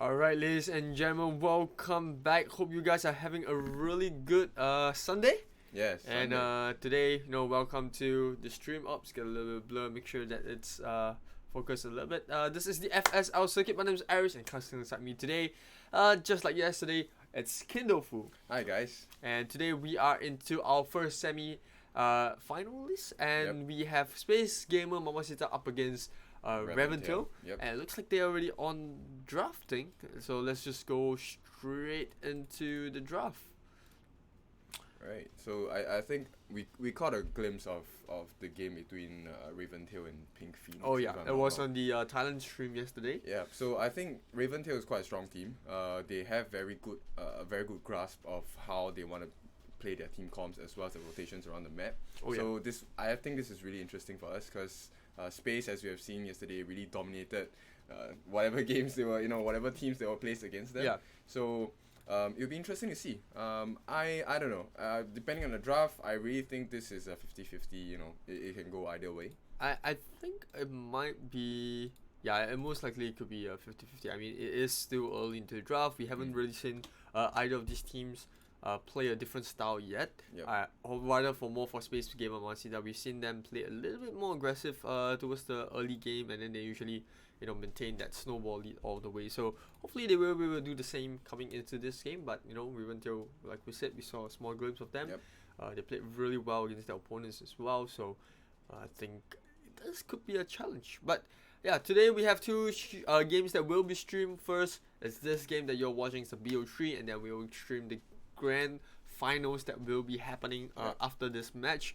Alright, ladies and gentlemen, welcome back. Hope you guys are having a really good Sunday. Yes. And today, welcome to the stream. Oops, get a little bit blur. Make sure that it's focused a little bit. This is the FSL circuit. My name is Iris, and casting inside me today, just like yesterday, it's Kindofu. Hi guys. And today we are into our first semi finalist, and we have Space Gamer Mamacita up against Reventil. Yep. And it looks like they're already on drafting. So let's just go straight into the draft. Right. So I think we caught a glimpse of the game between Raventail and Pink Phoenix. Oh yeah, it was on the Thailand stream yesterday. Yeah. So I think Raventail is quite a strong team. They have very good grasp of how they want to play their team comps as well as the rotations around the map. So I think this is really interesting for us because Space, as we have seen yesterday, really dominated whatever games they were, whatever teams they were placed against them. Yeah. So it'll be interesting to see. I don't know. Depending on the draft, I really think this is a 50-50. It can go either way. I think it might be. Yeah, it most likely could be a 50-50. I mean, it is still early into the draft. We haven't really seen either of these teams play a different style yet. Yep. Or rather, for Space Gamer Masida, we've seen them play a little bit more aggressive towards the early game, and then they usually maintain that snowball lead all the way. So hopefully they will do the same coming into this game. But we went to, like we said, we saw a small glimpse of them. Yep. They played really well against their opponents as well. So I think this could be a challenge. But yeah, today we have two games that will be streamed. First is this game that you're watching, it's the BO3, and then we will stream the grand finals that will be happening after this match.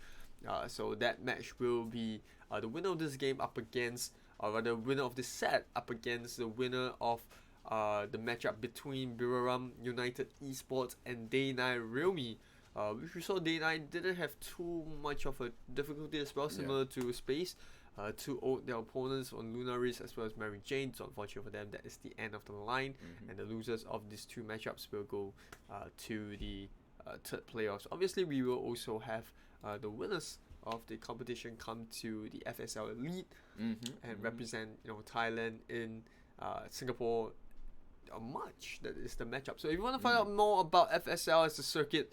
So that match will be the winner of this game up against, or rather winner of this set up against the winner of the matchup between Biraram United Esports and Day 9 Realme. Which we saw Day 9 didn't have too much of a difficulty as well, similar to Space. 2-0 their opponents on Lunaris as well as Mary Jane. So unfortunately for them, that is the end of the line, and the losers of these two matchups will go to the third playoffs. Obviously, we will also have the winners of the competition come to the FSL Elite and represent Thailand in Singapore March. That is the matchup. So if you want to find out more about FSL as a circuit,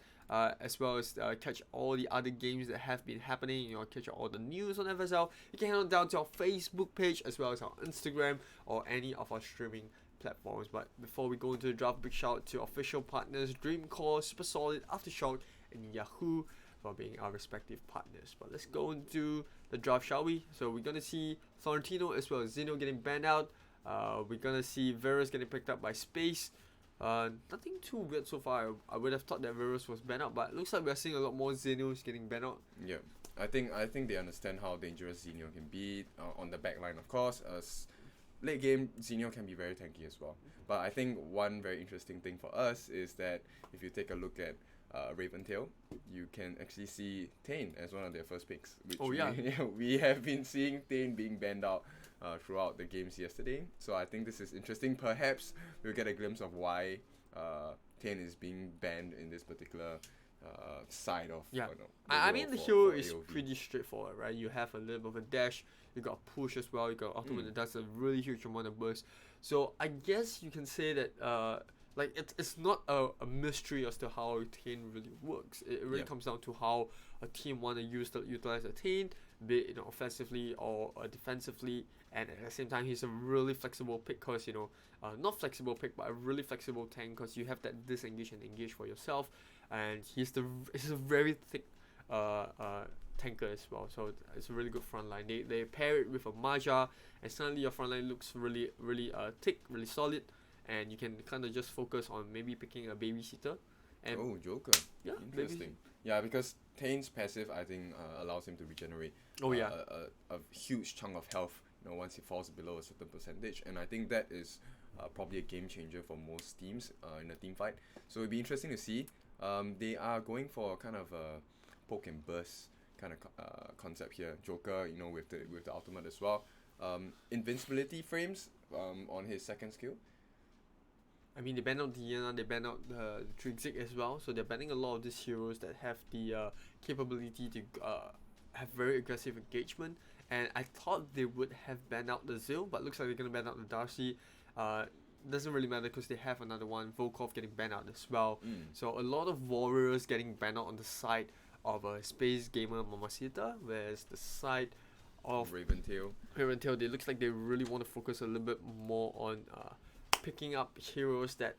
as well as catch all the other games that have been happening, catch all the news on FSL, you can head on down to our Facebook page as well as our Instagram or any of our streaming platforms. But before we go into the draft, big shout out to official partners Dreamcore, Super Solid, Aftershock, and Yahoo for being our respective partners. But let's go into the draft, shall we? So we're gonna see Florentino as well as Zeno getting banned out. We're gonna see Varus getting picked up by Space. Nothing too weird so far. I would have thought that Varus was banned out, but it looks like we're seeing a lot more Xenios getting banned out. Yeah, I think they understand how dangerous Xenio can be on the back line. Of course, late game Xenio can be very tanky as well. But I think one very interesting thing for us is that if you take a look at Raventail, you can actually see Tane as one of their first picks. Which we have been seeing Tane being banned out throughout the games yesterday. So I think this is interesting. Perhaps we'll get a glimpse of why Tane is being banned in this particular side of I mean the hero is pretty straightforward, right? You have a little bit of a dash, you got a push as well, you got ultimate that does a really huge amount of burst. So I guess you can say that it's not a mystery as to how Tane really works. It really comes down to how a team want to utilize a Tane, be it offensively or defensively. And at the same time, he's a really flexible pick because not flexible pick, but a really flexible tank because you have that disengage and engage for yourself. And he's a very thick tanker as well. So it's a really good front line. They pair it with a Maja, and suddenly your front line looks really thick, really solid. And you can kind of just focus on maybe picking a babysitter. And Joker. Yeah, interesting. Yeah, because Tane's passive, I think, allows him to regenerate a huge chunk of health once he falls below a certain percentage. And I think that is probably a game changer for most teams in a team fight. So it'd be interesting to see. They are going for kind of a poke and burst kind of concept here. Joker, with the ultimate as well. Invincibility frames on his second skill. I mean, they banned out Diana, they banned out the Trixig as well, so they're banning a lot of these heroes that have the capability to have very aggressive engagement. And I thought they would have banned out the Zil, but looks like they're going to ban out the Darcy. doesn't really matter because they have another one, Volkov getting banned out as well. Mm. So a lot of warriors getting banned out on the side of a Space Gamer Mamacita, whereas the side of Raventail. Raventail, they looks like they really want to focus a little bit more on picking up heroes that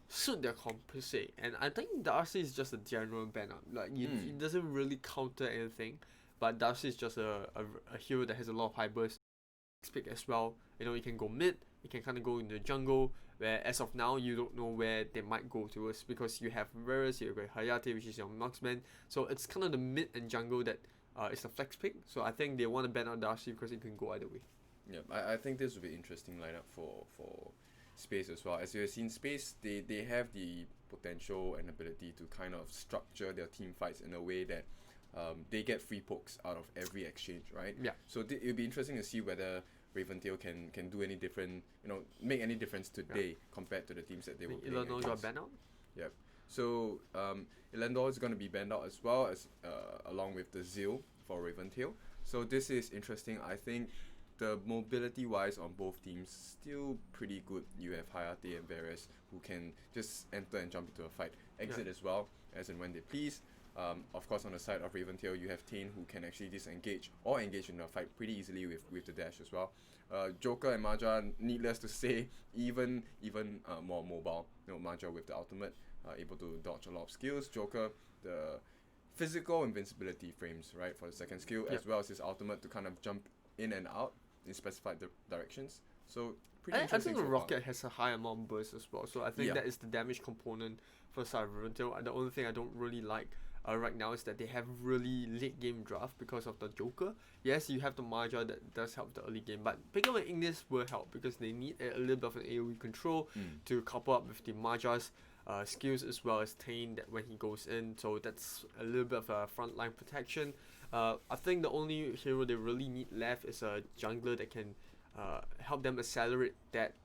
suit their comp per se. And I think Darcy is just a general banner. Like it doesn't really counter anything, but Darcy is just a hero that has a lot of high burst pick as well. You know, you can go mid, you can kind of go in the jungle, where as of now you don't know where they might go towards because you have Varus, you have Hayate, which is your marksman. So it's kind of the mid and jungle that is a flex pick. So I think they want to ban out Darcy because it can go either way. Yeah, I think this will be interesting lineup for Space as well. As you have seen, Space they have the potential and ability to kind of structure their team fights in a way that they get free pokes out of every exchange, right? Yeah. So it'll be interesting to see whether Raventail can do any different, make any difference today compared to the teams that they were playing Illinois got against. banned out. Yep. So Elendor is going to be banned out as well as along with the Zeal for Raventail. So this is interesting. I think the mobility wise on both teams still pretty good. You have Hayate and Varus who can just enter and jump into a fight, exit as well as and when they please. Of course, on the side of Raventail, you have Tane who can actually disengage or engage in a fight pretty easily with the dash as well. Joker and Maja, needless to say, even more mobile. Maja with the ultimate, able to dodge a lot of skills. Joker, the physical invincibility frames, right, for the second skill, as well as his ultimate to kind of jump in and out in specified directions. So pretty I interesting. think the so far. Rocket has a high amount of burst as well. So I think that is the damage component for side of Raventail. The only thing I don't really like right now is that they have really late game draft because of the Joker. Yes, you have the Maja that does help the early game, but picking up an Ignis will help because they need a little bit of an AoE control to couple up with the Maja's skills as well as Tane that when he goes in. So that's a little bit of a frontline protection. I think the only hero they really need left is a jungler that can help them accelerate that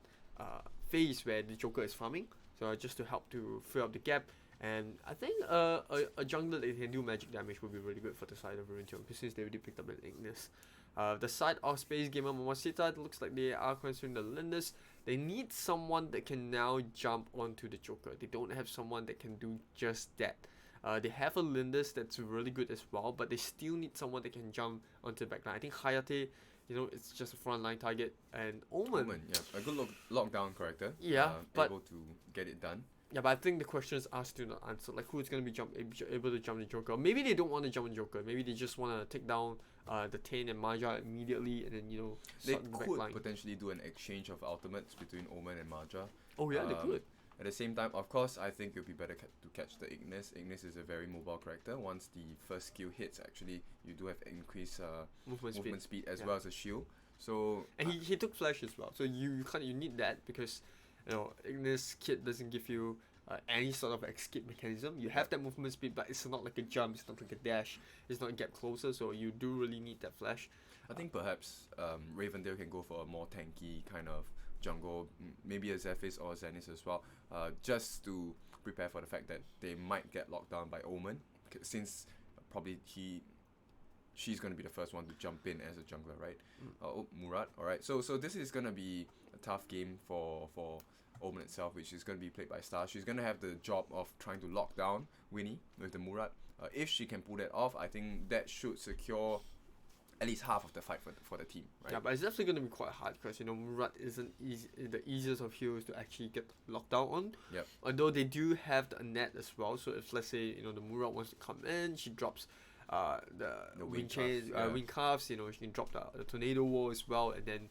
phase where the Joker is farming. So just to help to fill up the gap. And I think a jungler that can do magic damage would be really good for the side of Raventail since they already picked up an Ignis. The side of Space Gamer Mamacita, it looks like they are considering the Lindus. They need someone that can now jump onto the Joker. They don't have someone that can do just that. They have a Lindus that's really good as well, but they still need someone that can jump onto the backline. I think Hayate, it's just a frontline target, and Omen, a good lockdown character. but able to get it done. Yeah, but I think the question is asked to not answer. Like, who's going to be able to jump the Joker? Maybe they don't want to jump the Joker. Maybe they just want to take down the Tane and Maja immediately, and then They start the could backline. potentially do an exchange of ultimates between Omen and Maja. Oh yeah, they could. At the same time, of course, I think it would be better to catch the Ignis. Ignis is a very mobile character. Once the first skill hits, actually, you do have increased movement speed as well as a shield. So and he took flash as well. So you need that because Ignis kit doesn't give you any sort of escape mechanism. You have that movement speed, but it's not like a jump. It's not like a dash. It's not a gap closer. So you do really need that flash. I think perhaps Raventail can go for a more tanky kind of jungle, maybe a Zephyr or a Zenith as well, just to prepare for the fact that they might get locked down by Omen, since probably she's going to be the first one to jump in as a jungler, right? Murat, alright. So this is going to be a tough game for Omen itself, which is going to be played by Star. She's going to have the job of trying to lock down Winnie with the Murat. If she can pull that off, I think that should secure at least half of the fight for the team, right? Yeah, but it's definitely going to be quite hard because Murat isn't the easiest of heroes to actually get locked down on. Yep. Although they do have the net as well, so if let's say the Murat wants to come in, she drops the wind chain, wind cuffs. She can drop the tornado wall as well, and then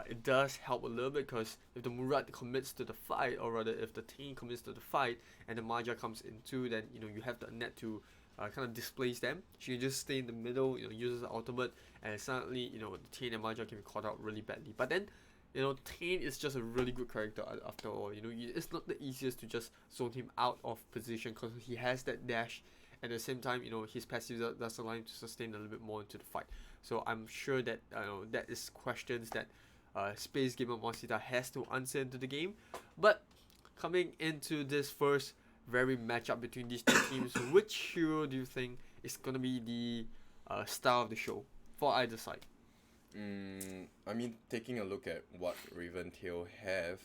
it does help a little bit because if the Murat commits to the fight, or rather if the team commits to the fight and the Maja comes in too, then you have the net to kind of displace them. She can just stay in the middle, uses the ultimate, and suddenly the Tane and Maja can be caught out really badly. But then Tane is just a really good character after all. It's not the easiest to just zone him out of position because he has that dash. At the same time, his passive does allow him to sustain a little bit more into the fight. So I'm sure that that is questions that Space Gamer Mamacita has to answer into the game. But coming into this first very matchup between these two teams, which hero do you think is gonna be the star of the show for either side? I mean, taking a look at what Raventail have,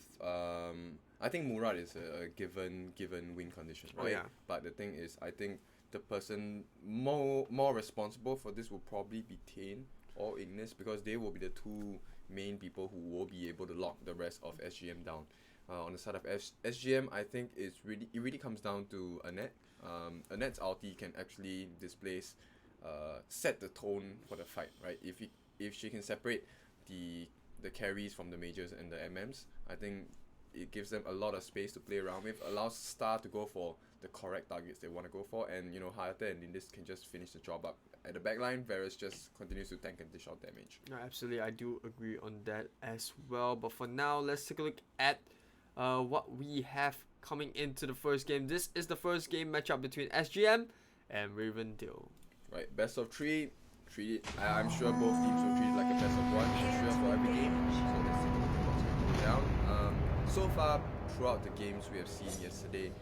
I think Murad is a given win condition, right? Oh, yeah. But the thing is, I think the person more responsible for this will probably be Tane or Ignis, because they will be the two main people who will be able to lock the rest of SGM down. On the side of SGM, I think it really comes down to Annette. Annette's ulti can actually displace, set the tone for the fight, right? If she can separate the carries from the majors and the MMs, I think it gives them a lot of space to play around with, allows Star to go for the correct targets they want to go for, and Hayate and Lindis can just finish the job up at the backline. Varus just continues to tank and dish out damage. No, absolutely, I do agree on that as well. But for now, let's take a look at what we have coming into the first game. This is the first game matchup between SGM and Raventail. Right, best of three. I'm sure both teams will treat it like a best of one, for sure, for every game. So let's take a look at what's going down. So far, throughout the games we have seen yesterday,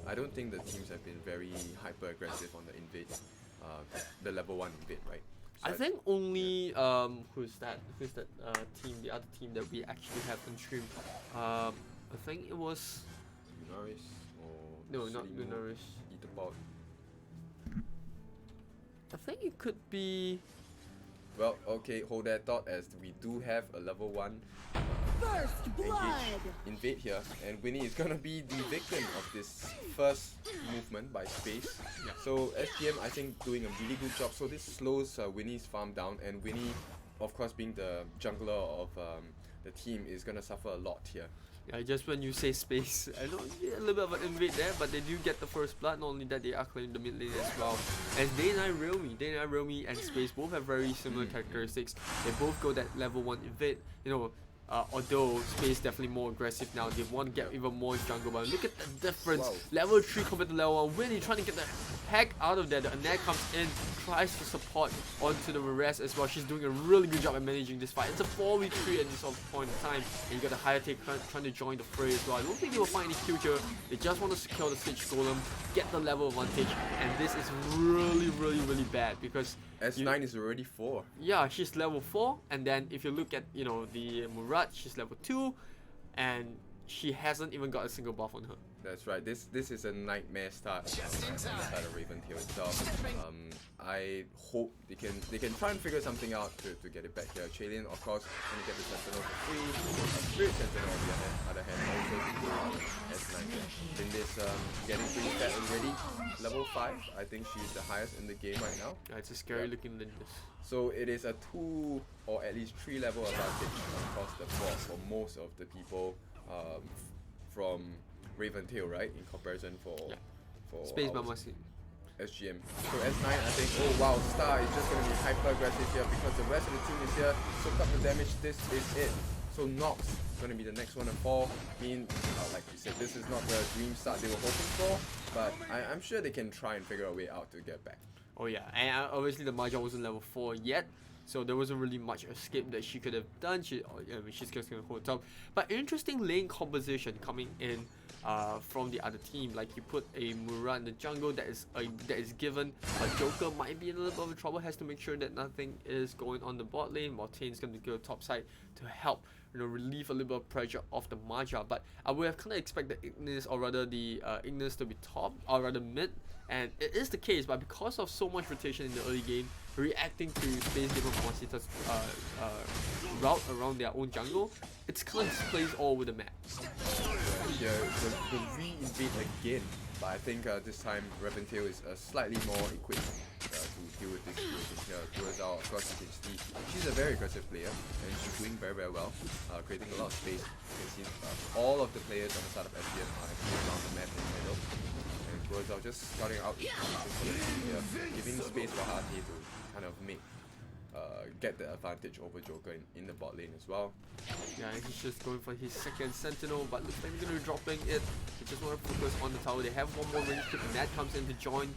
I don't think the teams have been very hyper aggressive on the invade, the level 1 invade, right? So I think only who's that team, the other team that we actually have on stream. I think it was Lunaris or no, not Sulimo, Lunaris. Etherpod. I think it could be. Well, okay, hold that thought, as we do have a level 1 First blood. invade here, and Winnie is gonna be the victim of this first movement by Space. Yeah. So SGM, I think, doing a really good job. So this slows Winnie's farm down, and Winnie, of course, being the jungler of the team, is gonna suffer a lot here. Yeah, just when you say Space, I know a little bit of an invade there, but they do get the first blood. Not only that, they are clearing the mid lane as well. As Day9 Realme and Space both have very similar characteristics. They both go that level 1 invade. Although Space definitely more aggressive now, they want to get even more jungle, but look at the difference. Wow. Level 3 compared to level 1. Winnie trying to get the heck out of there. The Annette comes in, tries to support onto the rest as well. She's doing a really good job at managing this fight. It's a 4v3 at this point in time, and you got the Hayate trying to join the fray as well. I don't think they will find any future. They just want to secure the Siege Golem, get the level advantage, and this is really bad because S9 is already 4. yeah, she's level 4, and then if you look at the Murad, she's level 2, and she hasn't even got a single buff on her. That's right. This is a nightmare start on the side of Raventail itself. I hope they can try and figure something out to get it back here. Chalian, of course, going to get the Sentinel for free. Spirit Sentinel on the other hand also S9. Lindis getting pretty fat already. Level 5. I think she's the highest in the game right now. Yeah, it's a scary looking Lindis. So it is a 2 or at least 3 level advantage across the board for most of the people from Raventail, right? In comparison for Space our Mamasi. SGM. So S9, I think, oh wow, Star is just going to be hyper aggressive here because the rest of the team is here. Soak up the damage, this is it. So Nox going to be the next one to fall. I mean, like you said, this is not the dream start they were hoping for, but I'm sure they can try and figure a way out to get back. Oh yeah, and obviously the Mahjong wasn't level 4 yet, so there wasn't really much escape that she could have done. She's just going to hold top. But interesting lane composition coming in from the other team. Like you put a Murad in the jungle that is given a Joker might be in a little bit of trouble, has to make sure that nothing is going on the bot lane, while Tane's going to go top side to help relieve a little bit of pressure off the Mahjong. But I would have kind of expected Ignis, or rather the Ignis, to be top, or rather mid, and it is the case. But because of so much rotation in the early game, reacting to Space Gamer Monsters route around their own jungle, it's kind of displays all over the map. Yeah, the re-invade again, but I think this time Raventail is slightly more equipped to deal with this situation here. Kurazao, of course, you can see she's a very aggressive player and she's doing very well, creating a lot of space. You can see all of the players on the side of SGM are actually around the map in the middle. And Kurazao just starting out the position for the team here, giving space for Hati to kind of get the advantage over Joker in the bot lane as well. Yeah, he's just going for his second Sentinel, but looks like they're going to be dropping it. They just want to focus on the tower. They have one more range trip, and that comes in to join.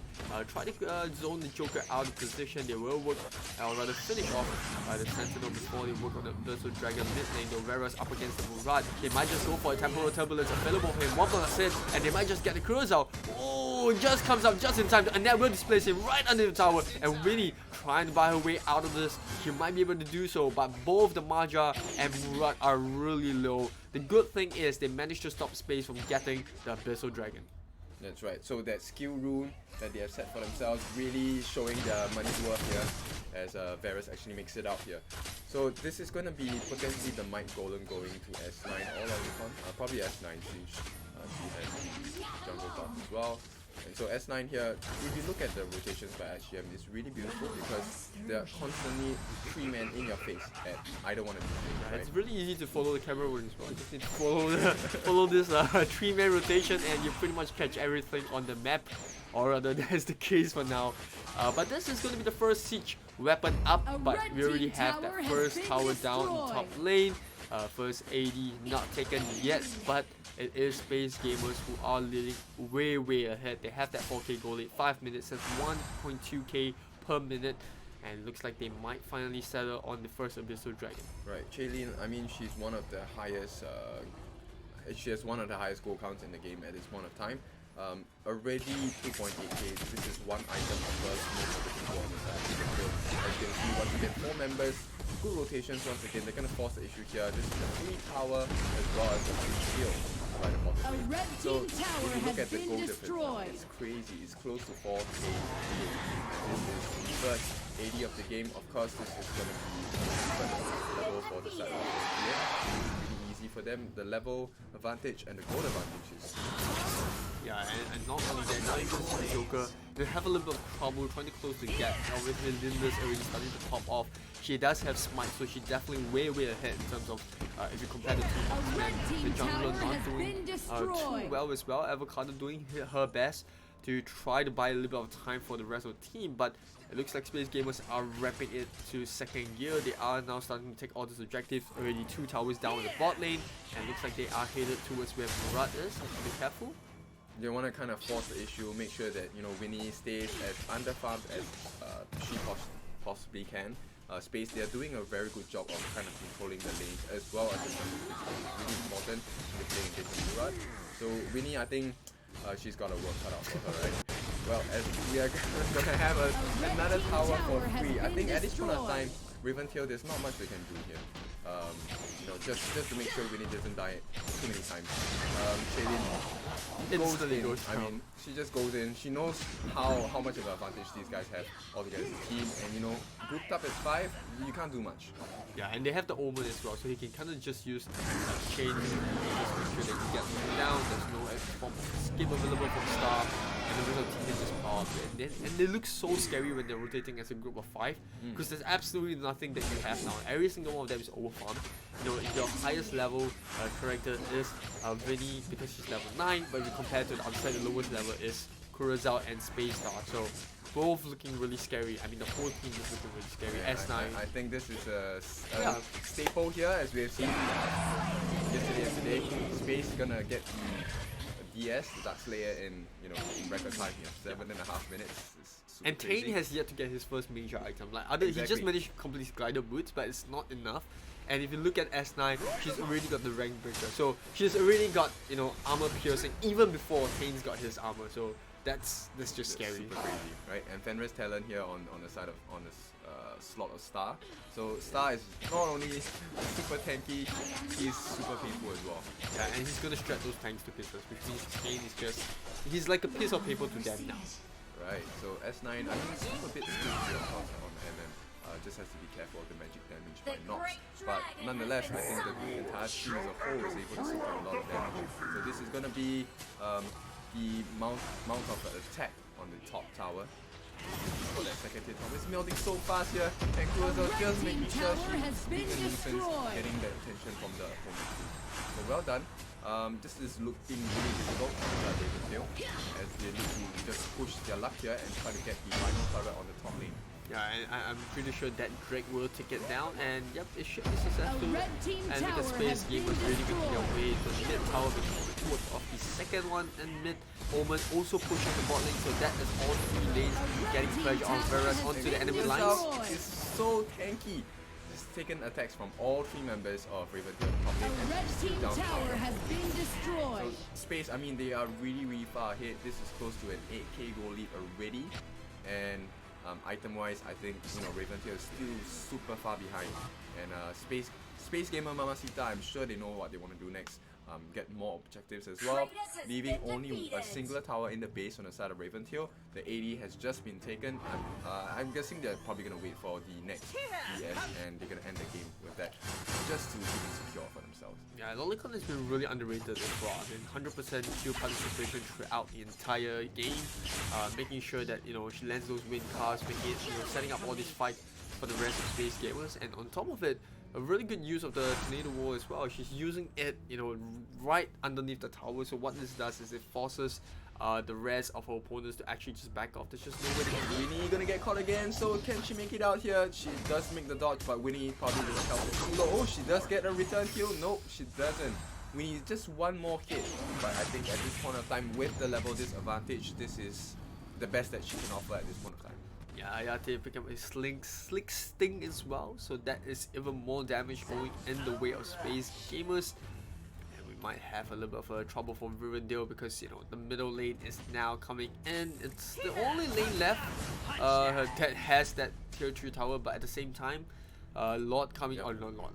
Try to zone the Joker out of position. They will work, or rather finish off the Sentinel before they work on the Berserk Dragon mid lane. The Vera's up against the Murad. They might just go for a Temporal Turbulence available for him. 1 plus hit, and they might just get the Kurazao. Oh, Oh, just comes up just in time, and that will displace him right under the tower. And Winnie trying to buy her way out of this. She might be able to do so, but both the Maja and Murat are really low. The good thing is they managed to stop Space from getting the Abyssal Dragon. That's right. So that skill rune that they have set for themselves really showing their money's worth here as Varus actually makes it out here. So this is going to be potentially the Might Golem going to S9 or Lolicon. Probably S9 since she has jungle buff as well. And so S9 here, if you look at the rotations by HGM, it's really beautiful because they're constantly 3 men in your face at either one of these things, right? It's really easy to follow the camera when as well. You just need to follow this 3-man rotation and you pretty much catch everything on the map. Or rather, that's the case for now. But this is going to be the first siege weapon up, but we already have that first tower down in top lane. First AD not taken yet, but it is Space Gamers who are leading way ahead. They have that 4k goal lead, 5 minutes, that's 1.2k per minute, and it looks like they might finally settle on the first Abyssal Dragon. Right, Chaylin, I mean, she's one of the highest, she has one of the highest goal counts in the game at this point of time. Already 2.8k, this is one item across most of the people on the side. So as you can see, once again, 4 members, good rotations once again, they're going to force the issue here. This is a free tower as well as a free shield by the bottom lane. So if you look at the goal difference, it's crazy, it's close to 4k. This is the first AD of the game. Of course, this is going to be level for the side of the game. It's really easy for them. The level advantage and the goal advantage is yeah, and not only that, now you can see the Joker, they have a little bit of trouble trying to close the gap. Obviously, Linda's already starting to pop off. She does have Smite, so she's definitely way ahead in terms of if you compare the two marksmen. The jungler not doing too well as well. Avocado doing her best to try to buy a little bit of time for the rest of the team, but it looks like Space Gamers are wrapping it to second gear. They are now starting to take all these objectives. Already 2 towers down in the bot lane, and looks like they are headed towards where Murat is. Have to be careful. They want to kind of force the issue, make sure that, you know, Winnie stays as underfarmed as she possibly can. Space, they are doing a very good job of kind of controlling the lanes as well as the jungle. It's really important in the playing against Murat. So Winnie, I think she's got a work cut out for her, right? Well, as we are going to have another tower for free. I think at this point of time, Raventail, there's not much they can do here. You know, just to make sure Winnie doesn't die too many times. Shaylin goes in. I mean, she just goes in. She knows how much of an advantage these guys have altogether as a team, and you know, grouped up as 5, you can't do much. Yeah, and they have the Omen as well, so he can kind of just use chain to just make sure they can get them down. There's no form of skip available from Star, and the rest of the team can just power up. And they look so scary when they're rotating as a group of 5, because there's absolutely nothing that you have now. Every single one of them is overfarmed. You know, your highest level character is Vinny because she's level 9, but if you compare to the other side, the lowest level is Kurazao and Space Star. So both looking really scary. I mean, the whole team is looking really scary. Yeah, S9. I think this is a staple here, as we have seen yesterday and today. Space gonna get the DS, the Dark Slayer, in record time here, 7.5 minutes. And Tane has yet to get his first major item. Like he just managed to complete his glider boots, but it's not enough. And if you look at S9, she's already got the rank breaker. So she's already got, you know, armor piercing even before Tane's got his armor. So that's just scary. Super crazy, right? And Fenris Talon here on the side of slot of Star. So Star is not only super tanky, he's super painful as well. Yeah, and he's gonna shred those tanks to pieces, which means Tane is he's like a piece of paper to them now. Right. So S9, I mean, it's a bit scary on MM. Just has to be careful of the magic damage by knocks. But nonetheless, I think the entire team as a whole is able to support a lot of damage. So this is going to be the mount of attack on the top tower. For that second hit, it's melting so fast here, and Kurozo just making sure she's being a nuisance, getting the attention from the opponent too. So well done. This is looking really difficult for Raventail as they look to just push their luck here and try to get the final turret on the top lane. Yeah, and I'm pretty sure that Drake will take it down, and yep, it should be successful. And look at Space Gamers really making their way to the mid tower between the 2 of the second one, and mid Omen also pushing the bot lane, so that is all 3 lanes getting pressure on Varus onto the enemy lines. It's so tanky. He's taken attacks from all 3 members of Raventail top lane, and he's team down tower tower. has been So destroyed. Space, I mean, they are really far ahead. This is close to an 8k goal lead already, and item-wise, I think Raventail is still super far behind. And Space Gamer Mamacita, I'm sure they know what they want to do next. Get more objectives as well, leaving only a singular tower in the base on the side of Raventail. The AD has just been taken. I'm guessing they're probably gonna wait for the next DS and they're gonna end the game with that, just to keep it secure for themselves. Yeah, Lolicon has been really underrated as well. I mean, 100% kill participation throughout the entire game, making sure that she lands those win cards, making it, setting up all these fights for the rest of Space Gamers, and on top of it, a really good use of the tornado wall as well. She's using it, right underneath the tower. So what this does is it forces the rest of her opponents to actually just back off. There's just no way they can. Winnie gonna get caught again, so can she make it out here? She does make the dodge, but Winnie probably doesn't help it too low. Oh, she does get a return kill. Nope, she doesn't. Winnie just one more hit, but I think at this point of time, with the level disadvantage, this is the best that she can offer at this point of time. Yeah, Ayate pick up a slick sting as well, so that is even more damage going in the way of Space Gamers. And we might have a little bit of trouble for Rivendell because the middle lane is now coming in. It's the only lane left that has that tier 3 tower, but at the same time, Lord coming not Lord.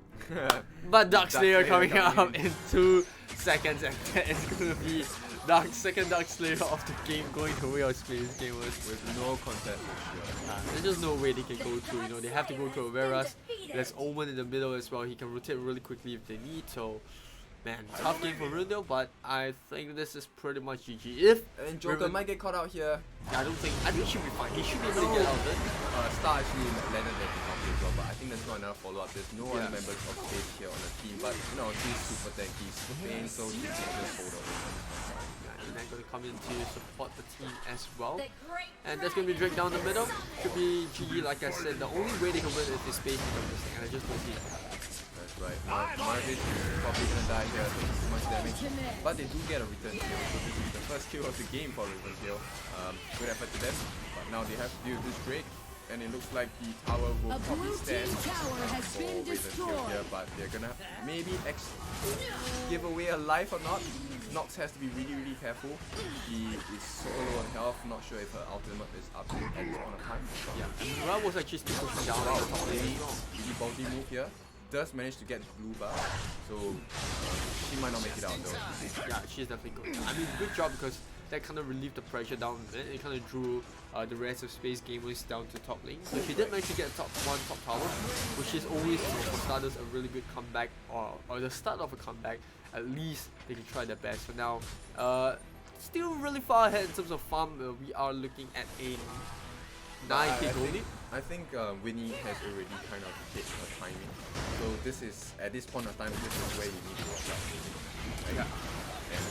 But Darkslayer coming up in 2 seconds, and that is gonna be second Darkslayer of the game going the way of Space Gamers. With no contest for sure. There's just no way they can go through, they have to go through Averas. There's Omen in the middle as well, he can rotate really quickly if they need, so man, tough game for Rundle, but I think this is pretty much GG. And Joker might get caught out here. I think he should be fine, he should be able to get out of it. Star actually landed there to top as well, but I think there's not enough follow-up. There's no other members of Space here on the team, but she's super tanky, super pain, so she can just hold on. And they're going to come in to support the team as well. And that's going to be Drake down the middle. Should be GG, like I said. The only way they can win is if Space becomes this thing, and I just don't see that happening. That's right. Marvin is probably going to die here, taking too much damage. But they do get a return kill, so this is the first kill of the game for Rivendell. Good effort to them. But now they have to deal with this Drake. And it looks like the tower will probably stand tower has for been Rivendell destroyed. here, but they're gonna maybe give away a life or not. Nox has to be really careful. He is so low on health, not sure if her ultimate is up at this point of time. Yeah, Mura was actually still pushing down on the top lane. Really bounty move here. Does manage to get blue bar, so she might not make it out though. Yeah, she's definitely good. I mean, good job because that kind of relieved the pressure down a bit. It kind of drew the rest of Space Gamers down to top lane. So she did manage to get top tower, which is always for starters a really good comeback, or the start of a comeback. At least they can try their best. For now, still really far ahead in terms of farm. We are looking at a 9k goal lead. I think Winnie has already kind of hit her timing. So this is, at this point of time, this is where you need to watch out. Right? Yeah. And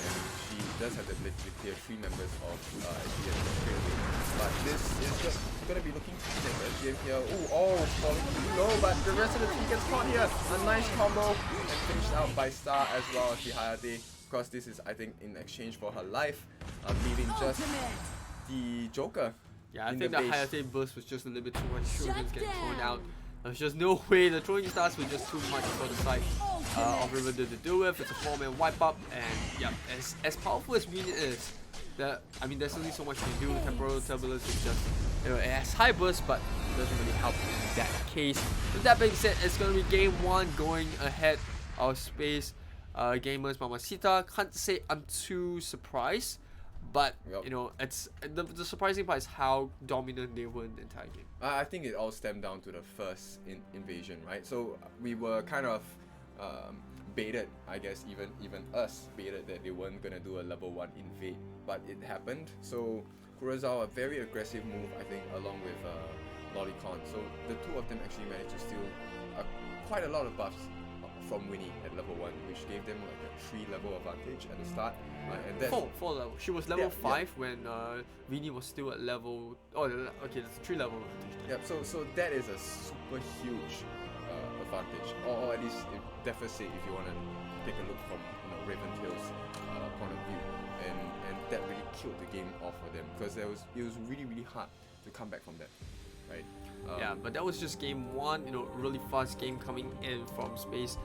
she does have the ability to clear 3 members of SGM straight away. But this is just going to be looking to take SGM here. Oh, falling too low, but the rest of the team gets caught here. A nice combo and finished out by Star as well as the Hayate. Of course, this is, I think, in exchange for her life, leaving just the Joker. Yeah, I think the Hayate burst was just a little bit too much. Shogun's getting thrown out. There's just no way. The throwing stars were just too much for the side of Rivendell to deal with. It's a 4-man wipe up, and yeah, as powerful as Minion is, I mean, there's only so much you can do. Temporal Turbulence is just, it has high burst, but it doesn't really help in that case. With that being said, it's gonna be game 1 going ahead of Space Gamers Mamacita. Can't say I'm too surprised. But it's the surprising part is how dominant they were in the entire game. I think it all stemmed down to the first invasion, right? So we were kind of baited, I guess, even us baited that they weren't gonna do a level 1 invade, but it happened. So Kurosawa, a very aggressive move, I think, along with Lolicon. So the two of them actually managed to steal quite a lot of buffs from Winnie at level 1, which gave them like a 3 level advantage at the start. And that's 4 level. She was level 5 when Winnie was still at level. Oh, okay, that's a 3 level advantage. Yep. So that is a super huge advantage, or at least deficit if you want to take a look from Raventail's point of view, and that really killed the game off for them because it was really hard to come back from that, right? Yeah, but that was just game 1. Really fast game coming in from Space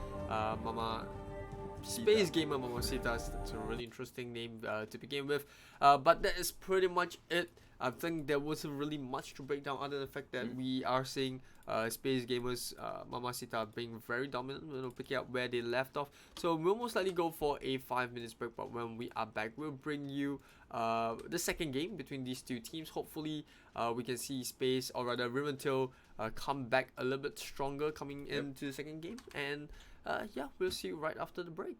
Space Gamer Mamacita. That's a really interesting name to begin with. But that is pretty much it. I think there wasn't really much to break down other than the fact that we are seeing Space Gamers Mamacita being very dominant, picking up where they left off. So we'll most likely go for a 5 minutes break, but when we are back, we'll bring you the second game between these two teams. Hopefully we can see Space, or rather Riventail, come back a little bit stronger coming into the second game. And yeah, we'll see you right after the break.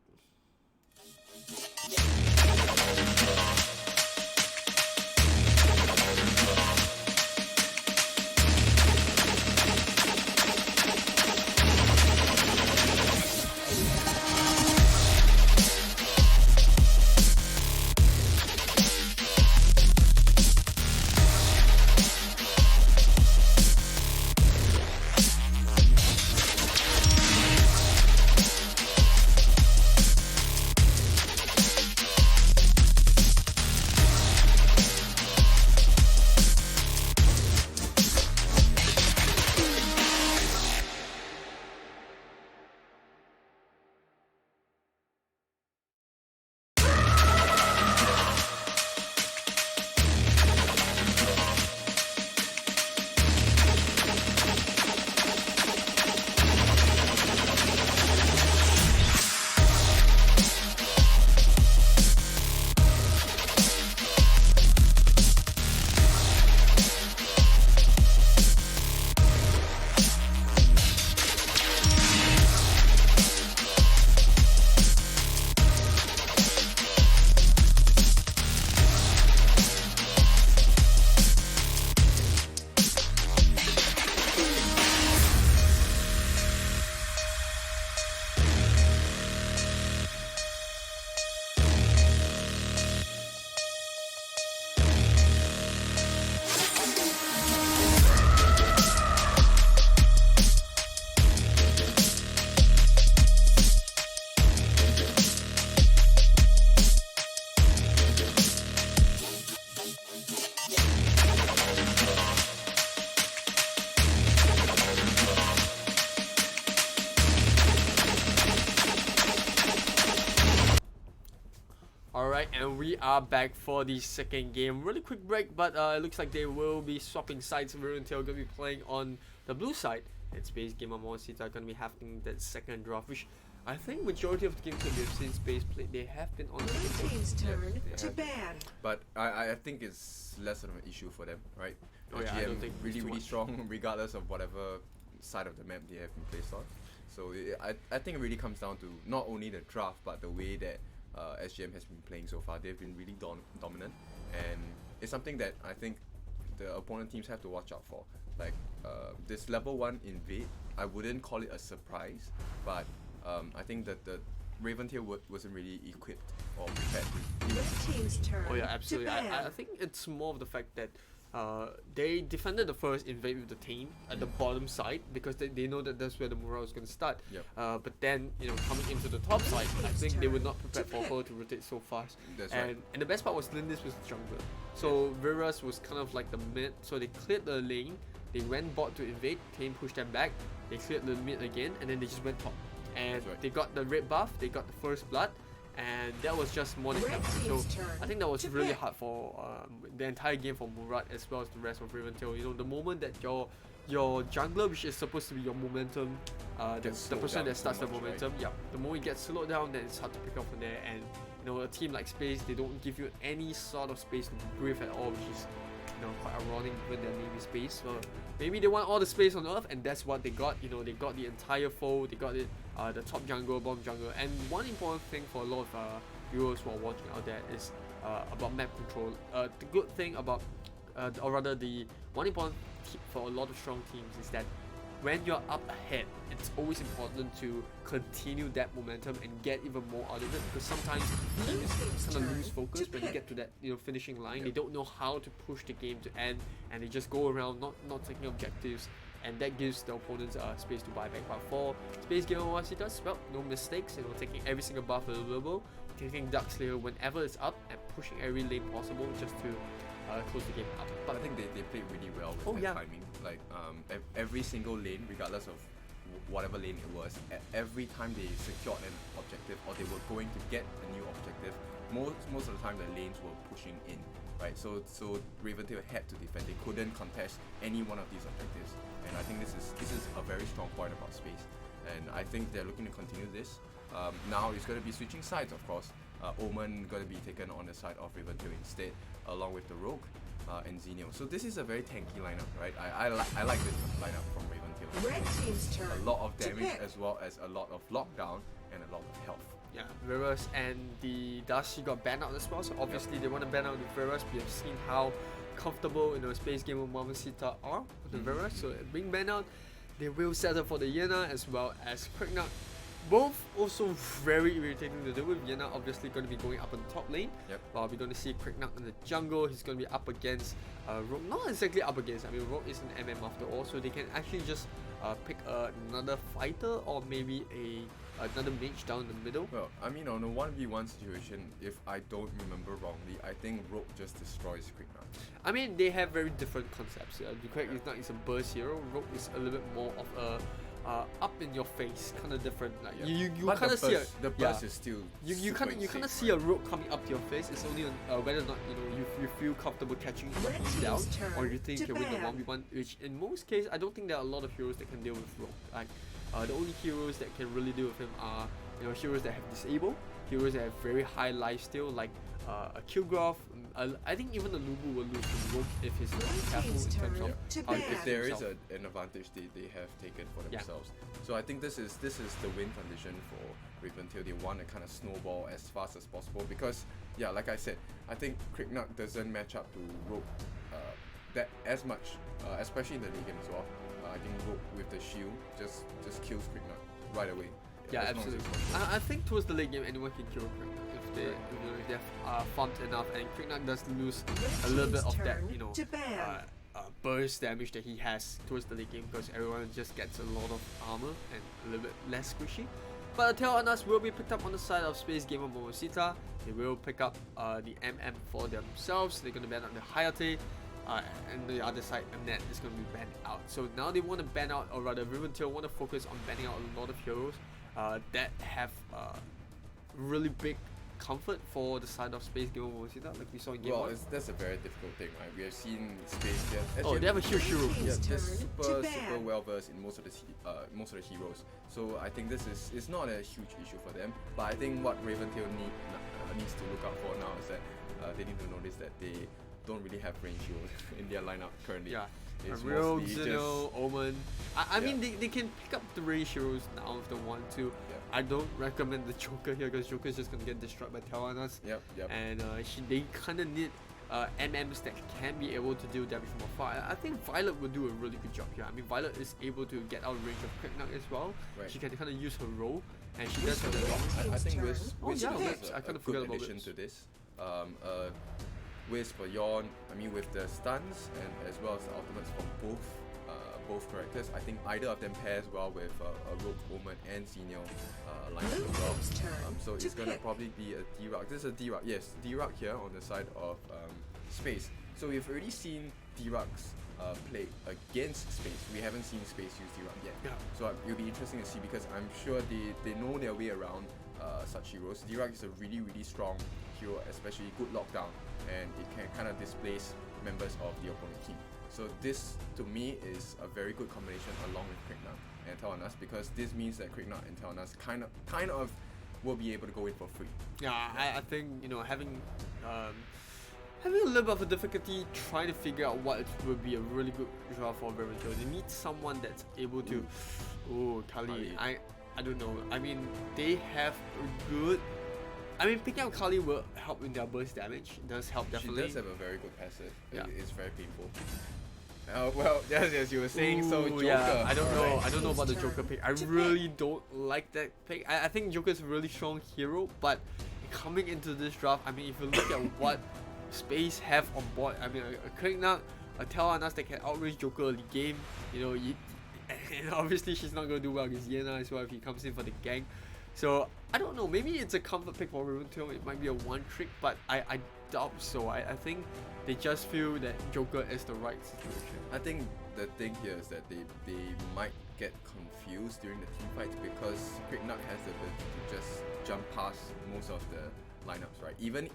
Alright, and we are back for the second game. Really quick break, but it looks like they will be swapping sides. Riventail going to be playing on the blue side, and Space Gamer Mamacita are going to be having that second draft, which I think majority of the games that we've seen Space play, they have been on the Red team's turn to have. ban. But I think it's less of an issue for them, right? Oh yeah, I don't think it's really too much. strong regardless of whatever side of the map they have been placed on. So I think it really comes down to not only the draft, but the way that SGM has been playing so far. They've been really dominant, and it's something that I think the opponent teams have to watch out for. Like this level 1 invade, I wouldn't call it a surprise, but I think that the Riventail wasn't really equipped or prepared to deal with Red team's turn Oh yeah, absolutely. to ban. I think it's more of the fact that they defended the first invade with the team at the bottom side because they know that that's where the morale is going to start. Yep. But then, coming into the top side, I think they were not prepared for her to rotate so fast. That's and right. and the best part was Lindis was the jungler. So Viras was kind of like the mid. So they cleared the lane, they went bot to invade, team pushed them back, they cleared the mid again, and then they just went top. And That's right. they got the red buff, they got the first blood, and that was just more than Red enough. So team's turn I think that was to really ban. hard for the entire game for Murat as well as the rest of Riventail. The moment that your jungler, which is supposed to be your momentum, Gets the slowed person down that so starts the much, right? momentum, yeah, the moment it gets slowed down, then it's hard to pick up from there. And a team like Space, they don't give you any sort of space to breathe at all, which is quite ironic when their name is Space. So maybe they want all the space on Earth, and that's what they got. They got the entire foe, they got it, the top jungle, bottom jungle. And one important thing for a lot of viewers who are watching out there is about map control. The good thing about, or rather the one important tip for a lot of strong teams is that when you're up ahead, it's always important to continue that momentum and get even more out of it, because sometimes teams kind of lose focus when you get to that finishing line. They don't know how to push the game to end, and they just go around not taking objectives, and that gives the opponents space to buy back. But for Space Gamer Mamacita, well, no mistakes, taking every single buff available, taking Dark Slayer whenever it's up, and pushing every lane possible just to close the game up. But I think they played really well with Oh, that yeah. timing. Like every single lane, regardless of whatever lane it was, every time they secured an objective or they were going to get a new objective, most of the time the lanes were pushing in, right? So Raventail had to defend. They couldn't contest any one of these objectives, and I think this is a very strong point about Space, and I think they're looking to continue this. Now it's going to be switching sides, of course. Omen going to be taken on the side of Raventail instead, along with the Rogue and Xenio. So this is a very tanky lineup, right? I like this lineup from Raventail. Red team's turn. A lot of to damage pick. as well as a lot of lockdown and a lot of health. Yeah, Varus and the Darcy got banned out as well, so obviously they want to ban out the Varus. We have seen how comfortable Space Gamer Mamacita are with the Varus, so being banned out, they will settle for the Yena as well as Krignak. Both also very irritating to deal with. Yena obviously going to be going up on the top lane, while we're going to see Krignak in the jungle. He's going to be up against Rogue. Not exactly up against, I mean Rogue is an MM after all, so they can actually just pick another fighter or maybe another mage down the middle. Well, I mean, on a 1v1 situation, if I don't remember wrongly, I think Rogue just destroys Krignak. I mean, they have very different concepts. Krignak is a burst hero. Rogue is a little bit more of a up in your face, kind of different. Like you kind of see the burst is still you kind of see a Rogue coming up to your face. It's only whether or not you feel comfortable catching him down, or you think you can win the 1v1. Which in most cases, I don't think there are a lot of heroes that can deal with Rogue. Like the only heroes that can really deal with him are heroes that have disable, heroes that have very high lifesteal, like a Kilgraf. I think even the Lubu will lose to Rogue if he's not careful in terms of how he if plays there is himself. an advantage they have taken for themselves. So I think this is the win condition for Raventail. They want to kind of snowball as fast as possible because like I said, I think Krignak doesn't match up to Rogue that as much, especially in the late game as well. I think Rogue with the shield just kills Krignak right away. Yeah, absolutely. I think towards the late game, anyone can kill Krignak if they have farmed enough, and Krignak does lose a little bit of that burst damage that he has towards the late game because everyone just gets a lot of armor and a little bit less squishy. But Tail on Us will be picked up on the side of Space Gamer Momosita. They will pick up the MM for themselves. They're going to ban out the Hayate. And the other side, Mnet is going to be banned out. So now they want to ban out, or rather Raventail want to focus on banning out a lot of heroes that have really big comfort for the side of Space Gamer Momosita, like we saw in game 1. That's a very difficult thing, right? We have seen Space they have a huge hero. Yeah, they're super well versed in most of the heroes. So I think this is not a huge issue for them. But I think what Raventail needs to look out for now is that they need to notice that they don't really have range heroes in their lineup currently. Yeah. It's Rogue, mostly Xeno, Omen. I mean, they can pick up the range heroes now if they want to. I don't recommend the Joker here because Joker is just gonna get destroyed by Tawanas. And they kind of need MMs that can be able to deal damage from afar. I think Violet will do a really good job here. I mean, Violet is able to get out of range of Krignak as well. She can kind of use her role, and she does have I think Wisp is I a kind of good forgot about addition Wisp. to this. Wisp or Yawn, I mean with the stuns and as well as the ultimates from both characters, I think either of them pairs well with a Rogue, Omen and Xenio lineup as well. So it's going to probably be a D-Rock. This is a D-Rock, yes, D-Rock here on the side of Space. So we've already seen D-Rocks play against Space. We haven't seen Space use D-Rock yet. So it'll be interesting to see because I'm sure they know their way around such heroes. D-Rock is a really strong hero, especially good lockdown, and it can kind of displace members of the opponent team. So this, to me, is a very good combination along with Krignak and Tawanas because this means that Krignak and Tawanas kind of will be able to go in for free. Yeah, I think having a little bit of a difficulty trying to figure out what would be a really good draw for Raventail. They need someone that's able to. Kali. I don't know. I mean, they have a good. I mean, picking up Kali will help in their burst damage. It does help definitely. She does have a very good passive. Yeah. It's very painful. Well, as you were saying, so Joker. Yeah, I don't know about the Joker pick. I really don't like that pick. I think Joker is a really strong hero, but coming into this draft, I mean, if you look at what Space have on board, I mean, a Krignak, a Tawanas that can outrange Joker early game, and obviously she's not going to do well against Yena as well if he comes in for the gank. So, I don't know, maybe it's a comfort pick for Raventail, it might be a one trick, but I doubt so. I think they just feel that Joker is the right situation. I think the thing here is that they might get confused during the team fights because Quicknut has the ability to just jump past most of the lineups, right? Even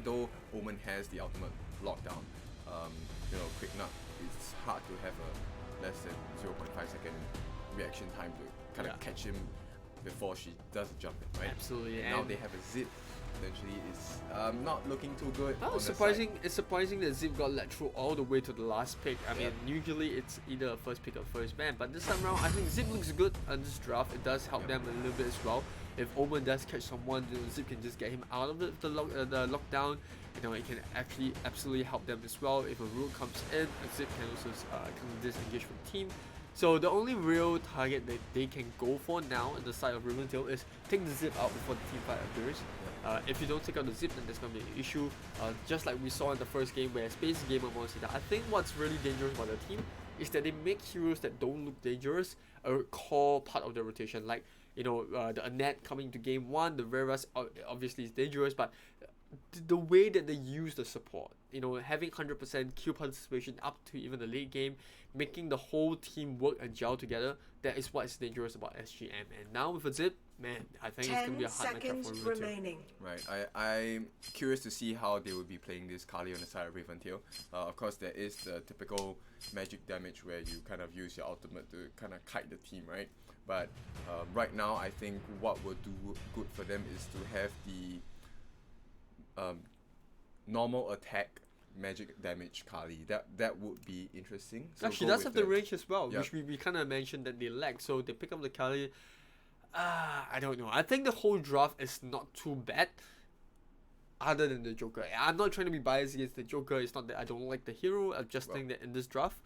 though Omen has the ultimate lockdown, Quicknut, it's hard to have a less than 0.5 second reaction time to kind of catch him before she does the jump in, right? Absolutely. And now they have a Zip. Eventually, it's not looking too good. Oh, on surprising! It's surprising that Zip got let through all the way to the last pick. I mean, usually it's either a first pick or first man, but this time around, I think Zip looks good on this draft. It does help them a little bit as well. If Omen does catch someone, Zip can just get him out of the lockdown. It can actually absolutely help them as well. If a root comes in, Zip can also kind of disengage from the team. So the only real target that they can go for now on the side of Rivendell is take the Zip out before the team fight appears. If you don't take out the Zip, then there's going to be an issue. Just like we saw in the first game where Space Gamer Monster. I think what's really dangerous about the team is that they make heroes that don't look dangerous a core part of the rotation. Like, the Annette coming to game 1, the Veras obviously is dangerous, but the way that they use the support, having 100% Q participation up to even the late game, making the whole team work and gel together, that is what is dangerous about SGM. And now with a Zip, man, I think it's going to be a hard matchup for Rivendell. remaining. Right, I'm curious to see how they will be playing this Kali on the side of Rivendell. Of course, there is the typical magic damage where you kind of use your ultimate to kind of kite the team, right? But right now, I think what will do good for them is to have the normal attack magic damage Kali. That would be interesting. So she does have the range as well, which we kind of mentioned that they lack. So they pick up the Kali. I don't know. I think the whole draft is not too bad, other than the Joker. I'm not trying to be biased against the Joker. It's not that I don't like the hero. I just think that in this draft,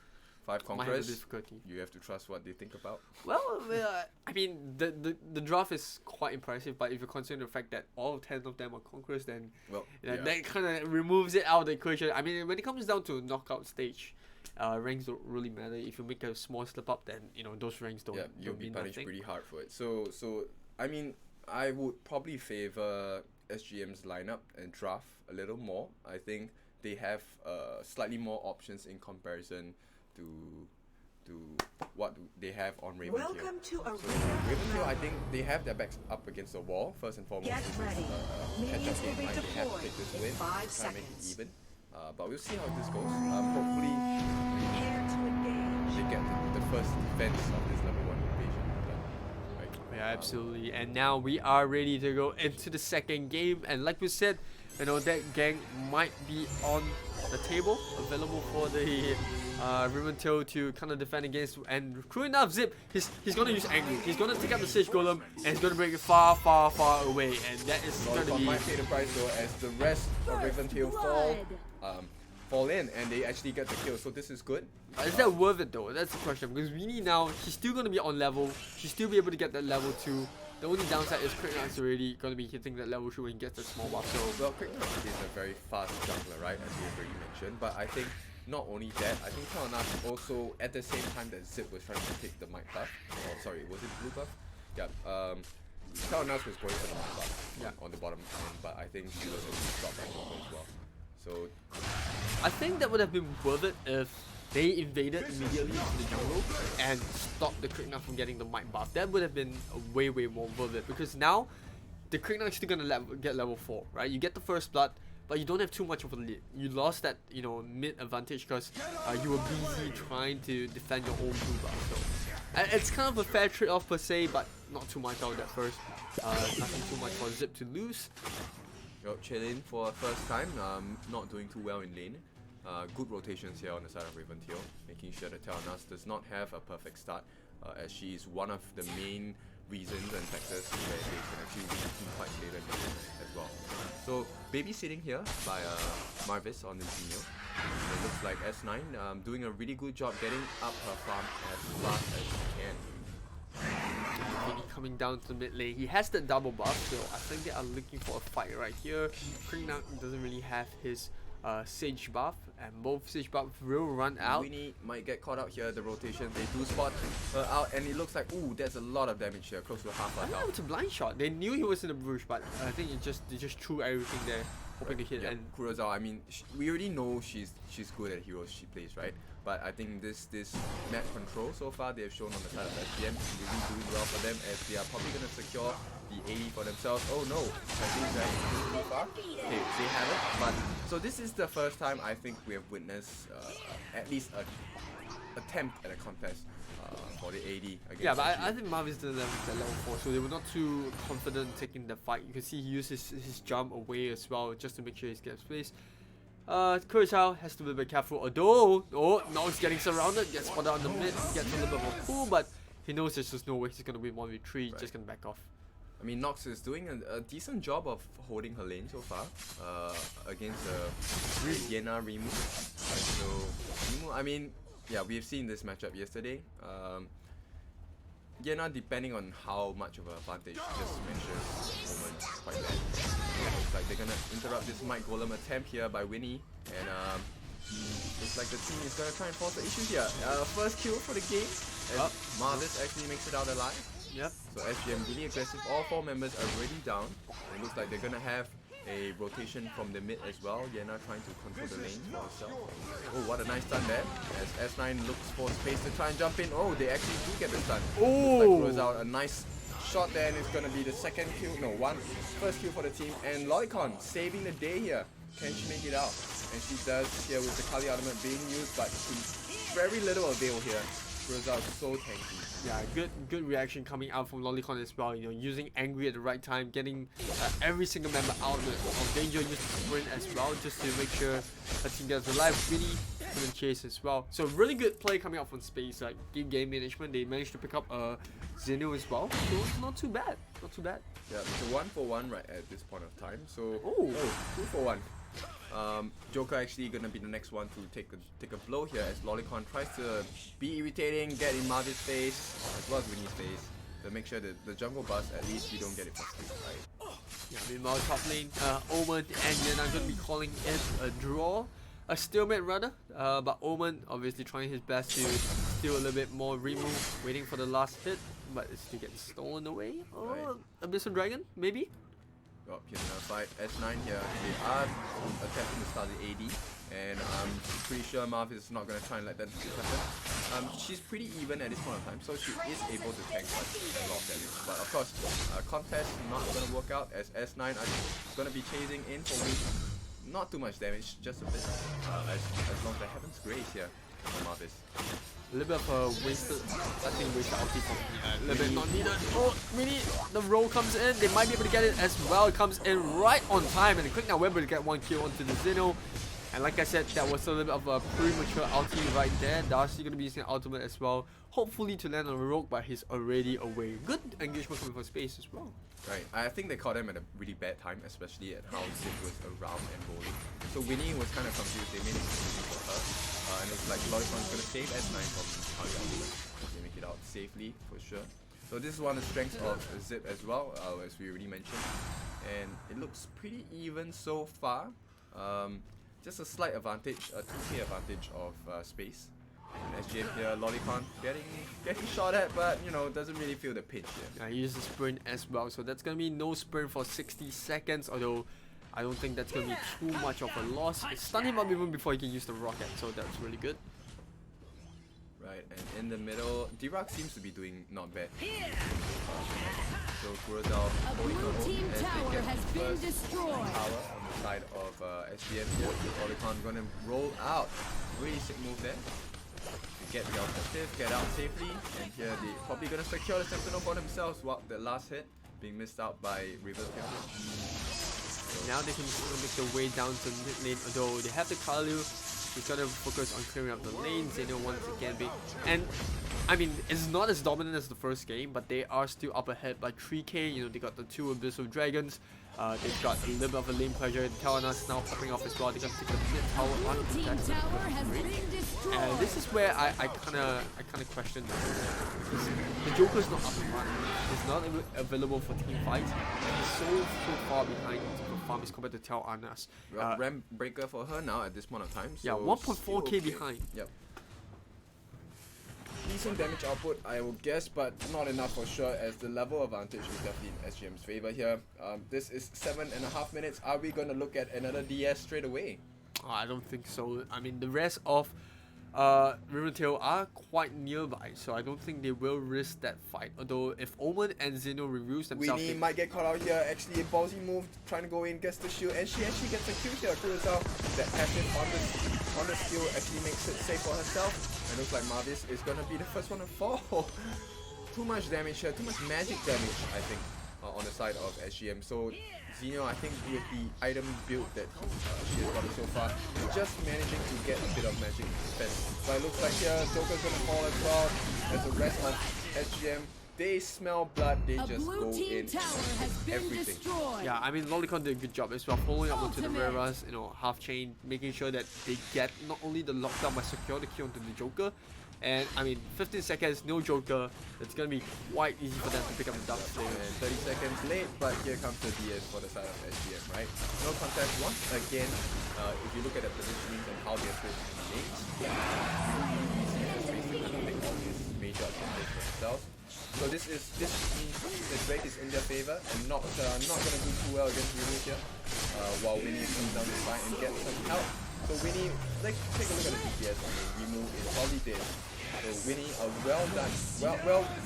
5 might have a conquerors, difficulty. you have to trust what they think about. Well, I mean, the draft is quite impressive, but if you consider the fact that all 10 of them are conquerors, then that kind of removes it out of the equation. I mean, when it comes down to knockout stage, ranks don't really matter. If you make a small slip up, then those ranks don't. Yeah, you'll be mean punished nothing. pretty hard for it. So I mean, I would probably favor SGM's lineup and draft a little more. I think they have slightly more options in comparison to what they have on Rivendell. Welcome to So Arena. Rivendell, I think they have their backs up against the wall first and foremost. Get This ready. is catch up Minions will game, be right? They have to deployed take this in win, 5 try and make it seconds. even. But we'll see how this goes. Hopefully Prepare to engage. they get the first defense of this level 1 invasion done. Right? Yeah, absolutely. And now we are ready to go into the second game. And like we said, that gang might be on the table, available for the Rivendell to kind of defend against. And true enough, Zip, he's going to use Angry. He's going to take out the Sage Golem and he's going to bring it far, far, far away. And that is going to Lolicon be... might pay the price though, as the rest of Rivendell fall in and they actually get the kill. So this is good. Is that worth it though? That's the question. Because Weenie now, she's still going to be on level. She'll still be able to get that level 2. The only downside is Quicknut's already going to be hitting that level 2 when he gets the small buff. So Well, Quicknut is a very fast jungler, right? As we already mentioned. But I think not only that, I think Telenas also at the same time that Zip was trying to take the mic buff. Oh, sorry, was it blue buff? Yeah. Telenas was going for the mic buff on the bottom end, but I think she was able to stop by Joker as well. So I think that would have been worth it if they invaded immediately into the jungle and stopped the Quicknut from getting the mic buff. That would have been way more worth it, because now the Quicknut is still gonna get level 4, right? You get the first blood, but you don't have too much of a lead. You lost that mid advantage because you were busy trying to defend your own blue buff. So it's kind of a fair trade-off per se, but not too much out of that first. Nothing too much for Zip to lose. Chillin for a first time, not doing too well in lane. Good rotations here on the side of Rivendell, making sure that Telenas does not have a perfect start, as she is one of the main reasons and factors where they can actually win team fights later in the game as well. So babysitting here by Marvis on the Zenio. It looks like S9 doing a really good job getting up her farm as fast as she can. Vinny coming down to the mid lane. He has the double buff, so I think they are looking for a fight right here. Quicknut doesn't really have his Sage buff, and both Sage buff will run out. Winnie might get caught out here, the rotation, they do spot her out, and it looks like, ooh, there's a lot of damage here, close to half her I think health. it's a blind shot. They knew he was in the bush, but I think they just threw everything there. hoping to hit. Yeah, And Kurosawa, I mean, we already know she's good at heroes she plays, right? But I think this map control so far they have shown on the side of SGM is really doing well for them, as they are probably going to secure the 80 for themselves. Oh no, have they dragged too far? Okay, they haven't. But so this is the first time I think we have witnessed at least a attempt at a contest for the AD against yeah, but SGM. I think Marvin's done them at level 4, so they were not too confident taking the fight. You can see he uses his jump away as well, just to make sure he gets placed. Kurosawa has to be a bit careful, although, now he's getting surrounded, gets spotted on the mid, gets a little bit of a pull, but he knows there's just no way he's going to win 1v3, just going to back off. I mean, Nox is doing a decent job of holding her lane so far against Yena Rimu. So, Rimu, I mean, yeah, we've seen this matchup yesterday. Yena, depending on how much of an advantage, just measures Omen quite bad. Looks like they're gonna interrupt this Might Golem attempt here by Winnie, and looks like the team is gonna try and force the issue here. First kill for the game, as Marvis actually makes it out alive. Yep. So SGM really aggressive, all 4 members are already down. It looks like they're gonna have a rotation from the mid as well. Yena trying to control the lane for herself. Oh, what a nice stun there. As S9 looks for space to try and jump in. Oh, they actually do get the stun. Oh! Looks like throws out a nice shot there, and it's gonna be the second kill. No, first kill for the team. And Lolicon saving the day here. Can she make it out? And she does here with the Kali ultimate being used, but to very little avail here. Throws out so tanky. Yeah, good reaction coming out from Lolicon as well. You know, using Angry at the right time, getting every single member out of danger, using Sprint as well, just to make sure her team gets alive. Really couldn't chase as well. So really good play coming out from Space. Like game management, they managed to pick up Zeno as well. So it's not too bad. Not too bad. Yeah, it's a 1-for-1 right at this point of time. So Oh. 2-for-1. Joker actually gonna be the next one to take a blow here, as Lolicon tries to be irritating, get in Marvin's face as well as Winnie's face to make sure that the jungle bus, at least we don't get it for free, right? Yeah, meanwhile top lane, Omen and Yena are going to be calling it a draw. A stalemate rather, but Omen obviously trying his best to steal a little bit more remove, waiting for the last hit, but it's still getting stolen away. Oh, Right. Abyssal Dragon, maybe? Oh, here's another fight. S9 here, they are attempting to start the AD, and I'm pretty sure Marv is not gonna try and let that happen. She's pretty even at this point of time, so she is able to tank quite a lot of damage. But of course, contest not gonna work out, as S9 are gonna be chasing in for win. Not too much damage, just a bit. As long as they haven't grace here for Marvis. A little bit of a wasted, I think wasted ulti from a little bit not needed. Oh, really? The roll comes in, they might be able to get it as well. It comes in right on time, and the Quick Now we're able to get 1 kill onto the Zeno. And like I said, that was a little bit of a premature ulti right there. Darcy gonna be using ultimate as well, hopefully to land on a rogue, but he's already away. Good engagement coming from Space as well. Right, I think they caught him at a really bad time, especially at how Zip was around and rolling. So Winnie was kind of confused, they made it confusing for her. And it's like Loricon's gonna save S9 from Kali ultimate. They make it out safely, for sure. So this is one of the strengths of Zip as well, as we already mentioned. And it looks pretty even so far. Just a slight advantage, a 2k advantage of Space. And SGM here, Lolicon getting shot at, but you know, doesn't really feel the pinch yet. Yeah, he uses sprint as well, so that's gonna be no sprint for 60 seconds, although I don't think that's gonna be too much of a loss. It stunned him up even before he can use the rocket, so that's really good. Right, and in the middle, D-Rock seems to be doing not bad. So Kurosawa holding her own team as they tower get has the been first destroyed. tower on the side of SGM here. Lolicon gonna roll out. Really sick move there. Get the objective, get out safely, and here they probably gonna secure the Sentinel for themselves. While the last hit being missed out by River's here. Now they can still make their way down to mid lane, although they have the Kalu. He's gotta focus on clearing up the lane. Zeno once again being, and I mean, it's not as dominant as the first game, but they are still up ahead by 3k. You know, they got the 2 Abyssal Dragons. They've got a little bit of a lane pressure. Telana's now popping off as well. They're gonna take the mid tower on. Blue team tower has been destroyed. And this is where I kinda question this. The Joker's not up and running. He's not available for team fights, and he's so far behind in terms of farm as compared to Telana's. Ramp breaker for her now at this point of time. So Yeah, 1.4k still okay. behind. Yep. decent damage output, I will guess, but not enough for sure, as the level advantage is definitely in SGM's favor here. This is 7.5 minutes. Are we going to look at another DS straight away? Oh, I don't think so. I mean, the rest of Riventail are quite nearby, so I don't think they will risk that fight. Although if Omen and Xeno reviews themselves, Winnie might get caught out here. Actually, a ballsy move, trying to go in, gets the shield, and she actually gets a kill here. Kurosawa, that passive on the skill actually makes it safe for herself. And looks like Marvis is gonna be the first one to fall. Too much damage here, too much magic damage, I think, on the side of SGM. So Xeno, I think with the item build that she has gotten so far, just managing to get a bit of magic defense. But it looks like here, Joker's gonna fall as well, as the rest of SGM, they smell blood, they A just blue go team in tower has been everything. destroyed. yeah, I mean, Lolicon did a good job as well, following up onto the Ultimate. Reras, half chain, making sure that they get not only the lockdown but secure the kill onto the Joker. And I mean, 15 seconds, no Joker. It's gonna be quite easy for them to pick up the Dark Slayer. And 30 seconds late, but here comes the DS for the side of SGM, right? No contest once again. If you look at the positionings and how they're positioning lanes, really easy for Space to kind of take all these major advantage for themselves. So this means the Drake is in their favor and not gonna do too well against Winnie here. While Winnie comes down to fight and get some help. So Winnie, like, take a look at the DPS on the remove is probably dead. So Winnie,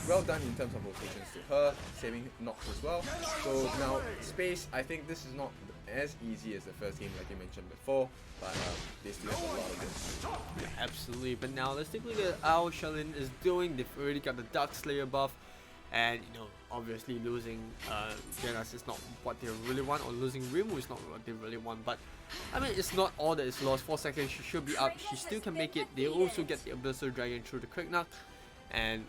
well done in terms of rotations to her, saving Nox as well. So now Space, I think this is not as easy as the first game, like you mentioned before, but they still have a lot of this. Yeah, absolutely. But now let's take a look at how Shalin is doing. They've already got the Dark Slayer buff, and obviously losing Geras is not what they really want, or losing Rimu is not what they really want. But I mean, it's not all that is lost. 4 seconds, she should be up. She still can make it. They also get the Abyssal Dragon through the Quick Knock, and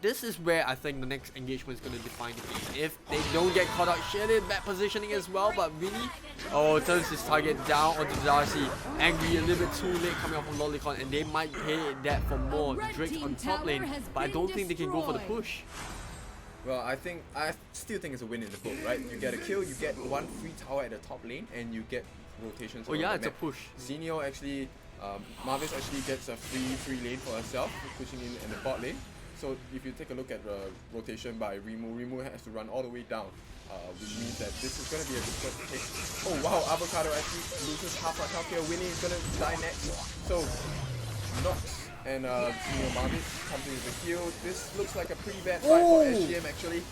this is where I think the next engagement is going to define the game. If they don't get caught out, she did bad positioning as well, but Winnie, turns his target down onto Darcy. Angry, a little bit too late coming off from Lolicon, and they might pay that for more. The Drake on top lane, but I don't think they can go for the push. Well, I still think it's a win in the book, right? You get a kill, you get one free tower at the top lane, and you get rotations. Oh yeah, around it's the a map. push. Xenio actually, Marvis actually gets a free lane for herself, pushing in the bot lane. So if you take a look at the rotation by Rimu has to run all the way down, which means that this is going to be a difficult take. Oh wow, Avocado actually loses half her health here. Winnie is going to die next. So Nox and Marvis comes in with the heal. This looks like a pretty bad fight for SGM actually.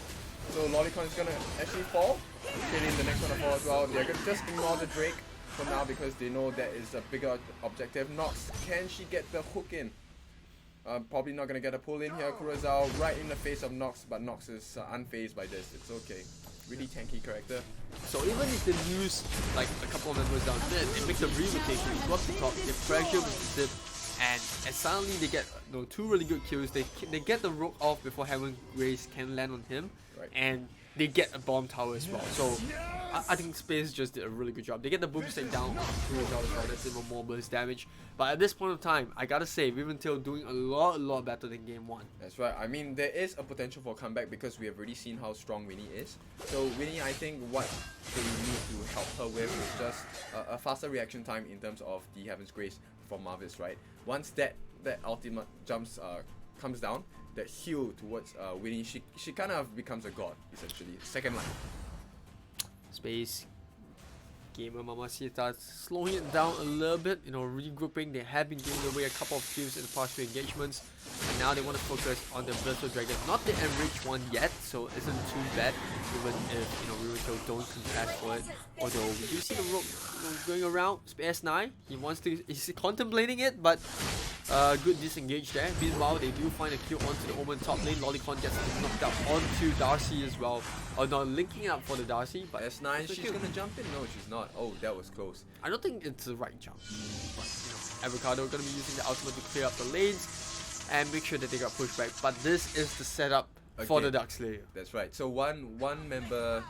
So Lolicon is going to actually fall. Killing the next one to fall as well. They're going to just ignore the Drake for now because they know that is a bigger objective. Nox, can she get the hook in? Probably not going to get a pull in here. Kurosawa right in the face of Nox, but Nox is unfazed by this. It's okay. Really tanky character. So even if they lose like a couple of members down there, they make the re-rotation, they go up the top, they pressure with the zip, and suddenly they get 2 really good kills. They get the rogue off before Heaven Grace can land on him, Right. and they get a bomb tower as well. So I think Space just did a really good job. They get the boomstick down on Kurosawa as well. That's even more burst damage. But at this point of time, I gotta say, Riventail doing a lot better than game 1. That's right. I mean, there is a potential for comeback because we have already seen how strong Winnie is. So Winnie, I think what they need to help her with is just a faster reaction time in terms of the Heaven's Grace from Marvis, right? Once that ultimate jumps comes down, that heal towards Winnie, she kind of becomes a god, essentially. Second line. Space Gamer Mamacita slowing it down a little bit, regrouping. They have been giving away a couple of kills in the past few engagements, and now they want to focus on the Abyssal Dragon. Not the enriched one yet, so it isn't too bad, even if Riventail don't contest for it. Although we do see the rogue going around. S9, he's contemplating it, but good disengage there. Meanwhile, they do find a kill onto the Omen top lane. Lolicon gets knocked out onto Darcy as well. Not linking up for the Darcy, but S9, it's a she's kill. gonna jump in? No, she's not. Oh, that was close. I don't think it's the right jump. But, Avocado gonna be using the ultimate to clear up the lanes and make sure that they got pushed back. But this is the setup for the Okay. Dark Slayer. That's right. So one member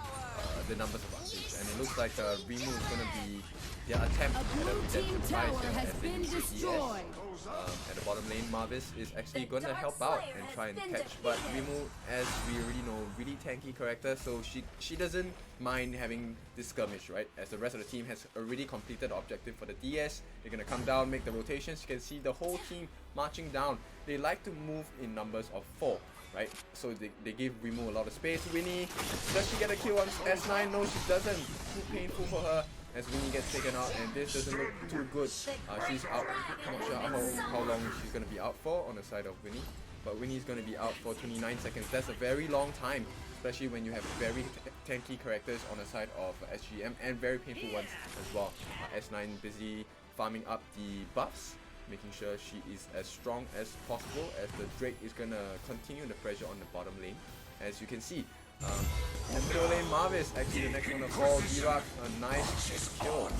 the numbers advantage, and it looks like Rimu is going to be their attempt A at a blue team redemption tower fight has as they been use the ES. destroyed. At the bottom lane, Marvis is actually going to help out and try and catch, but Rimu, as we already know, really tanky character, so she doesn't mind having this skirmish, right? As the rest of the team has already completed the objective for the DS, they're going to come down, make the rotations. You can see the whole team marching down. They like to move in numbers of 4, right? So they give Rimu a lot of space. Winnie, does she get a kill on S9? No, she doesn't. Too painful for her as Winnie gets taken out, and this doesn't look too good. She's out. I'm not sure how long she's going to be out for on the side of Winnie, but Winnie's going to be out for 29 seconds. That's a very long time, especially when you have very tanky characters on the side of SGM, and very painful ones as well. S9 busy farming up the buffs, making sure she is as strong as possible, as the Drake is going to continue the pressure on the bottom lane. As you can see, in the middle lane, Marvis actually the next one to fall. Dirak, a nice kill.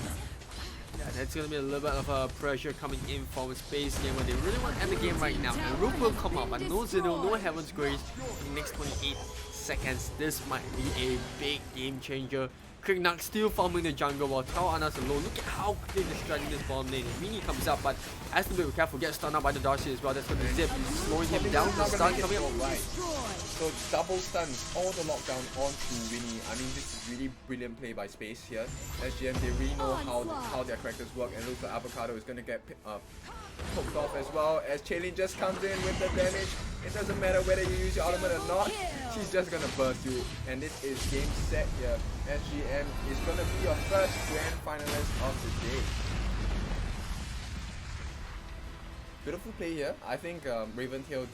Yeah, that's gonna be a little bit of pressure coming in from Space Gamer. They really want to end the game right now. And Rook will come out, but no Zeno, no Heaven's Grace in the next 28 seconds. This might be a big game changer. Krignark still farming the jungle while Tao Anas alone. Look at how quickly they're striding this bottom lane. Mini comes up, but has to be careful. Gets stunned out by the Darcy as well. That's going to zip, slowing him down. The stun coming up. Right. So double stuns, all the lockdown onto Winnie. I mean, this is really brilliant play by Space here. SGM, they really know how their characters work, and looks like Avocado is going to get poked off as well, as Chaylin just comes in with the damage. It doesn't matter whether you use your ultimate or not, she's just gonna burst you. And this is game set here. SGM is gonna be your first grand finalist of the day. Beautiful play here. I think Raventail,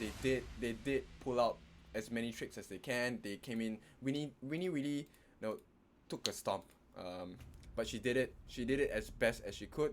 they did pull out as many tricks as they can. They came in. Winnie really took a stomp, but she did it. She did it as best as she could.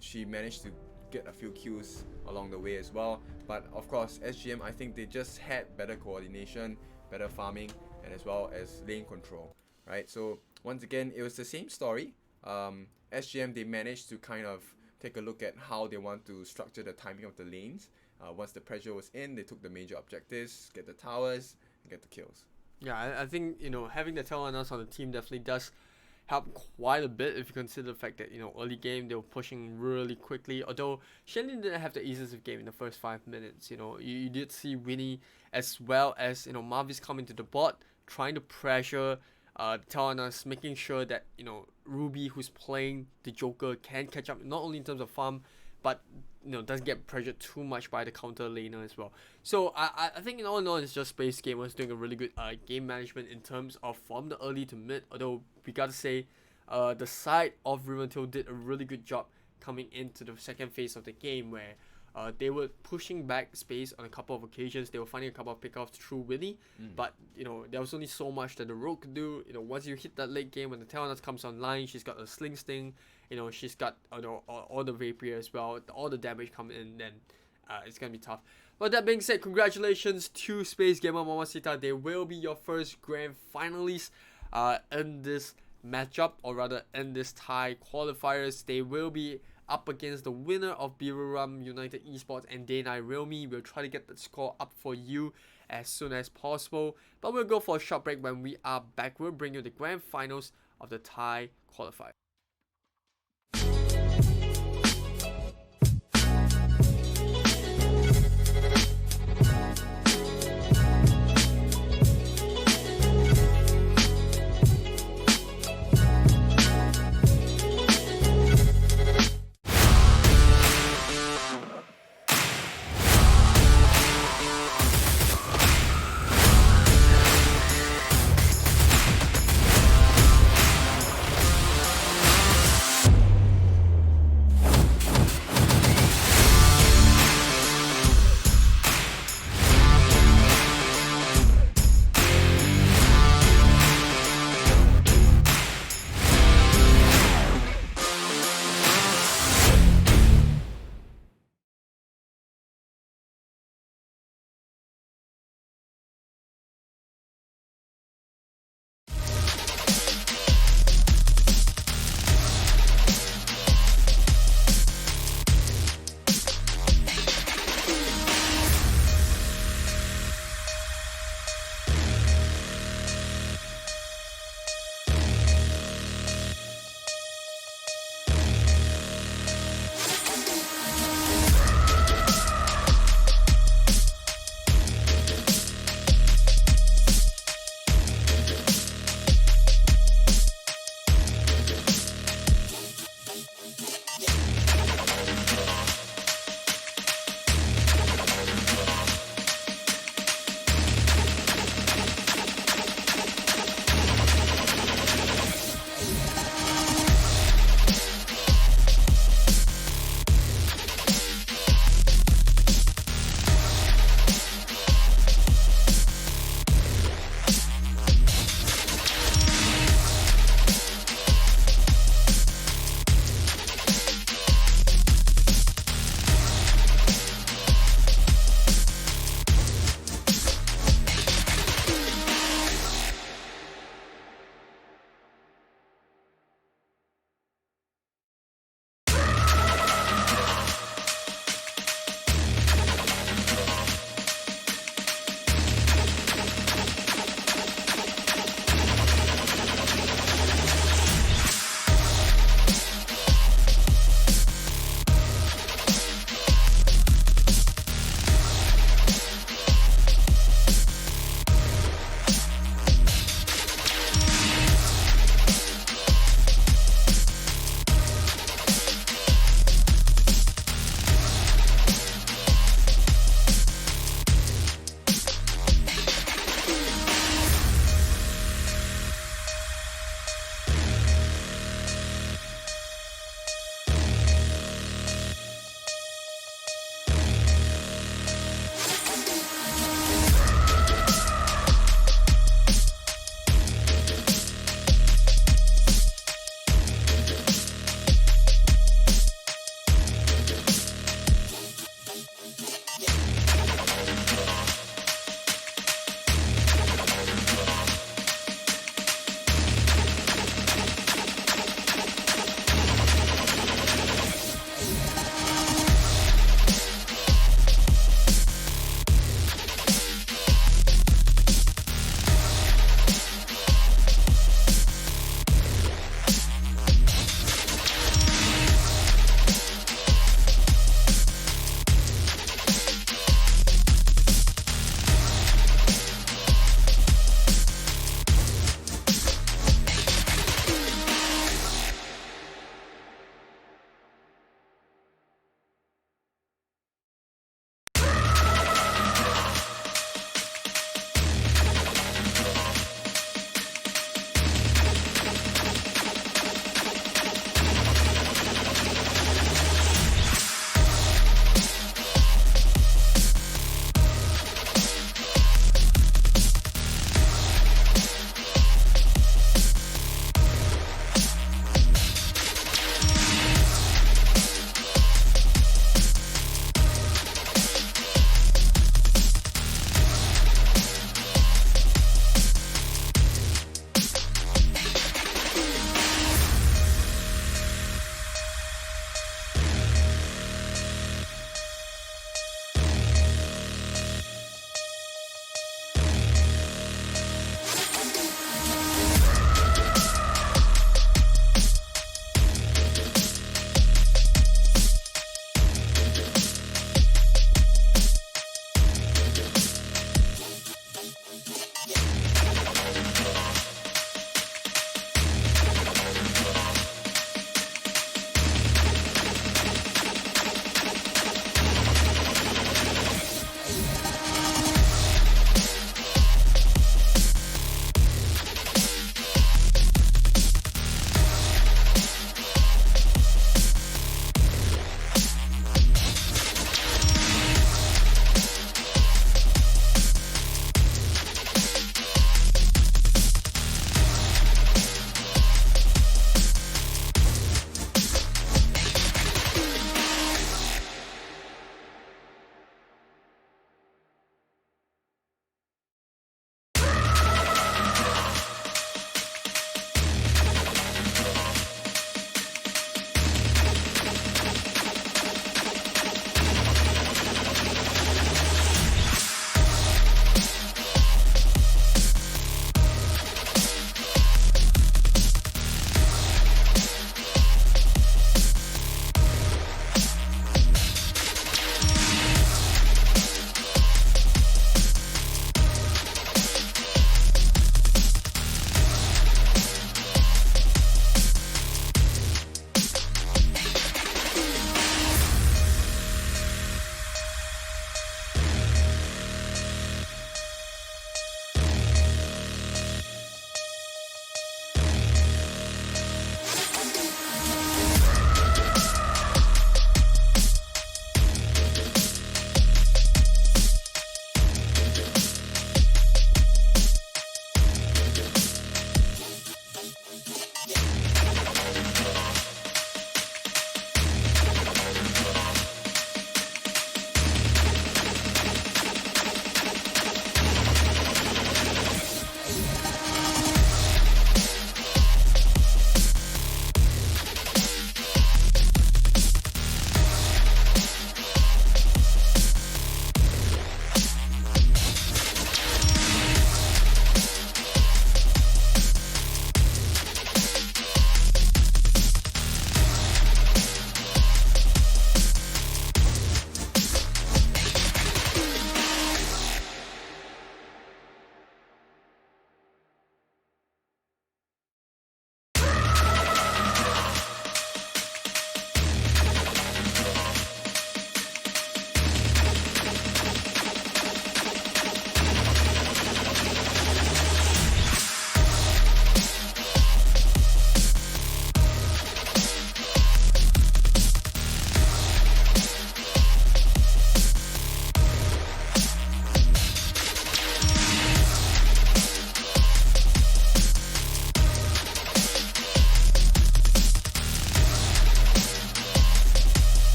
She managed to get a few kills along the way as well, but of course SGM, I think they just had better coordination, better farming, and as well as lane control, right? So once again, it was the same story. SGM, they managed to kind of take a look at how they want to structure the timing of the lanes. Once the pressure was in, they took the major objectives, get the towers, and get the kills. Yeah, I think, having the Telenas on the team definitely does help quite a bit if you consider the fact that, early game they were pushing really quickly. Although Shenlin didn't have the easiest of game in the first 5 minutes. You did see Winnie as well as, Marvis coming to the bot, trying to pressure Telenas, making sure that, Ruby, who's playing the Joker, can catch up, not only in terms of farm, but doesn't get pressured too much by the counter laner as well. So I think in all in all, it's just Space Gamers doing a really good game management in terms of from the early to mid. Although we gotta say, the side of Raventail did a really good job coming into the second phase of the game, where they were pushing back Space on a couple of occasions. They were finding a couple of pickoffs through Winnie, but there was only so much that the Rogue could do. Once you hit that late game, when the Telenas comes online, she's got a Sling Sting. She's got all the Rapier as well. All the damage coming in, then it's gonna be tough. But that being said, congratulations to Space Gamer Mamacita. They will be your first grand finalists in this matchup, or rather in this Thai qualifiers. They will be up against the winner of Biruram United Esports and Day 9 Realme. We'll try to get the score up for you as soon as possible. But we'll go for a short break. When we are back, we'll bring you the grand finals of the Thai qualifier.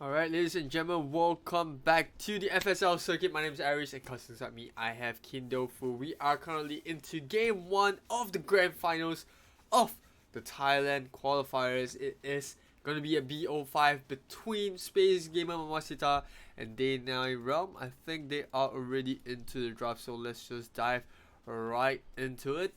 Alright, ladies and gentlemen, welcome back to the FSL circuit. My name is Aris, and alongside me, I have Kindofu. We are currently into game 1 of the grand finals of the Thailand Qualifiers. It is going to be a BO5 between Space Gamer Mamacita and Day 9 Realm. I think they are already into the draft, so let's just dive right into it.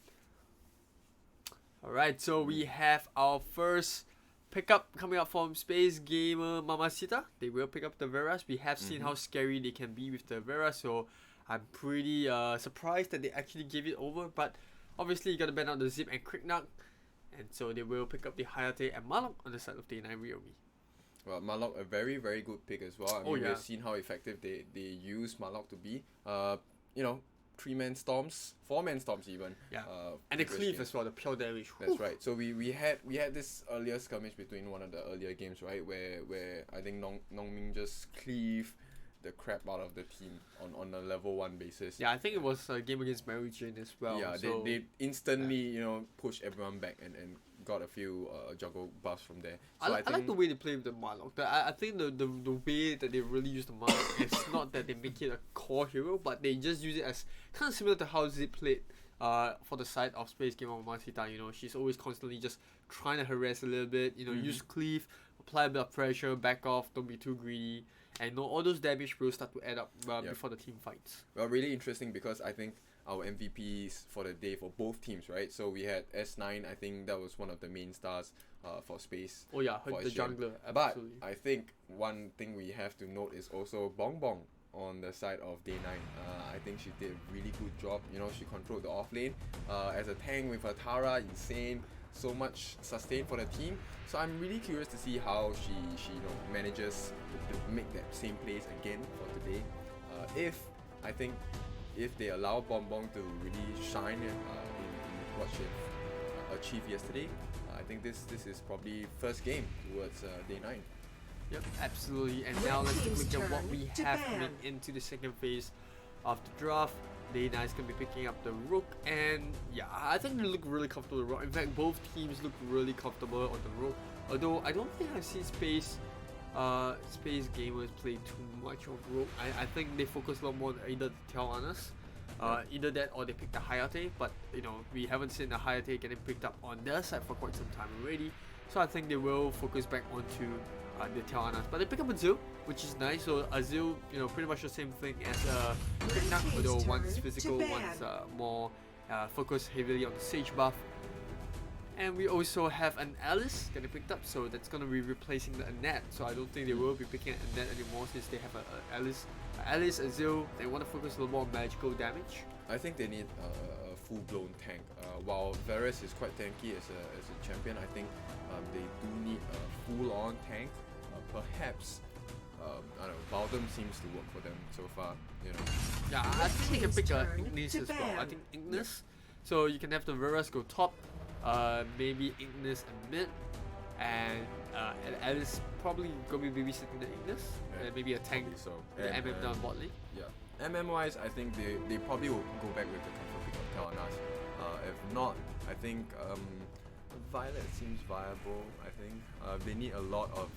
Alright, so we have our first pickup coming up from Space Gamer Mamacita. They will pick up the Veras. We have seen how scary they can be with the Veras, so I'm pretty surprised that they actually gave it over. But obviously you gotta ban out the Zip and Cricknut, and so they will pick up the Hayate and Malok on the side of Day 9 Ryomi. Well, Malok, a very, very good pick as well. I mean, we've seen how effective they use Malok to be. You know, 3-man storms, 4-man storms even. Yeah, and the cleave as well, the pure damage. That's right. So we had this earlier skirmish between one of the earlier games, right, where I think Nongming just cleave the crap out of the team on a level 1 basis. Yeah, I think it was a game against Mary Jane as well. Yeah, so they instantly pushed everyone back and got a few juggle buffs from there. So I like the way they play with the Malok. I think the way that they really use the Malok is not that they make it a core hero, but they just use it as kind of similar to how Zip played for the side of Space Gamer Mamacita. She's always constantly just trying to harass a little bit, use cleave, apply a bit of pressure, back off, don't be too greedy, and all those damage will start to add up before the team fights. Well, really interesting because I think our MVPs for the day for both teams, right? So we had S9, I think that was one of the main stars for Space. Oh yeah, for the SGM. jungler, absolutely. But I think one thing we have to note is also Bong Bong on the side of Day 9. I think she did a really good job. She controlled the off lane. As a tank with her Tara, insane. So much sustain for the team. So I'm really curious to see how she manages to make that same plays again for today. If they allow Bong Bong to really shine in what she achieved yesterday, I think this is probably first game towards Day 9. Yep, absolutely. And now let's take a look at what we have coming into the second phase of the draft. Day 9 is going to be picking up the Rook, and yeah, I think they look really comfortable with the Rook. In fact, both teams look really comfortable on the Rook. Although I don't think I've seen Space Gamers play too much of Rook. I think they focus a lot more on either the Tel'Annas, either that or they pick the Hayate, but we haven't seen the Hayate getting picked up on their side for quite some time already. So I think they will focus back onto the Tel'Annas. But they pick up Azil, which is nice. So Azil, pretty much the same thing as Cricknut, although one's physical, one's more focused heavily on the Sage buff. And we also have an Alice getting picked up, so that's going to be replacing the Annette. So I don't think they will be picking an Annette anymore since they have a Alice. Alice, Azil, they want to focus a little more on magical damage. I think they need a full-blown tank. While Varus is quite tanky as a champion, I think they do need a full-on tank. Perhaps, I don't know, Baldum seems to work for them so far. Yeah, I think they can pick Ignis as well. I think Ignis. So you can have the Varus go top. Maybe Ignis and mid, and Alice probably gonna be babysitting the Ignis, and maybe a tank, so. The MM down bot lane. Yeah, MM wise, I think they probably will go back with the comfort pick of Tel'Annas. If not, I think Violet seems viable. I think they need a lot of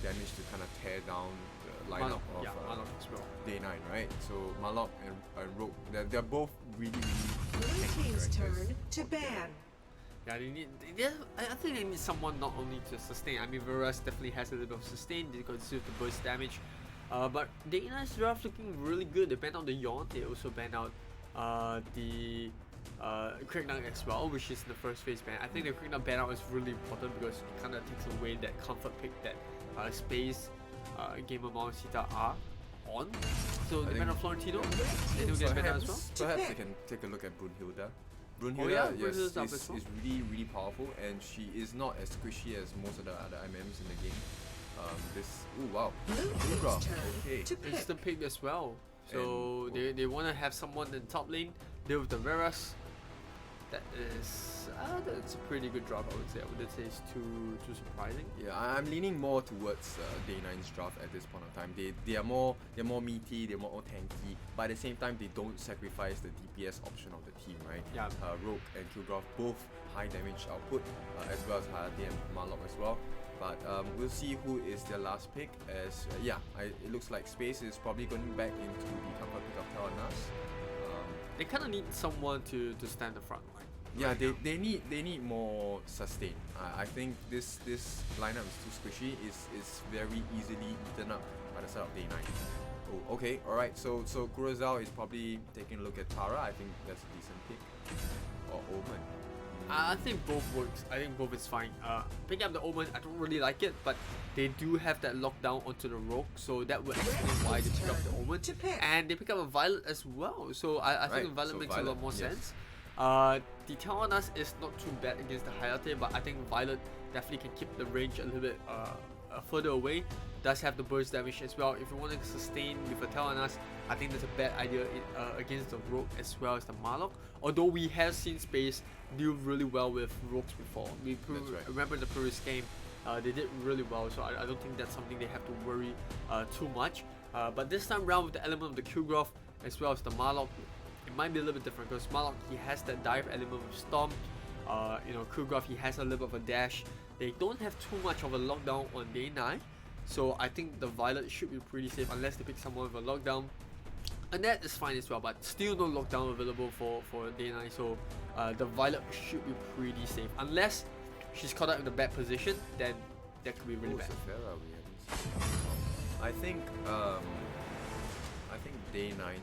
damage to kind of tear down the lineup of Malok as well. Day 9, right? So Malok and Rogue, they're both really Blue tanky team's characters. turn to ban. Yeah, I think they need someone not only to sustain. I mean, Varus definitely has a little bit of sustain. They got to burst damage. But Day 9's draft looking really good. They banned out the Yawn. They also banned out the Cricknut as well, which is the first phase ban. I think the Cricknut ban out is really important because it kind of takes away that comfort pick that Space Gamer Mamacita are on. So they banned out Florentino. They do get banned out as well. Perhaps they can take a look at Brunhilda. Brunhilda, Brunhilda's up yes, as well. is really, really powerful, and she is not as squishy as most of the other MMs in the game. Wow. Blue team's turn Okay. to It's the pick. pick as well. So they want to have someone in top lane deal with the Varus. That's a pretty good draft, I would say. I wouldn't say it's too surprising. Yeah, I'm leaning more towards Day 9's draft at this point of time. They are more meaty, they're more tanky, but at the same time they don't sacrifice the DPS option of the team, right? Yeah. Rogue and Kilgroth both high damage output, as well as Hayate and Malok as well. But we'll see who is their last pick. As it looks like Space is probably going back into the comfort pick of Tawanas. They kind of need someone to stand the front line. Yeah, right now. they need more sustain. I think this lineup is too squishy. It's very easily eaten up by the side of Day 9. Oh, okay, all right. So Kurazao is probably taking a look at Tara. I think that's a decent pick. Or Omen. I think both works. I think both is fine. Picking up the Omen, I don't really like it, but they do have that lockdown onto the Rogue, so that would explain why they pick up the Omen. To pick. And they pick up a Violet as well, so I think Right, the Violet so makes a lot Violet, more yes. sense. The Tawanas is not too bad against the Hayate, but I think Violet definitely can keep the range a little bit further away. Does have the burst damage as well. If you want to sustain with a Tawanas, I think that's a bad idea against the Rogue as well as the Marlock. Although we have seen Space do really well with Rogues before. That's right. Remember the previous game, they did really well, so I don't think that's something they have to worry too much. But this time round with the element of the Qgraph as well as the Marlock, it might be a little bit different because Marlock, he has that dive element with Storm. Qgraph, he has a little bit of a dash. They don't have too much of a lockdown on Day 9, so I think the Violet should be pretty safe unless they pick someone with a lockdown. And that is fine as well, but still no lockdown available for Day 9, so the Violet should be pretty safe. Unless she's caught up in a bad position, then that could be really bad. Sephara, we haven't seen. I think Day 9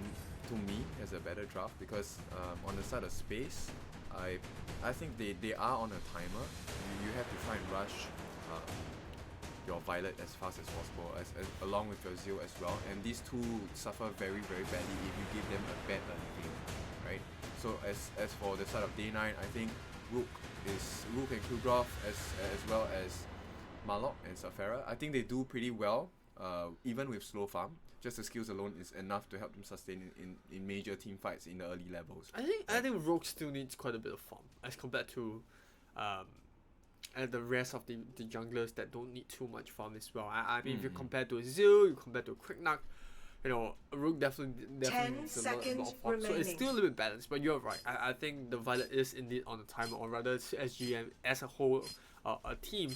to me has a better draft because on the side of Space, I think they are on a timer. You have to try and rush your Violet as fast as possible, as along with your Zeo as well. And these two suffer very badly if you give them a bad early game, right? So as for the side of Day 9, I think Rook and Qgraph as well as Marlock and Sephara. I think they do pretty well, even with slow farm. Just the skills alone is enough to help them sustain in major team fights in the early levels. I think Rogue still needs quite a bit of farm as compared to and the rest of the junglers that don't need too much farm as well. I mean, if you compare to a Zil, you compare to a Quicknock, Rogue definitely 10 needs a lot of seconds farm. So it's remaining. still a little bit balanced, but you're right. I think the Violet is indeed on a timer, or rather SGM as a whole, a team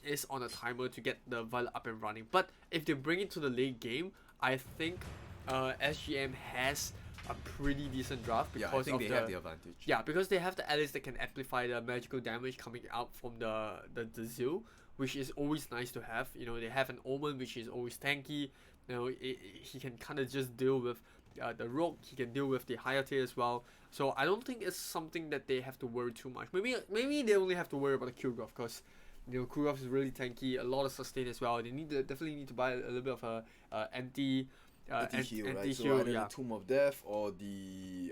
is on a timer to get the Violet up and running. But if they bring it to the late game, I think SGM has a pretty decent draft because I think of they have the advantage. yeah, because they have the allies that can amplify the magical damage coming out from the Zil, which is always nice to have. They have an Omen, which is always tanky. He can kind of just deal with the Rogue. He can deal with the Hayate as well. So I don't think it's something that they have to worry too much. Maybe they only have to worry about the Qgraph because Qgraph is really tanky, a lot of sustain as well. They definitely need to buy a little bit of a anti-heal, right? So either the Tomb of Death or the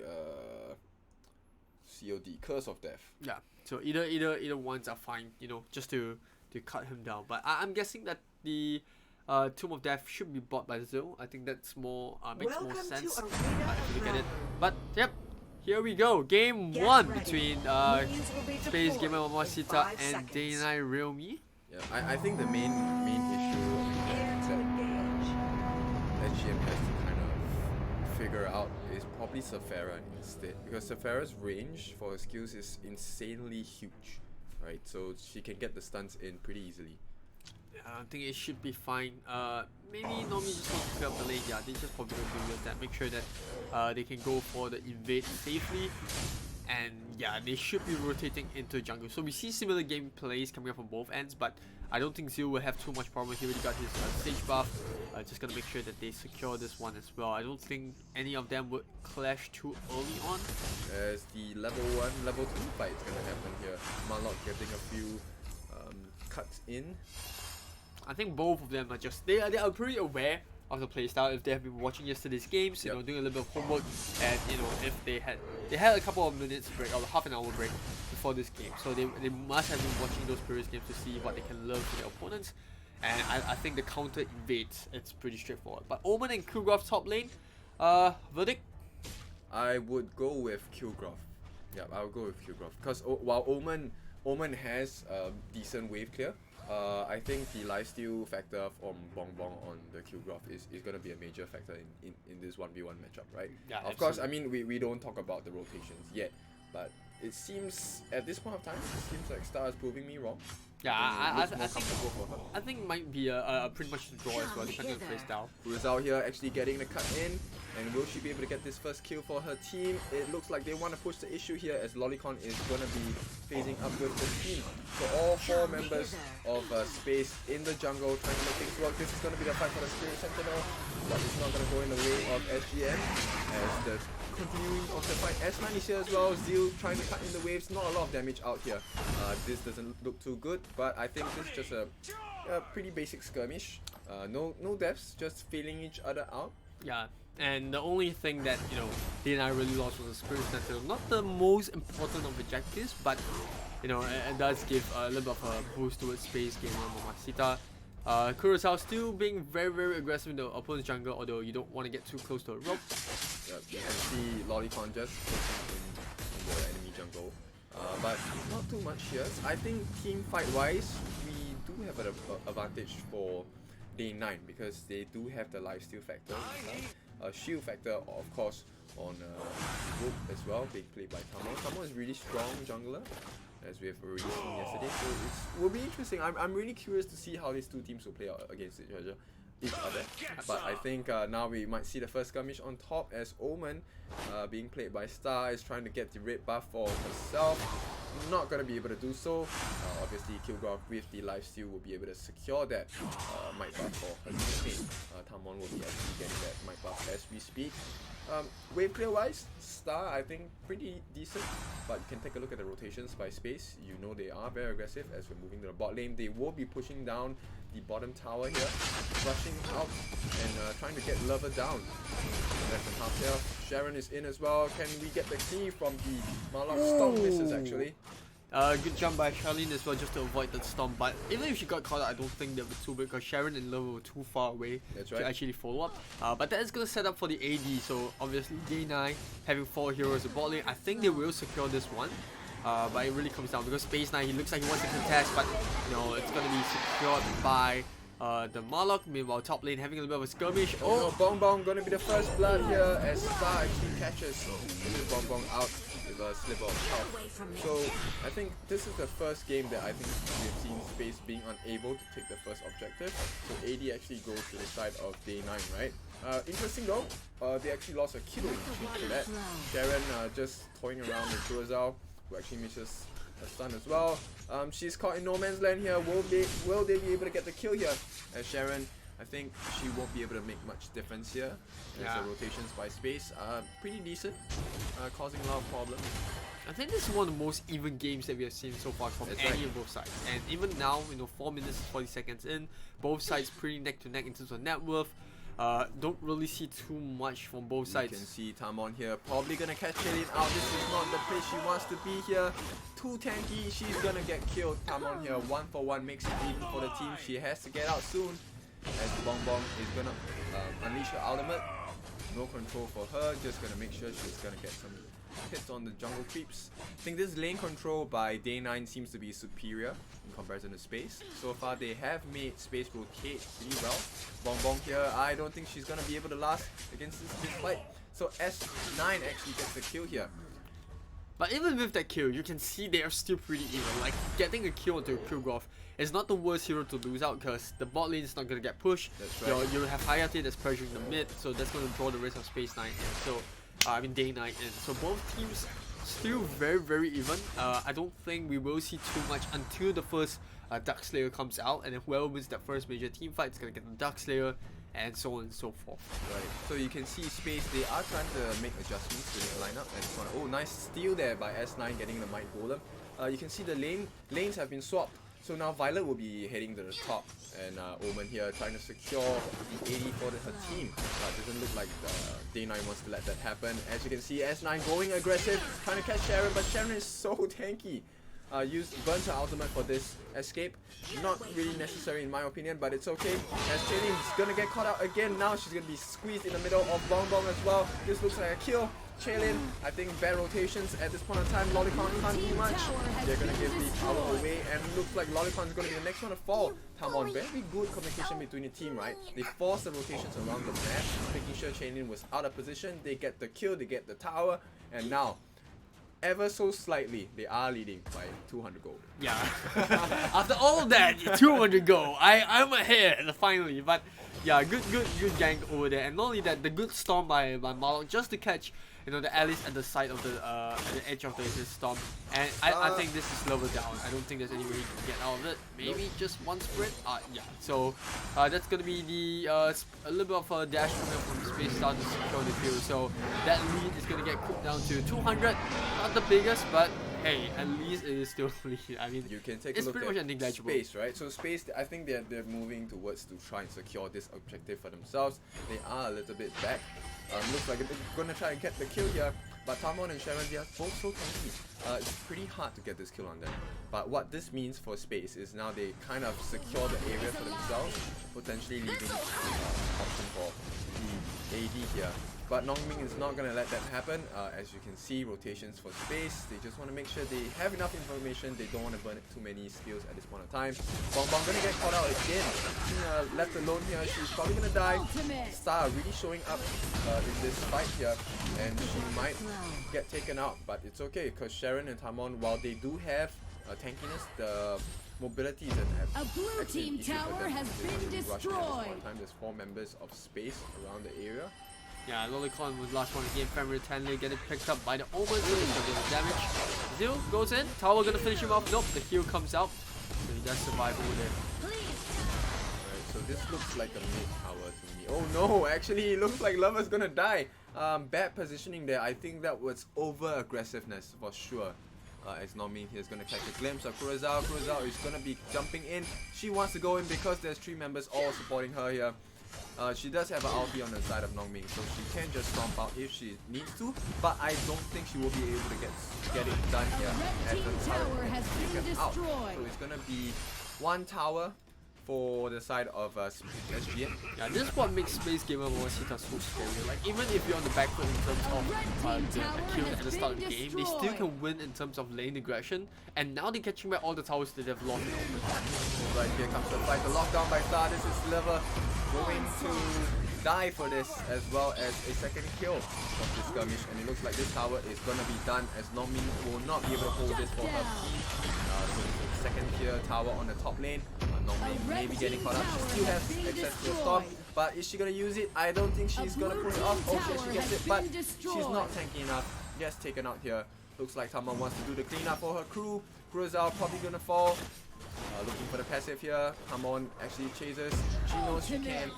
COD, Curse of Death. Yeah, so either ones are fine, just to cut him down. But I'm guessing that the Tomb of Death should be bought by Zil. I think that's makes more Welcome sense to Arena if you look of at it. Valor. But yep, here we go. Game Get 1 ready. between Minions will be Space deployed Gamer in Mamacita 5 and Day seconds. 9 Realme. Yeah, I think the main issue Prepare to that engage. SGM has to kind of figure out is probably Sephara instead, because Sephara's range for her skills is insanely huge, right? So she can get the stunts in pretty easily. I think it should be fine. Maybe Nomi just wants to pick up the lane. Yeah, they just probably going to do that. Make sure that they can go for the invade safely. And yeah, they should be rotating into jungle. So we see similar gameplays coming up from both ends, but I don't think Zil will have too much problem. He already got his stage buff. Just gonna make sure that they secure this one as well. I don't think any of them would clash too early on. As the level 1, level 2 fight is gonna happen here. Marlock getting a few cuts in. I think both of them are they are pretty aware of the playstyle. If they have been watching yesterday's games, doing a little bit of homework, and if they had a couple of minutes break or half an hour break before this game, so they must have been watching those previous games to see what they can learn from their opponents. And I think the counter invades, it's pretty straightforward. But Omen and Qgraph top lane, verdict? I would go with Qgraph. Yeah, I'll go with Qgraph because while Omen has decent wave clear, I think the lifesteal factor from Bong Bong on the Qgraph is going to be a major factor in this 1v1 matchup, right? Yeah, of course, I mean, we don't talk about the rotations yet, but it seems, at this point of time, it seems like Star is proving me wrong. Yeah, it looks more think comfortable for her. I think might be a pretty much a draw as well, depending on the play style. Rizal here actually getting the cut in, and will she be able to get this first kill for her team? It looks like they want to push the issue here as Lolicon is going to be phasing up with the team. So all 4 members of Space in the jungle trying to make things work. This is going to be the fight for the Spirit Sentinel, but it's not going to go in the way of SGN as the continuing of the fight. S9 is here as well. Zeal trying to cut in the waves. Not a lot of damage out here. This doesn't look too good, but I think this is just a pretty basic skirmish. No deaths, just feeling each other out. Yeah, and the only thing that, you know, he and I really lost was the Spirit Sentinel. Not the most important of objectives, but, you know, it does give a little bit of a boost towards Space game on Mamacita. Kurosawa still being very aggressive in the opponent's jungle, although you don't want to get too close to a rope. Yep, you can see Lolicon just pushing in the enemy jungle. But not too much here. I think team fight wise, we do have an advantage for Day 9 because they do have the lifesteal factor, shield factor of course on Rook as well, being played by Tamo. Tamo is really strong jungler, as we have already seen yesterday, so it will be interesting. I'm really curious to see how these two teams will play out against each other. But I think now we might see the first skirmish on top as Omen, being played by Star, is trying to get the red buff for herself. Not going to be able to do so. Obviously Kilgrove with the lifesteal will be able to secure that might buff for her teammate. Tamon will be actually getting that might buff as we speak. Wave clear wise, Star I think pretty decent, but you can take a look at the rotations by Space. You know they are very aggressive as we're moving to the bot lane. They will be pushing down the bottom tower here, rushing out and trying to get Lover down. Less than half health. Sharon is in as well. Can we get the key from the Marlock? Stomp misses actually. Good jump by Charlene as well, just to avoid the stomp. But even if she got caught out, I don't think that was too big because Sharon and Lover were too far away to actually follow up. But that is going to set up for the AD. So obviously Day 9 having 4 heroes in bot lane, I think they will secure this one. But it really comes down because Space 9, he looks like he wants to contest, but you know it's going to be secured by the Marlock. Meanwhile, top lane having a little bit of a skirmish. Oh, Bong Bong gonna be the first blood here as Star actually catches Bong Bong out with a sliver of health. So I think this is the first game that I think we've seen Space being unable to take the first objective. So AD actually goes to the side of Day 9, right? Interesting though, they actually lost a kill in exchange for that. Sharon just toying around with Kurosawa, who actually misses a stun as well. She's caught in no man's land here. Will they be able to get the kill here? As Sharon, I think she won't be able to make much difference here. As the rotations by Space are pretty decent, causing a lot of problems. I think this is one of the most even games that we have seen so far from any of both sides. And even now, you know, 4 minutes 40 seconds in, both sides pretty neck to neck in terms of net worth. Don't really see too much from both sides. You can see Tamon here probably gonna catch Shailene out. This is not the place she wants to be here. Too tanky, she's gonna get killed. Tamon here 1-for-1 makes it even for the team. She has to get out soon as Bong Bong is gonna unleash her ultimate. No control for her, just gonna make sure she's gonna get some hits on the jungle creeps. I think this lane control by Day 9 seems to be superior in comparison to Space. So far they have made Space rotate pretty well. Bong Bong here, I don't think she's gonna be able to last against this fight. So S9 actually gets the kill here. But even with that kill, you can see they are still pretty even. Like, getting a kill onto a Kilgrove is not the worst hero to lose out because the bot lane is not going to get pushed. That's right. You have Hayate that's pressuring the mid, so that's going to draw the rest of Space 9 in. So, Day 9 in. So both teams still very even. I don't think we will see too much until the first Dark Slayer comes out, and then whoever wins that first major team fight is going to get the Dark Slayer, and so on and so forth. Right. So you can see Space, they are trying to make adjustments to the lineup. And oh, nice steal there by S9 getting the Might Golem. You can see the lanes have been swapped. So now Violet will be heading to the top, and Omen here trying to secure the AD for her team. Doesn't look like Day 9 wants to let that happen. As you can see, S9 going aggressive, trying to catch Sharon, but Sharon is so tanky. Burns her ultimate for this escape. Not really necessary in my opinion, but it's okay. As Shailene is gonna get caught out again. Now she's gonna be squeezed in the middle of Bong Bong as well. This looks like a kill. Shailene, I think bad rotations at this point in time. Lolicon can't do much. They're gonna give the tower away, and looks like Lolicon is gonna be the next one to fall. Tamon, very good communication between the team, right? They force the rotations around the map, making sure Shailene was out of position. They get the kill, they get the tower, and now ever so slightly, they are leading by 200 gold. Yeah. After all of that, 200 go. I'm ahead finally. But yeah, good gank over there. And not only that, the good storm by Marlock just to catch, you know, the Alice at the side of at the edge of his storm. And I think this is level down. I don't think there's any way he can get out of it. Maybe just one sprint. Yeah. So that's gonna be the a little bit of a dash coming from Space Star to secure the kill. So that lead is gonna get cooked down to 200. Not the biggest, but hey, at least it is still a lead. I mean, You can take it's a look pretty much at negligible. Space, right? So Space, I think they're moving towards to try and secure this objective for themselves. They are a little bit back. Looks like they're gonna try and get the kill here, but Tamon and Sharon, they are both so tanky. It's pretty hard to get this kill on them. But what this means for Space is now they kind of secure the area for themselves, potentially leaving option for the AD here. But Nongming is not going to let that happen. As you can see, rotations for Space. They just want to make sure they have enough information. They don't want to burn too many skills at this point of time. Bong Bong going to get caught out again. Left alone here. She's probably going to die. Star really showing up in this fight here. And she might get taken out. But it's okay because Sharon and Tamon, while they do have tankiness, the mobility is A blue actually an team issue for tower them. has They been need to rush in at this point in destroyed. time. There's 4 members of Space around the area. Yeah, Lolicon was last one again. Family Tanley getting picked up by the Omen, so he's gonna get damage. Zil goes in, Tower gonna finish him off. Nope, the heal comes out. So he does survive over there. Right, so this looks like a mid tower to me. Oh no, actually it looks like Lover's gonna die. Bad positioning there. I think that was over aggressiveness for sure. As Nomi here is gonna catch a glimpse of Kurosawa. Kurosawa is gonna be jumping in. She wants to go in because there's 3 members all supporting her here. She does have an ulti on the side of Nongming, so she can just stomp out if she needs to, but I don't think she will be able to get it done here as Red the team tower tower has gets been taken out. destroyed. So it's gonna be 1 tower for the side of SGM. Yeah, this is what makes Space Gamer Morsita so scary. Like, even if you're on the back foot in terms of the kills at the start of the game, they still can win in terms of lane aggression, and now they're catching back all the towers that they've lost in open. Right, here comes the fight, the lockdown by Star. This is Sliver going to die for this, as well as a second kill of this skirmish, and it looks like this tower is gonna be done as Nomi will not be able to hold this for her team. So it's a second tier tower on the top lane. Nomi may be getting caught up. She still has access to the storm, but is she gonna use it? I don't think she's gonna pull it off. Oh, she gets it, but she's not tanky enough. Gets taken out here. Looks like someone wants to do the cleanup for her crew. Kurosawa probably gonna fall. Looking for the passive here. Hamon actually chases. She knows she can.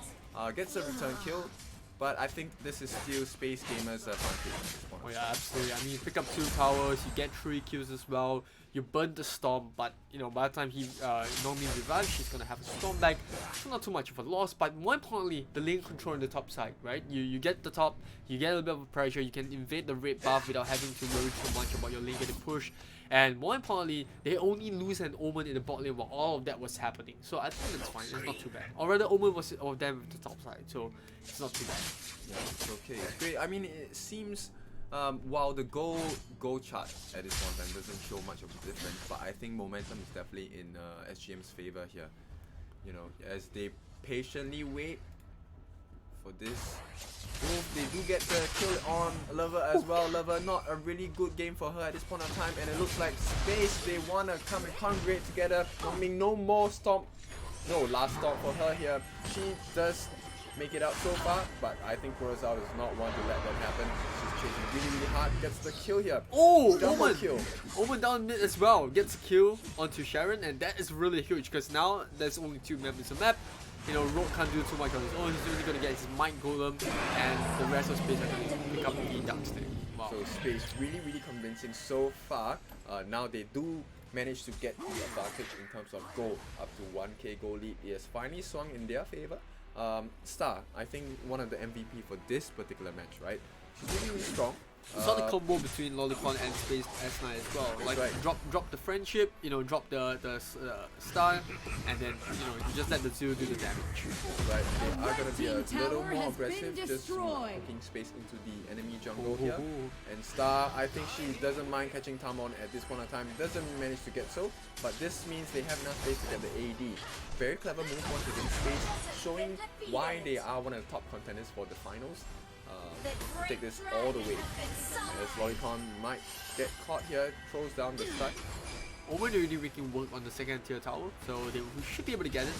Gets a return kill. But I think this is still Space Gamer's advantage at this point. Oh yeah, absolutely. I mean, you pick up 2 towers, you get 3 kills as well. You burn the storm, but you know, by the time he Nomi revives, she's gonna have a storm back. So not too much of a loss, but more importantly, the lane control on the top side, right? You get the top, you get a little bit of pressure, you can invade the red buff without having to worry too much about your lane getting pushed. And more importantly, they only lose an Omen in the bot lane while all of that was happening. So I think that's fine, it's not too bad. Or rather, Omen was of them with the top side, so it's not too bad. Yeah, it's okay. It's great. I mean, it seems while the goal chart at this point in time doesn't show much of a difference, but I think momentum is definitely in SGM's favor here. You know, as they patiently wait for this move, they do get the kill on Lover as well. Lover, not a really good game for her at this point in time, and it looks like Space, they want to come and congregate together. I mean, no more stomp. No, last stop for her here. She does make it out so far, but I think Kurosawa does not want to let that happen. She's chasing really, really hard, gets the kill here. Oh, Double Omen! kill. Omen down mid as well, gets a kill onto Sharon, and that is really huge because now there's only 2 members on the map. You know, Rogue can't do too much on his own. He's only gonna get his Might Golem, and the rest of Space are gonna pick up the downstairs. Wow. So Space really, really convincing so far. Now they do manage to get the advantage in terms of gold. Up to 1k gold lead is finally swung in their favor. Star, I think one of the MVP for this particular match, right? She's really, really strong. You saw the combo between Lolicon and Space S9 as well. Like right. drop the friendship, you know, drop the star, and then you know you just let the Zero do the damage. Right, they are gonna be a Red team little tower more has been aggressive, just destroyed. hooking Space into the enemy jungle here. And Star, I think she doesn't mind catching Tamon at this point in time. Doesn't manage to get so, but this means they have enough space to get the AD. Very clever move once again, Space, showing why they are one of the top contenders for the finals. take this all the way. As Lolicon might get caught here, throws down the stun. Omen already making work on the second tier tower, so they should be able to get it.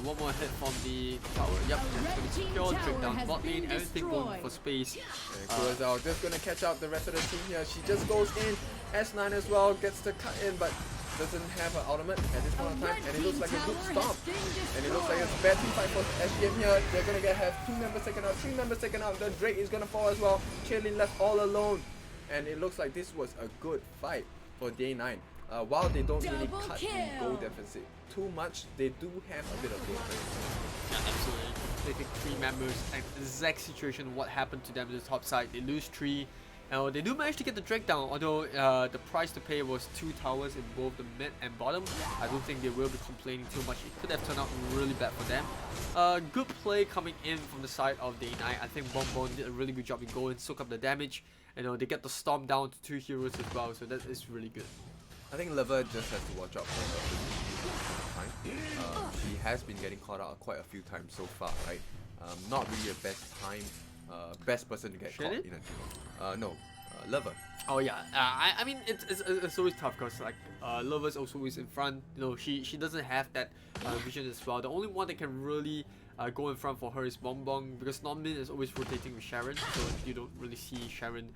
One more hit from the tower. Yep, that's going to secure, drink down bot lane, everything going for space. And Kurazao just gonna catch out the rest of the team here. She just goes in. S9 as well gets the cut in, but doesn't have an ultimate at this point of time. And it looks like a good stomp. And it looks like it's a bad team fight for SGM here. They're gonna have 2 members taken out, 3 members taken out. The Drake is gonna fall as well. Chaylin left all alone. And it looks like this was a good fight for day 9. While they don't really cut the goal deficit too much, they do have a bit of goal deficit. Yeah, absolutely. They take 3 members, exact situation what happened to them in the top side. They lose 3. They do manage to get the Drake down, although the price to pay was 2 towers in both the mid and bottom. I don't think they will be complaining too much. It could have turned out really bad for them. Good play coming in from the side of Day 9. I think Bonbon did a really good job in going, soak up the damage. They get the Storm down to 2 heroes as well, so that is really good. I think Lover just has to watch out for her time. She has been getting caught out quite a few times so far, right? Not really a best person to get caught in a team. No, Lover. Oh yeah, I mean it's always tough because like Lover's also always in front. She doesn't have that vision as well. The only one that can really go in front for her is Bonbon, because Normin is always rotating with Sharon, so you don't really see Sharon.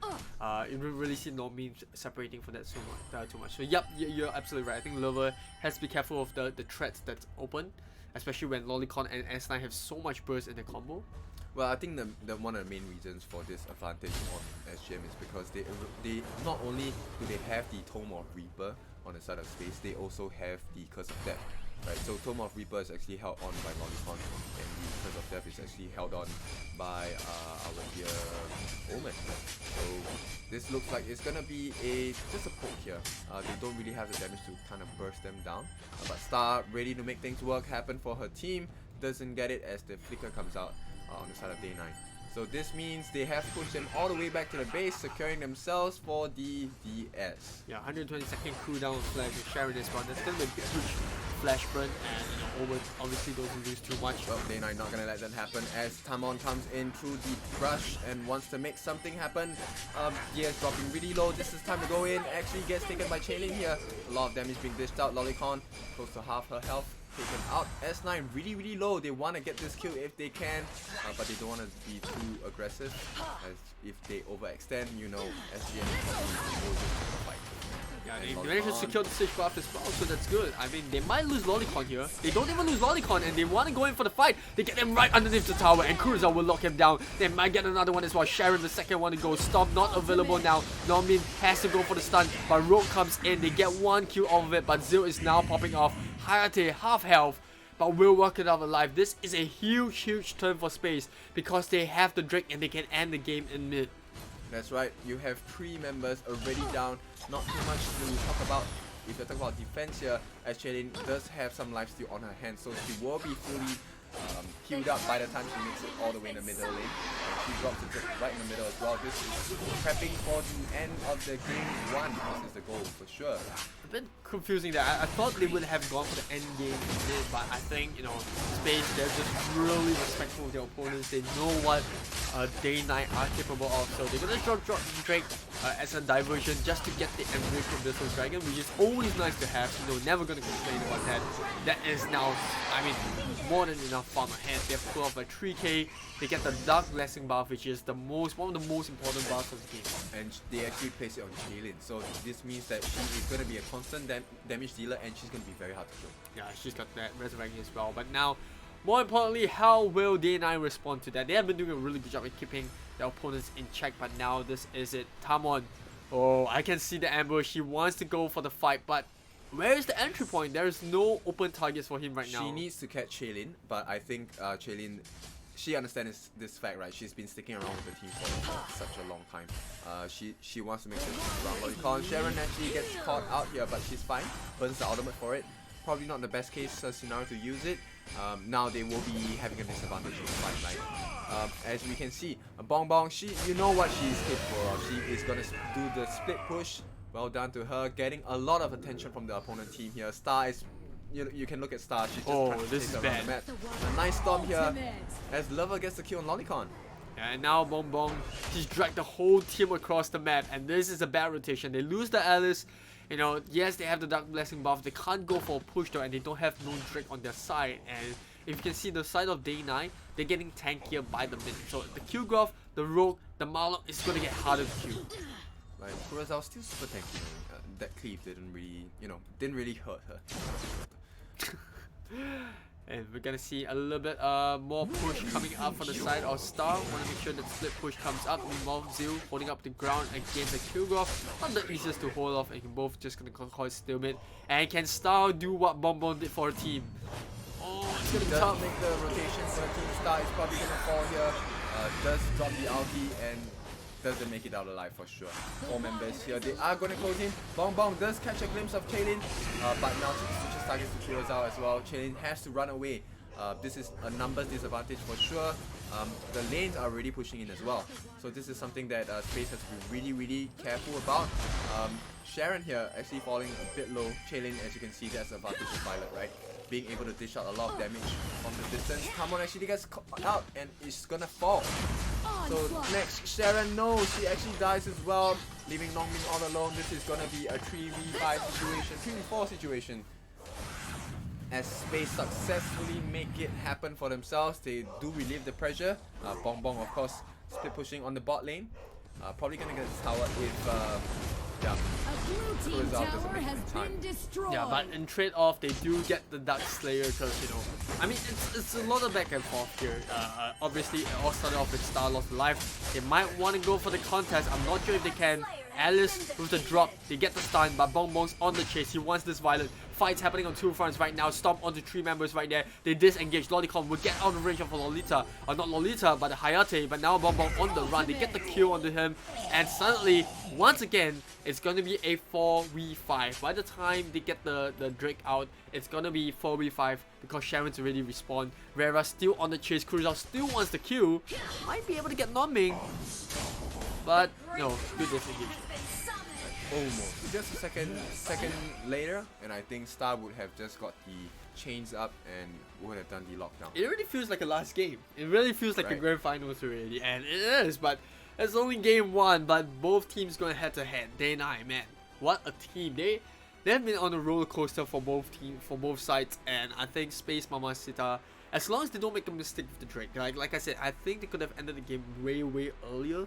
You don't really see Normin separating for that too much. So yep, you're absolutely right. I think Lover has to be careful of the threats that's open, especially when Lolicon and S9 have so much burst in the combo. Well, I think the one of the main reasons for this advantage on SGM is because they not only do they have the Tome of Reaper on the side of space, they also have the Curse of Death. Right, so Tome of Reaper is actually held on by Lolicon, and the Curse of Death is actually held on by our dear Omen. So this looks like it's gonna be just a poke here. They don't really have the damage to kind of burst them down, but Star ready to make things happen for her team, doesn't get it as the flicker comes out on the side of Day 9. So this means they have pushed them all the way back to the base, securing themselves for the DS. Yeah, 120-second cooldown flash with Sharon as well. That's gonna be a huge flash burn, and Omen obviously doesn't lose too much. Well, Day 9 not gonna let that happen as Tamon comes in through the brush and wants to make something happen. DS dropping really low. This is time to go in. Actually gets taken by Chaylin here. A lot of damage being dished out. Lolicon close to half her health. Taken out. S9 really low. They want to get this kill if they can, but they don't want to be too aggressive, as if they overextend, SGN will just fight. Yeah, they managed to secure the stage buff as well, so that's good. I mean, they might lose Lolicon here. They don't even lose Lolicon, and they want to go in for the fight. They get them right underneath the tower, and Kurazao will lock him down. They might get another one as well. Sharon, the second one to go. Stop, not available now. Normin has to go for the stun, but Rogue comes in. They get 1 kill off of it, but Zil is now popping off. Hayate, half health, but will work it out alive. This is a huge turn for Space, because they have the Drake and they can end the game in mid. That's right, you have 3 members already down. Not too much to talk about. If you're talking about defense here, as Chaylin does have some lifesteal on her hands, so she will be fully healed up by the time she makes it all the way in the middle lane. And she drops it right in the middle as well. This is prepping for the end of the game 1. This is the goal for sure. A bit confusing there. I thought they would have gone for the end game mid, but I think, Space, they're just really respectful of their opponents. They know what Day 9 are capable of, so they're gonna drop Drake as a diversion just to get the Embrace of Missile Dragon, which is always nice to have. Never gonna complain about that. That is now, I mean, more than enough farm ahead. They pull off like 3k. They get the Dark Blessing buff, which is one of the most important buffs of the game. And they actually place it on Chaylin, so this means that she is going to be a constant damage dealer, and she's going to be very hard to kill. Yeah, she's got that resurrecting as well. But now, more importantly, how will Day 9 respond to that? They have been doing a really good job at keeping their opponents in check, but now this is it. Tamon, oh, I can see the ambush. He wants to go for the fight, but where is the entry point? There is no open targets for him right now. She needs to catch Chaylin, but I think Chaylin, she understands this fact, right? She's been sticking around with the team for such a long time. She wants to make sure she's around Lolicon. Sharon actually gets caught out here, but she's fine. Burns the ultimate for it. Probably not the best case scenario to use it. Now they will be having a disadvantage in the fight, right? As we can see, Bonbon, you know what she's capable of. She is gonna do the split push. Well done to her, getting a lot of attention from the opponent team here. Star is, you can look at Star. She's just this is bad. A nice storm here as Lover gets the kill on Lolicon. And now Bong Bong, he's dragged the whole team across the map, and this is a bad rotation. They lose the Alice. You know, yes, they have the Dark Blessing buff. They can't go for a push though, and they don't have no Drake on their side. And if you can see the side of Day 9, they're getting tankier by the minute. So the Q Graph, the Rogue, the Marlock is gonna get harder to kill. Like Kurosawa still super tanky. That cleave didn't really hurt her. And we're gonna see a little bit more push coming up from the side of Star. Wanna make sure that split push comes up. Meanwhile, Zil holding up the ground against the Q Graph. Not the easiest to hold off, and can both just gonna call it stalemate. And can Star do what Bong Bong did for her team? Oh, it's gonna be Does tough. make the rotation for the team. Star is probably gonna fall here. Does drop the ulti and doesn't make it out alive for sure. 4 members here. They are gonna close in. Bong Bong does catch a glimpse of Chaylin, but now switches targets to Kurosawa as well. Chaylin has to run away. This is a numbers disadvantage for sure. The lanes are already pushing in as well. So this is something that Space has to be really careful about. Sharon here actually falling a bit low. Chaylin, as you can see, that's the advantage of Violet, right? Being able to dish out a lot of damage from the distance. Tamon actually gets caught out and is gonna fall. So next, Sharon, no, she actually dies as well, leaving Nongmin all alone. This is gonna be a 3v5 situation, 3v4 situation. As Space successfully make it happen for themselves, they do relieve the pressure. Bong Bong, of course, split pushing on the bot lane. Probably gonna get this tower if yeah. A blue team Kurosawa doesn't tower make it has in time. been destroyed. Yeah, but in trade-off, they do get the Dark Slayer because, you know, I mean, it's a lot of back and forth here. Obviously, it all started off with Star lost life. They might want to go for the contest. I'm not sure if they can. Alice with the drop, they get the stun, but Bong Bong's on the chase. He wants this Violet. Fights happening on 2 fronts right now. Stomp onto 3 members right there. They disengage. Lolicon will get out of range of Lolita. Or not Lolita, but the Hayate. But now Bong Bong on the run. They get the kill onto him. And suddenly, once again, it's going to be a 4v5. By the time they get the Drake out, it's going to be 4v5 because Sharon's already respawned. Rera still on the chase. Kurosawa still wants the kill. Might be able to get non-Ming. But, no, good disengage. Almost. Just a second later, and I think Star would have just got the chains up and would have done the lockdown. It really feels like a last game. It really feels like a Right. grand finals already, and it is. But it's only game 1. But both teams going head to head. Day 9, man, what a team! They have been on a roller coaster for both sides, and I think Space Mamacita, as long as they don't make a mistake with the Drake, like I said, I think they could have ended the game way earlier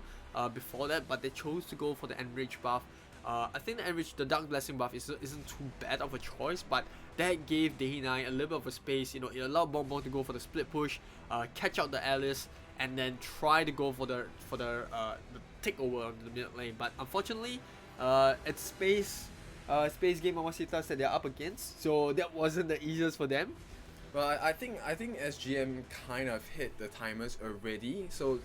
before that, but they chose to go for the Enrage buff. I think the Dark Blessing buff isn't too bad of a choice, but that gave Day 9 a little bit of a space. You know, it allowed Bong Bong to go for the split push, catch out the Alice, and then try to go for the takeover on the mid lane. But unfortunately, it's Space Game Mamacita that they're up against, so that wasn't the easiest for them. But I think SGM kind of hit the timers already. So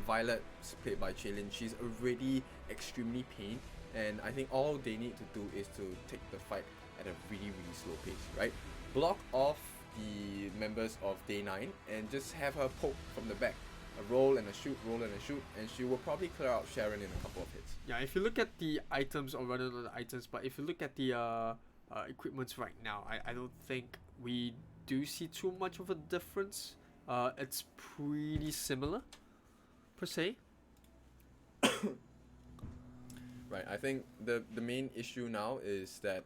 Violet, played by Chaylin, she's already extremely pained, and I think all they need to do is to take the fight at a really slow pace, right? Block off the members of Day 9 and just have her poke from the back. A roll and a shoot, and she will probably clear out Sharon in a couple of hits. Yeah, if you look at the items, or rather not the items, but if you look at the equipments right now, I don't think we do see too much of a difference. It's pretty similar, per se. Right, I think the main issue now is that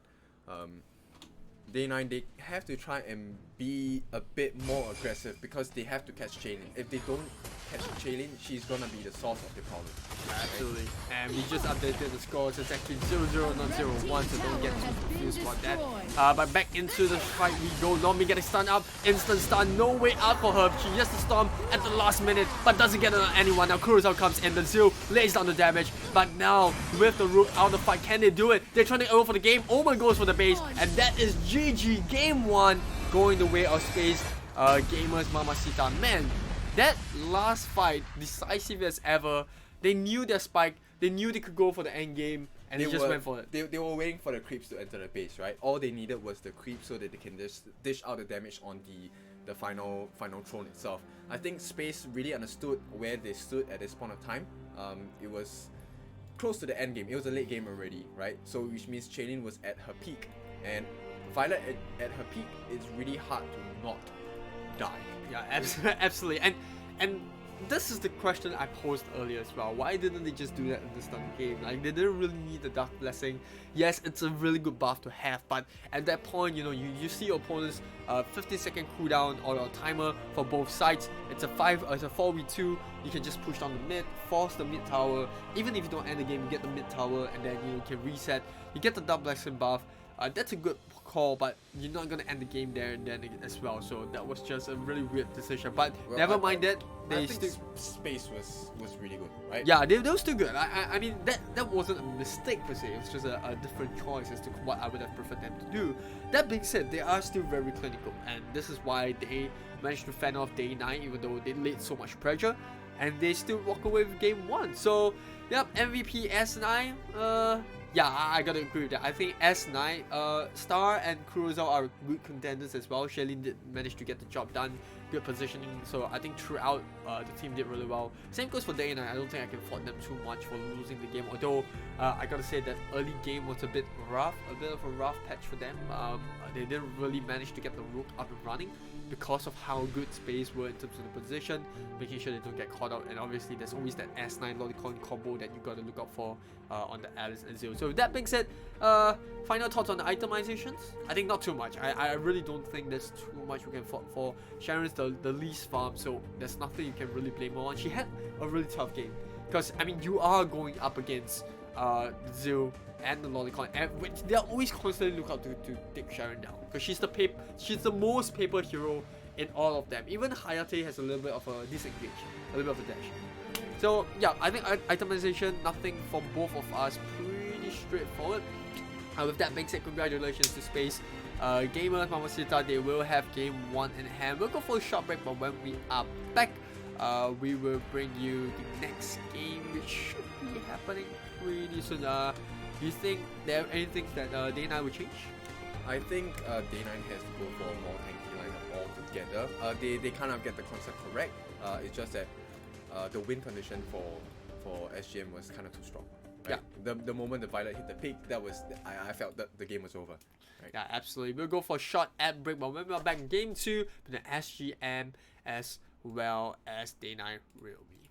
Day 9, they have to try and be a bit more aggressive because they have to catch Chaylin. If they don't catch Chaylin, she's gonna be the source of the problem. Absolutely. And we just updated the scores. It's actually 0-0, not 0-1, so don't get too confused about that. But back into the fight we go. Nomi getting stunned up. Instant stun. No way out for her. She gets the storm at the last minute, but doesn't get on anyone. Now Kurosawa comes in. The Zil lays down the damage. But now, with the Rook out of the fight, can they do it? They're trying to go for the game. Omen goes for the base. And that is GG. Game 1 going the way of Space Gamers Mamacita. Man, that last fight, decisive as ever. They knew their spike. They knew they could go for the end game, and they just went for it. They were waiting for the creeps to enter the base, right? All they needed was the creep so that they can just dish out the damage on the final throne itself. I think Space really understood where they stood at this point of time. It was close to the end game. It was a late game already, right? So which means Chaylin was at her peak, and Violet at her peak, it's really hard to not die. Yeah, absolutely. And this is the question I posed earlier as well. Why didn't they just do that in the start of the game? Like, they didn't really need the Dark Blessing. Yes, it's a really good buff to have, but at that point, you know, you see your opponent's 15-second cooldown or a timer for both sides. It's a 4v2. You can just push down the mid, force the mid tower. Even if you don't end the game, you get the mid tower, and then you can reset. You get the Dark Blessing buff. That's a good call, but you're not gonna end the game there and then as well. So that was just a really weird decision. But Well, never mind that. I They think still, space was really good, right? yeah, they were still good. I mean that wasn't a mistake per se. It was just a different choice as to what I would have preferred them to do. That being said, they are still very clinical, and this is why they managed to fend off Day 9, even though they laid so much pressure, and they still walk away with game 1. So yep, MVP S9. Yeah, I gotta agree with that. I think S9, Star and Kurosawa are good contenders as well. Shailene did manage to get the job done, good positioning. So I think throughout, the team did really well. Same goes for Day 9. I don't think I can fault them too much for losing the game. Although, I gotta say that early game was a bit rough, a bit of a rough patch for them. They didn't really manage to get the Rook up and running because of how good Space were in terms of the position, making sure they don't get caught out. And obviously, there's always that S9 Lolicon combo that you gotta look out for on the Alice and Zero. So with that being said, final thoughts on the itemizations? I think not too much. I really don't think there's too much we can fault for. Sharon's the least farm, so there's nothing you can really blame her on. She had a really tough game because I mean you are going up against Zero and the Lolicon, and they're always constantly look out to take Sharon down because she's the most paper hero in all of them. Even Hayate has a little bit of a disengage, a little bit of a dash. So yeah, I think itemization, nothing from both of us, pretty straightforward. With that being said, congratulations to Space. Gamers, Mamacita, they will have game 1 in hand. We'll go for a short break, but when we are back, we will bring you the next game, which should be happening pretty soon. Do you think there are any things that Day 9 will change? I think Day 9 has to go for a more tanky lineup altogether. They kind of get the concept correct. It's just that the win condition for SGM was kind of too strong. Right? Yeah. The moment the Violet hit the peak, I felt that the game was over. Right? Yeah, absolutely. We'll go for a short ad break, but when we're back in game 2, with the SGM as well as Day 9 will be.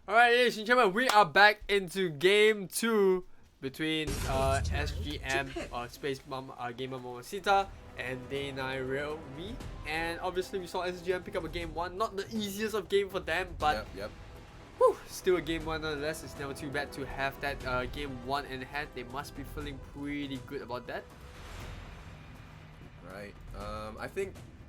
Alright, ladies and gentlemen, we are back into game 2 between SGM, Space Mom, Gamer Mamacita, and Day 9 Real Me. And obviously, we saw SGM pick up a game 1. Not the easiest of game for them, but Yep. whew, still a game 1 nonetheless. It's never too bad to have that game 1 in hand. They must be feeling pretty good about that. Right.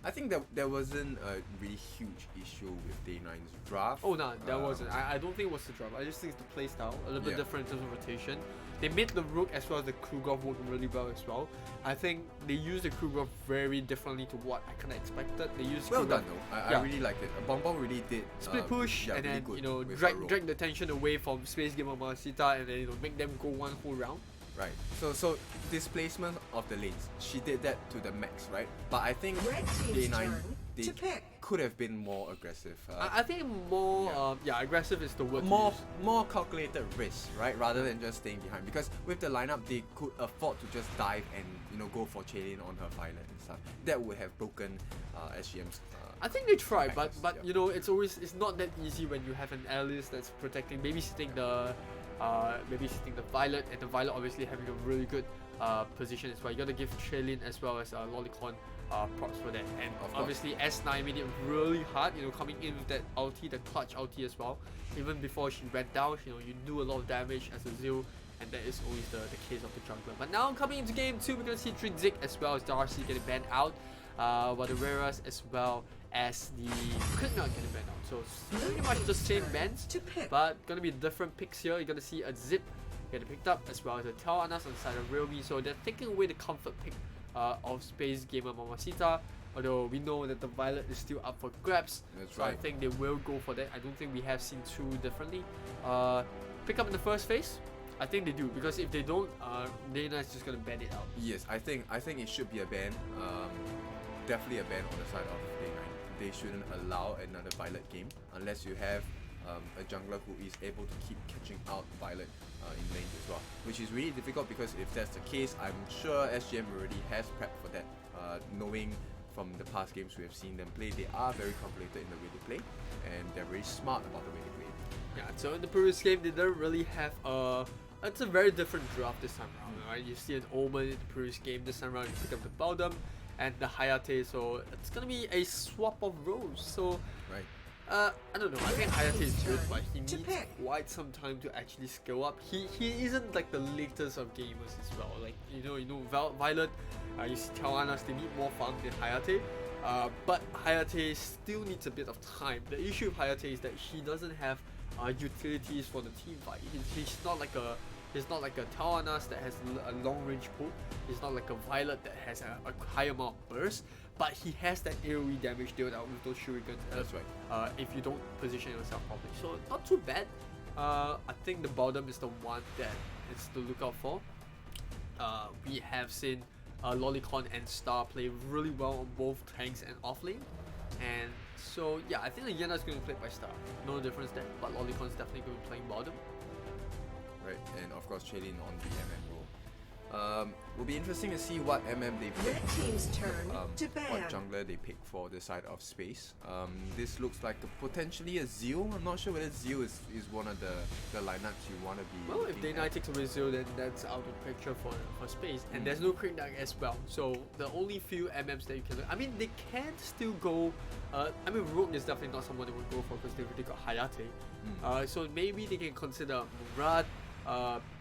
I think that there wasn't a really huge issue with Day 9's draft. Oh no, that wasn't. I don't think it was the draft. I just think it's the play style. A little bit different in terms of rotation. They made the Rook as well as the Krugov work really well as well. I think they used the Krugov very differently to what I kind of expected. They used Well Krugov, done though. I really liked it. Bonbon really did split push yeah, and really then good you know with drag her role. the tension away from Space Gamer Mamacita and then you know make them go one whole round. Right. So displacement of the lanes, she did that to the max, right? But I think Red Day team's 9 turn they to pick. could have been more aggressive. I think more aggressive is the word. to more use. more calculated risk, right? Rather than just staying behind. Because with the lineup, they could afford to just dive and go for Chaelin on her Violet and stuff. That would have broken SGM's. I think they try, but yeah. you know it's not that easy when you have an Alice that's protecting, babysitting the Violet, and the Violet obviously having a really good position as well. You gotta give Chaelin as well as Lolicon props for that, and Of course. obviously S9 made it really hard. You know, coming in with that ulti, the clutch ulti as well. Even before she went down, you know, you do a lot of damage as a Zil. And that is always the case of the jungler. But now coming into game 2, we're gonna see Trinzik as well as Darcy getting banned out, while the Raras as well as the Krigna getting banned out. So it's pretty much the same bans, To pick. but gonna be different picks here. You're gonna see a Zip getting picked up as well as a Tell Anas on the side of Realme. So they're taking away the comfort pick of Space Gamer Mamacita. Although we know that the Violet is still up for grabs, That's so I right. think they will go for that. I don't think we have seen too differently. Pick up in the first phase. I think they do, because if they don't, Dana is just gonna ban it out. Yes, I think it should be a ban. Definitely a ban on the side of Day 9. They shouldn't allow another Violet game unless you have a jungler who is able to keep catching out Violet in lanes as well, which is really difficult because if that's the case, I'm sure SGM already has prepped for that. Knowing from the past games we have seen them play, they are very calculated in the way they play, and they're very smart about the way they play. Yeah, so in the previous game, they didn't really have it's a very different draft this time around, right? You see an Omen in the previous game, this time around you pick up the Baldum and the Hayate, so it's gonna be a swap of roles. So Right. I don't know, I think Hayate is good, but he To needs pick. quite some time to actually scale up. He isn't like the latest of gamers as well. Like Violet, you see Tawanas, they need more farm than Hayate. But Hayate still needs a bit of time. The issue with Hayate is that he doesn't have utilities for the team fight. He's not like a Tawanas that has a long range pull. He's not like a Violet that has a high amount of burst. But he has that AoE damage dealt out with those shurikens. That's right. If you don't position yourself properly, so not too bad. I think the bottom is the one that is to look out for. We have seen Lolicon and Star play really well on both tanks and offlane, and so yeah, I think the Yena is going to play by Star. No difference there, but Lolicon is definitely going to be playing bottom. Right, and of course Chaelin on the MM role. Will be interesting to see what MM they pick. Red team's turn to What ban. jungler they pick for the side of space. This looks like potentially a Zeo. I'm not sure whether Zeo is one of the lineups you want to be. Well, if looking Day 9 at. takes away Zero, then that's out of the picture for space. And there's no Crit Knight as well. So the only few MMs that you can look, I mean, they can still go. I mean, Rogue is definitely not someone they would go for because they already got Hayate. So maybe they can consider Murad.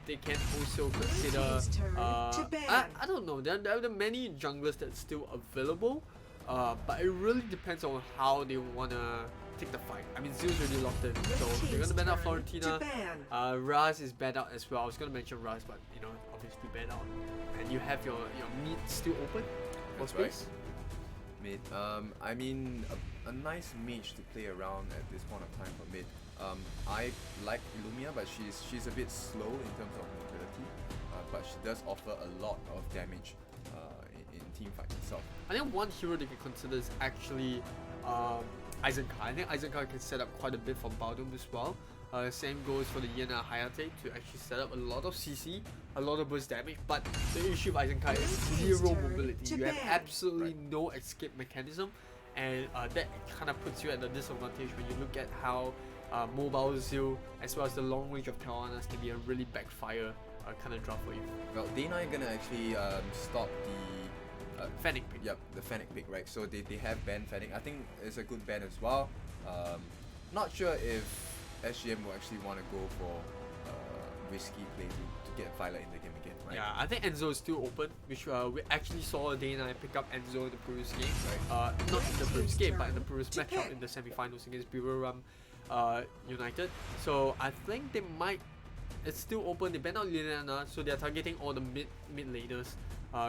They can also consider. team's turn to ban. I don't know. There are many junglers that's still available. But it really depends on how they wanna take the fight. I mean, Zeus already locked in, so they're gonna ban out Florentina. Raz is banned out as well. I was gonna mention Raz, but you know, obviously banned out. And you have your mid still open for That's right. space. Mid. I mean, a nice mage to play around at this point of time for mid. I like Illumia, but she's a bit slow in terms of mobility, but she does offer a lot of damage in team fight itself. I think one hero they can consider is actually Eisenkai. I think Eisenkai can set up quite a bit for Baldum as well. Same goes for the Yena Hayate to actually set up a lot of CC, a lot of burst damage, but the issue with Eisenkai is zero mobility. You have absolutely no escape mechanism, and that kind of puts you at a disadvantage when you look at how mobile zeal as well as the long range of Tyrannus can be a really backfire kind of draft for you. Well, Dana are gonna actually stop the Fennec pick. Yep, the Fennec pick, right? So they have banned Fennec. I think it's a good ban as well. Not sure if SGM will actually want to go for risky play to get Violet in the game again, right? Yeah, I think Enzo is still open, which we actually saw Dana pick up Enzo in the previous game. Right. Not in the previous game, but in the previous matchup in the semi-finals against Bivaram United. So I think they might. It's still open. They banned out Liliana, so they're targeting all the mid laners.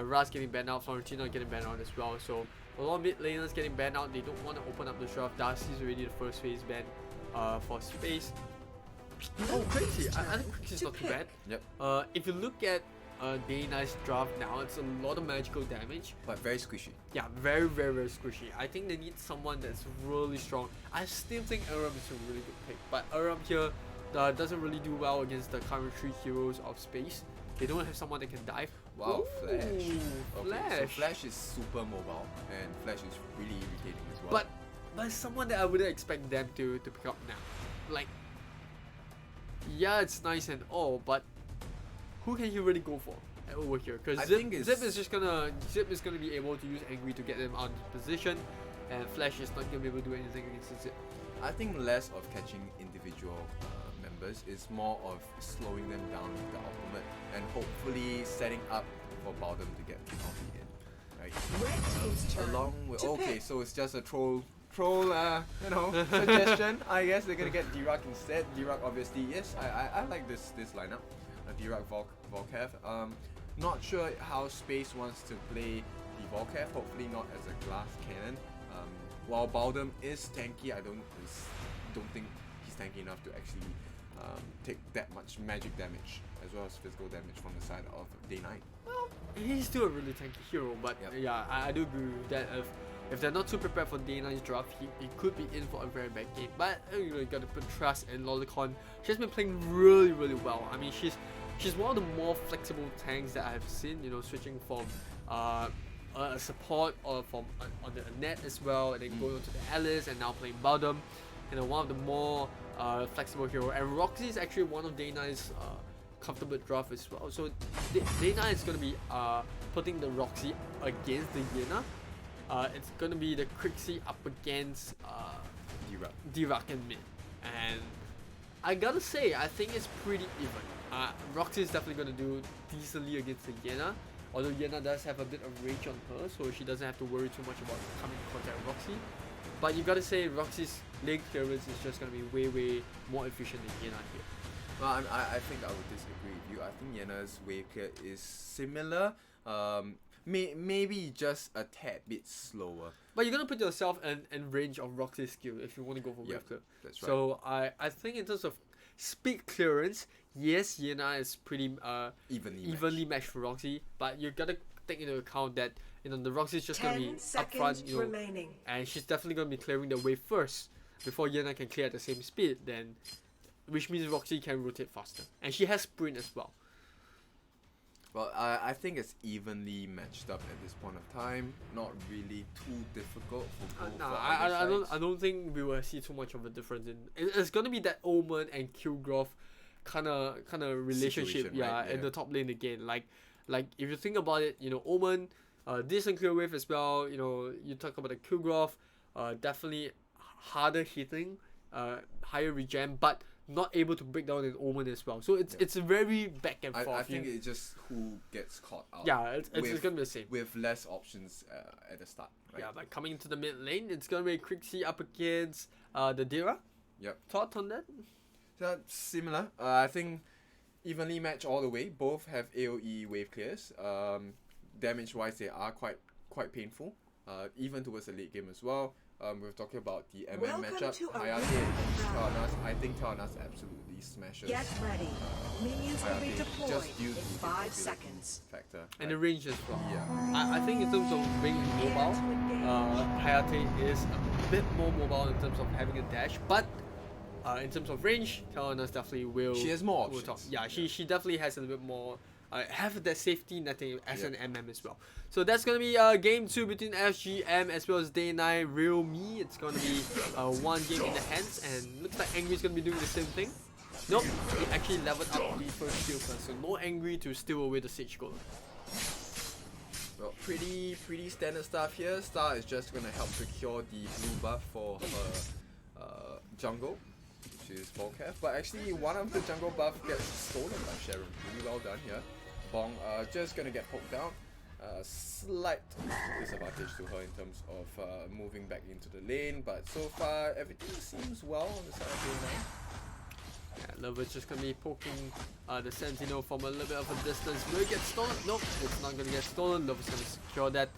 Raz getting banned out, Florentino getting banned out as well. So a lot of mid laners getting banned out. They don't want to open up the draft. Darcy's already the first phase ban for space. Oh, crazy! I think Crazy's not too bad. Yep. If you look at Day Knight's draft now, it's a lot of magical damage. But very squishy. Yeah, very squishy. I think they need someone that's really strong. I still think Aram is a really good pick, but Aram here doesn't really do well against the current 3 heroes of space. They don't have someone that can dive. Wow, Flash. Ooh, Okay, so Flash. Flash is super mobile, and Flash is really irritating as well. But it's someone that I wouldn't expect them to pick up now. Like, yeah, it's nice and all, but who can you really go for over here? I Because think Zip is gonna be able to use Angry to get them out of position, and Flash is not gonna be able to do anything against Zip. I think less of catching individual members is more of slowing them down with the ultimate and hopefully setting up for Baldum to get the ulti in, right? Red team's turn Along with to okay, pick. so it's just a troll suggestion. I guess they're gonna get D-Rock instead. D-Rock obviously yes. I like this lineup. D-Rock Volcav. Not sure how Space wants to play the Volcav. Hopefully not as a glass cannon. While Baldum is tanky, I don't think he's tanky enough to actually take that much magic damage as well as physical damage from the side of Day Knight. He's still a really tanky hero, but Yep. yeah, I do agree with that. If they're not too prepared for Day Knight's draft, he could be in for a very bad game. But you gotta put trust in Lolicon. She's been playing really well. I mean, she's one of the more flexible tanks that I've seen. You know, switching from a support or from on the net as well, and then going on to the Alice, and now playing Baldum. You know, one of the more flexible hero. And Roxy is actually one of Day Knight's comfortable draft as well. So Day Knight is gonna be putting the Roxy against the Yena. It's gonna be the Crixie up against D-Rock. D-Rock and mid, and I gotta say I think it's pretty even. Roxy is definitely gonna do decently against the Yena, although Yena does have a bit of rage on her, so she doesn't have to worry too much about coming in contact with Roxy. But you gotta say Roxy's lane clearance is just gonna be way more efficient than Yena here. Well, I think I would disagree with you. I think Yena's wave clear is similar. Maybe just a tad bit slower. But you're gonna put yourself in range of Roxy's skill if you want to go for wave clear. That's right. So I think in terms of speed clearance, yes, Yena is pretty evenly matched for Roxy, but you gotta take into account that the Roxy is just gonna 10 be up seconds front, remaining. and she's definitely gonna be clearing the wave first before Yena can clear at the same speed. Then, which means Roxy can rotate faster, and she has sprint as well. Well, I think it's evenly matched up at this point of time. Not really too difficult for both. I don't think we will see too much of a difference in. It's gonna be that Omen and Kilgroth kind of relationship, Situation, right? in Yeah. the top lane again. Like if you think about it, Omen, decent clear wave as well. You talk about the Kilgroth, definitely harder hitting, higher regen, but not able to break down an Omen as well. So it's very back and forth. I think it's just who gets caught out. Yeah, it's gonna be the same. With less options at the start. Right? Yeah, but coming into the mid lane, it's gonna be Crixie up against the Dira. Yep. Thought on that? So similar. I think evenly matched all the way. Both have AoE wave clears. Damage wise, they are quite painful. Even towards the late game as well. We're talking about the MM Welcome matchup. to Hayate Arena and Round. Taranas. I think Taranas absolutely smashes. Get ready. Minions will be Hayate deployed just due in to the 5 mobility seconds. factor. And the range as well. Yeah. I think in terms of being mobile, Hayate is a bit more mobile in terms of having a dash, but in terms of range, Taranas definitely will. She has more will options. top. Yeah, she definitely has a little bit more have that safety netting as Yeah. an MM as well. So that's gonna be game 2 between SGM as well as Day 9 Real Me. It's gonna be one game in the hands, and looks like Angry's gonna be doing the same thing. Nope, he actually leveled up the first kill first, so no Angry to steal away the Siege Golem. Well, pretty standard stuff here. Star is just gonna help secure the blue buff for her jungle, which is Volcav. But actually, one of the jungle buff gets stolen by Sharon. Really well done here. Bong just gonna get poked down. Slight disadvantage to her in terms of moving back into the lane, but so far everything seems well on the side of Day 9. Yeah, Lover's just gonna be poking the Sentinel from a little bit of a distance. Will it get stolen? Nope, it's not gonna get stolen. Lover's gonna secure that.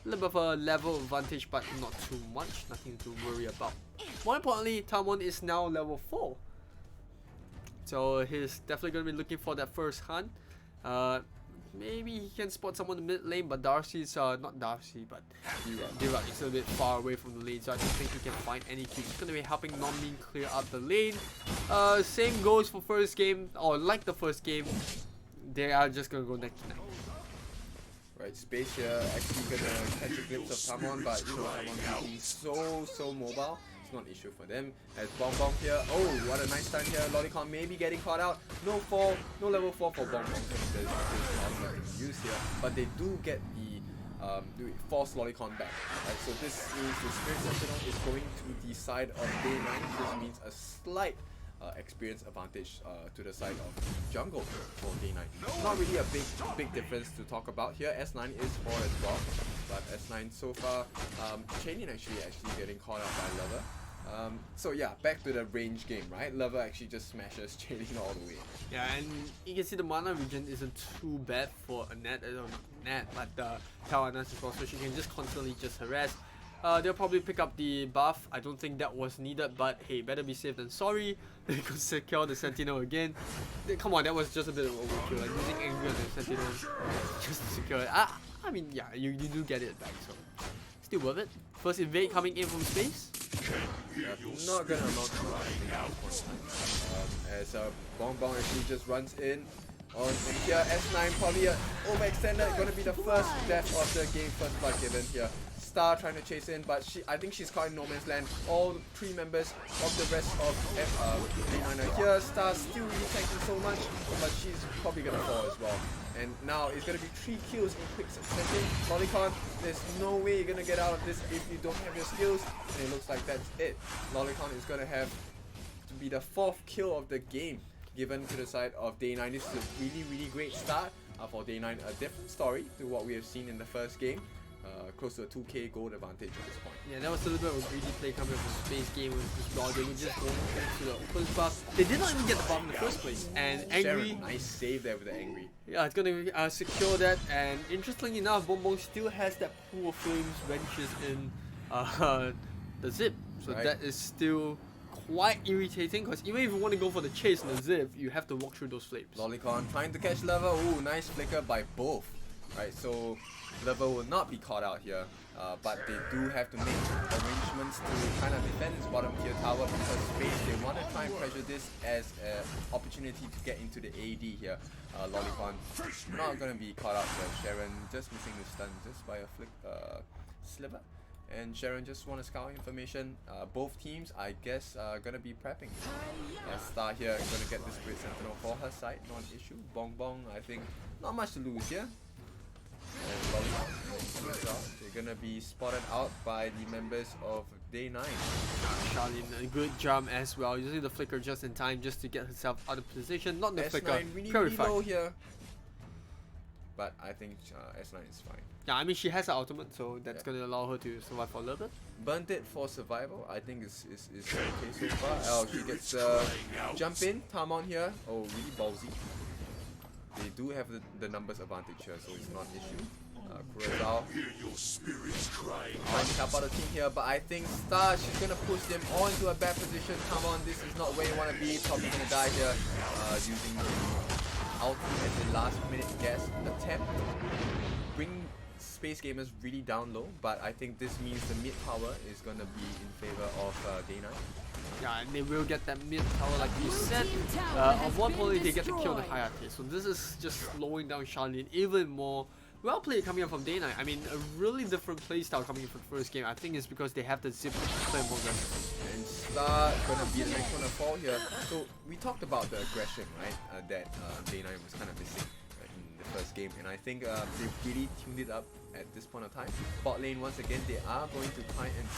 A little bit of a level advantage, but not too much. Nothing to worry about. More importantly, Tamon is now level 4. So he's definitely gonna be looking for that first hunt. Maybe he can spot someone in the mid lane, but Darcy's not Darcy, but Dirac is a bit far away from the lane, so I don't think he can find any kills. He's gonna be helping Non-Mean clear up the lane. Same goes for first game, or like the first game, they are just gonna go neck to neck. Right, Space here actually gonna catch a glimpse of Tamon, but you know, Tamon being so mobile. It's not an issue for them. As Bong Bong here, oh, what a nice stun here. Lolicon maybe getting caught out. No fall, no level 4 for Bong Bong. There's ultimate used here, but they do get the force Lolicon back. Right, so this means the Spirit Sentinel is going to the side of Day 9. This means a slight experience advantage to the side of jungle for Day 9. Not really a big difference to talk about here. S9 is 4 as well, but S9 so far, Chainin actually getting caught out by Lover. So yeah, back to the range game, right? Lover actually just smashes Chainin all the way. Yeah, and you can see the mana region isn't too bad for Annette, not Annette, but Tawanas as well, so she can just constantly just harass. They'll probably pick up the buff. I don't think that was needed, but hey, better be safe than sorry. They could secure the Sentinel again. Come on, that was just a bit of overkill. Like using Angry on the Sentinel just to secure it. I mean, yeah, you do get it back, so still worth it. First invade coming in from space. Not gonna amount to anything at this point in time. As Bong Bong actually just runs in. And here, S9 probably overextended. Gonna be the first death of the game, first blood given here. Star trying to chase in, but I think she's caught in no man's land. All 3 members of the rest of Day9 are here. Star's still really tanking so much, but she's probably gonna fall as well. And now it's gonna be 3 kills in quick succession. Lolicon, there's no way you're gonna get out of this if you don't have your skills. And it looks like that's it. Lolicon is gonna have to be the 4th kill of the game given to the side of Day 9. This is a really great start for Day 9. A different story to what we have seen in the first game. Close to a 2k gold advantage at this point. Yeah, that was a little bit of a greedy play coming from space game with this draw. They were just going into the opponent's buff. They did not even get the buff in the first place. And Angry, Sharon, nice save there with the Angry. yeah, it's gonna secure that. And interestingly enough, Bonbon still has that pool of flames when she's in the zip. So Right. that is still quite irritating, because even if you want to go for the chase in the zip, you have to walk through those flames. Lolicon trying to catch Lover. Ooh, nice flicker by both. Right, so Lover will not be caught out here, but they do have to make arrangements to kind of defend this bottom tier tower, because space, they want to try and pressure this as an opportunity to get into the AD here. Lolicon not going to be caught out here. Sharon just missing the stun just by a flick sliver. And Sharon just want to scout information. Both teams, I guess, are going to be prepping. Star here going to get the Spirit Sentinel for her side, not an issue. Bong Bong, I think, not much to lose here. And Lolicon, they're going to be spotted out by the members of Day 9. Charlene, a good jump as well, using the flicker just in time just to get herself out of position. Not the flicker, S9 really purified. low here. But I think S9 is fine. Yeah, I mean she has her ultimate, so that's gonna allow her to survive for a little bit. Burnt it for survival, I think is okay so far. Oh, she gets jump in, Tamon here. Oh, really ballsy. They do have the numbers advantage here, so it's not an issue. Kurazao trying to help out the team here, but I think Star, she's gonna push them all into a bad position. Tamon, this is not where you wanna be. Probably gonna die here. Using the ultimate as a last minute guess attempt. Bring Space Gamers really down low, but I think this means the mid tower is gonna be in favor of Day 9. Yeah, and they will get that mid tower like you said. Team tower has On one been point they get to kill the destroyed. Hayate, so this is just slowing down Charlene even more. Well played coming up from Day 9. I mean, a really different playstyle coming in for the first game. I think it's because they have the zip play more aggressive. And Star gonna be the next one to fall here. So we talked about the aggression, right? That Day9 was kind of missing in the first game, and I think they really tuned it up at this point of time. Bot lane once again, they are going to try and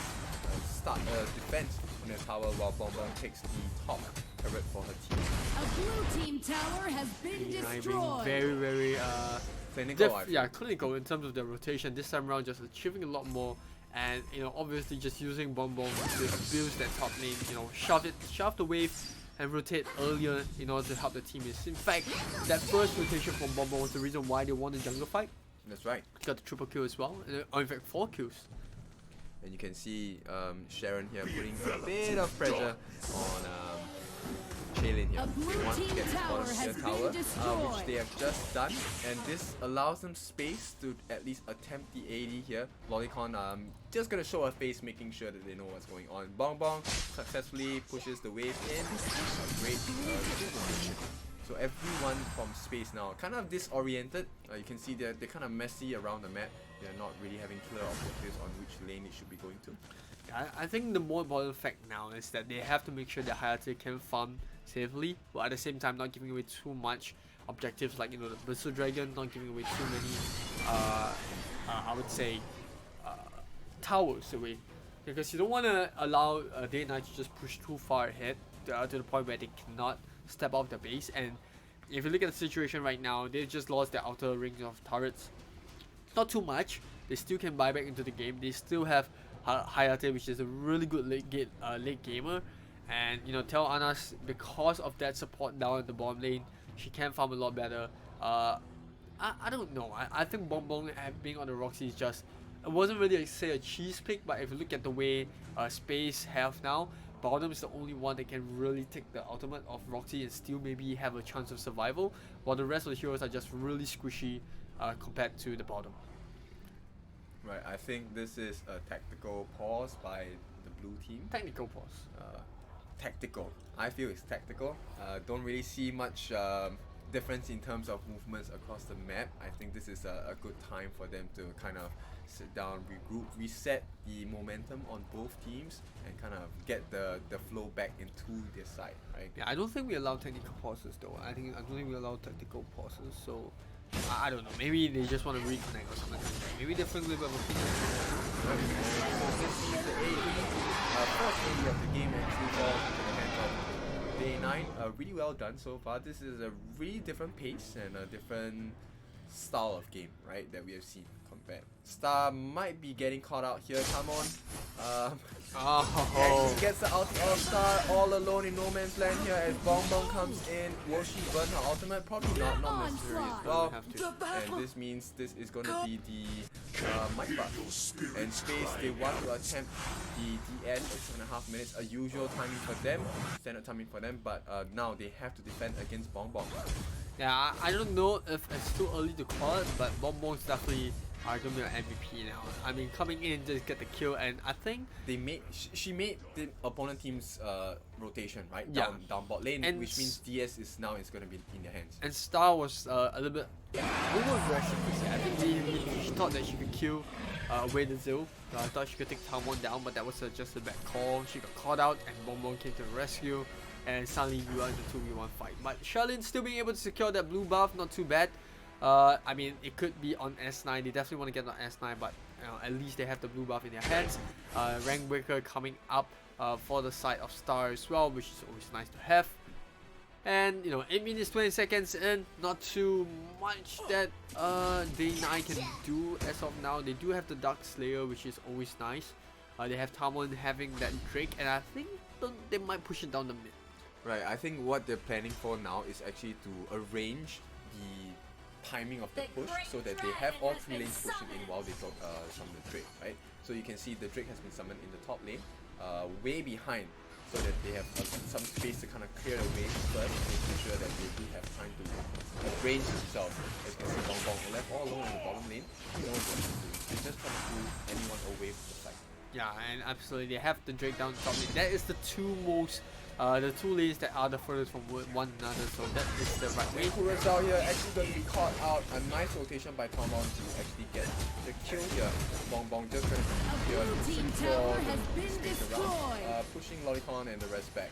start a defense on their tower while Bonbon takes the top turret for her team. A blue team tower has been Day 9 being destroyed. very Clinical, I feel. yeah, clinical in terms of their rotation. This time around, just achieving a lot more, and obviously just using Bonbon to abuse that top lane. Shove the wave and rotate earlier in order to help the teammates. In fact, that first rotation from Bonbon was the reason why they won the jungle fight. That's right. Got the triple kill as well, or in fact 4 kills. And you can see Sharon here putting a bit of pressure on Shaylin here. A blue They want to team get this tower bottom has tier been tower, which destroyed. they have just done, and this allows them space to at least attempt the AD here. Lolicon just gonna show her face, making sure that they know what's going on. Bong Bong successfully pushes the wave in. A great position. So everyone from space now kind of disoriented. You can see they're kind of messy around the map. They're not really having clear objectives on which lane it should be going to. I think the more important fact now is that they have to make sure that Hayate can farm safely, but at the same time not giving away too much objectives, like the Berserk Dragon, not giving away too many I would say towers away, because you don't want to allow Day 9 to just push too far ahead to the point where they cannot step off the base. And if you look at the situation right now, they've just lost their outer rings of turrets. Not too much, they still can buy back into the game. They still have Hayate, which is a really good late gamer, and tell Anas, because of that support down in the bottom lane, she can farm a lot better. I don't know. I think Bonbon being on the Roxy is just, it wasn't really say a cheese pick, but if you look at the way Space have now, bottom is the only one that can really take the ultimate of Roxy and still maybe have a chance of survival, while the rest of the heroes are just really squishy compared to the bottom. Right, I think this is a tactical pause by the blue team. Technical pause. Tactical. I feel it's tactical. Don't really see much difference in terms of movements across the map. I think this is a good time for them to kind of sit down, regroup, reset the momentum on both teams, and kind of get the flow back into their side, right? Yeah, I don't think we allow technical pauses though. I don't think we allow tactical pauses. So I don't know. Maybe they just want to reconnect or something like that. Maybe they're feeling a little bit of a This is the first AD of the game actually falls into the hands of Day 9. Really well done so far. This is a really different pace and a different style of game, right, that we have seen compared. Star might be getting caught out here. Come on. And she gets the ulti of Star all alone in no man's land here as Bong Bong comes in. Will she burn her ultimate? Probably not necessary as well. Have to. And this means this is going to be the mic buff. And Space, they want to attempt the DS at 7.5 minutes, a usual timing for them, standard timing for them, but now they have to defend against Bong Bong. Yeah, I don't know if it's too early to call it, but Bonbon's definitely going to be an MVP now. I mean, coming in just get the kill, and I think She made the opponent team's rotation, right? Yeah. Down bot lane, And which means DS is now going to be in their hands. and Star was a little bit over aggressive. I think she thought that she could kill away the Zil. I thought she could take Talmon down, but that was just a bad call. She got caught out, and Bonbon came to the rescue, and suddenly we are in the 2v1 fight. But Charlene still being able to secure that blue buff, not too bad. I mean, it could be on S9. They definitely want to get on S9, but at least they have the blue buff in their hands. Rank breaker coming up for the side of Star as well, which is always nice to have. And 8 minutes 20 seconds in, not too much that Day 9 can do as of now. They do have the Dark Slayer, which is always nice. They have Talmon having that Drake, and I think they might push it down the mid. Right, I think what they're planning for now is actually to arrange the timing of the push so that they have all 3 lanes pushing in while they summon the Drake, right? So you can see the Drake has been summoned in the top lane, way behind, so that they have some space to kind of clear the way first, making sure that they do have time to arrange themselves. As you can see, Bong Bong left all alone in the bottom lane. They don't know what to do. They're just trying to pull anyone away from the fight. Yeah, and absolutely, they have the Drake down top lane. That is the two lanes that are the furthest from one another. So that is the right way. Kurosawa here actually going to be caught out. A nice rotation by Tomon to actually get the kill here. Bong Bong just going to be here looking for the space around, pushing Lolicon and the rest back.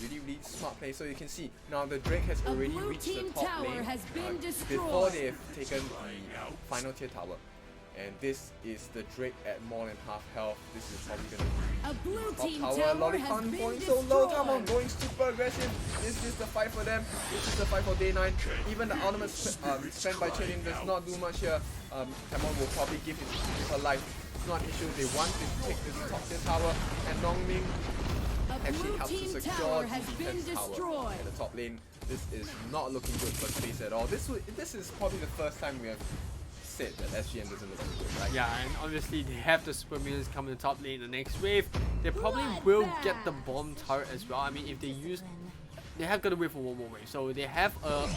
Really smart play. So you can see now the Drake has already reached the top lane before they have taken the final tier tower. And this is the Drake at more than half health. This is probably going to be top tower. Lolicon going so low. Tamon going super aggressive. Is this the fight for them? This is the fight for day 9. Even the ultimate spent by Chilling does not do much here. Tamon will probably give her life. It's not an issue. They want to take this top tier tower. And Nongming actually helps to secure the defense tower at the top lane. This is not looking good for Space at all. This is probably the first time we have said that SGM doesn't look good, right? Yeah, and obviously they have the super minions coming to the top lane in the next wave. They probably will get the bomb turret as well. I mean, if they use, they have got to wait for one more wave. So they have a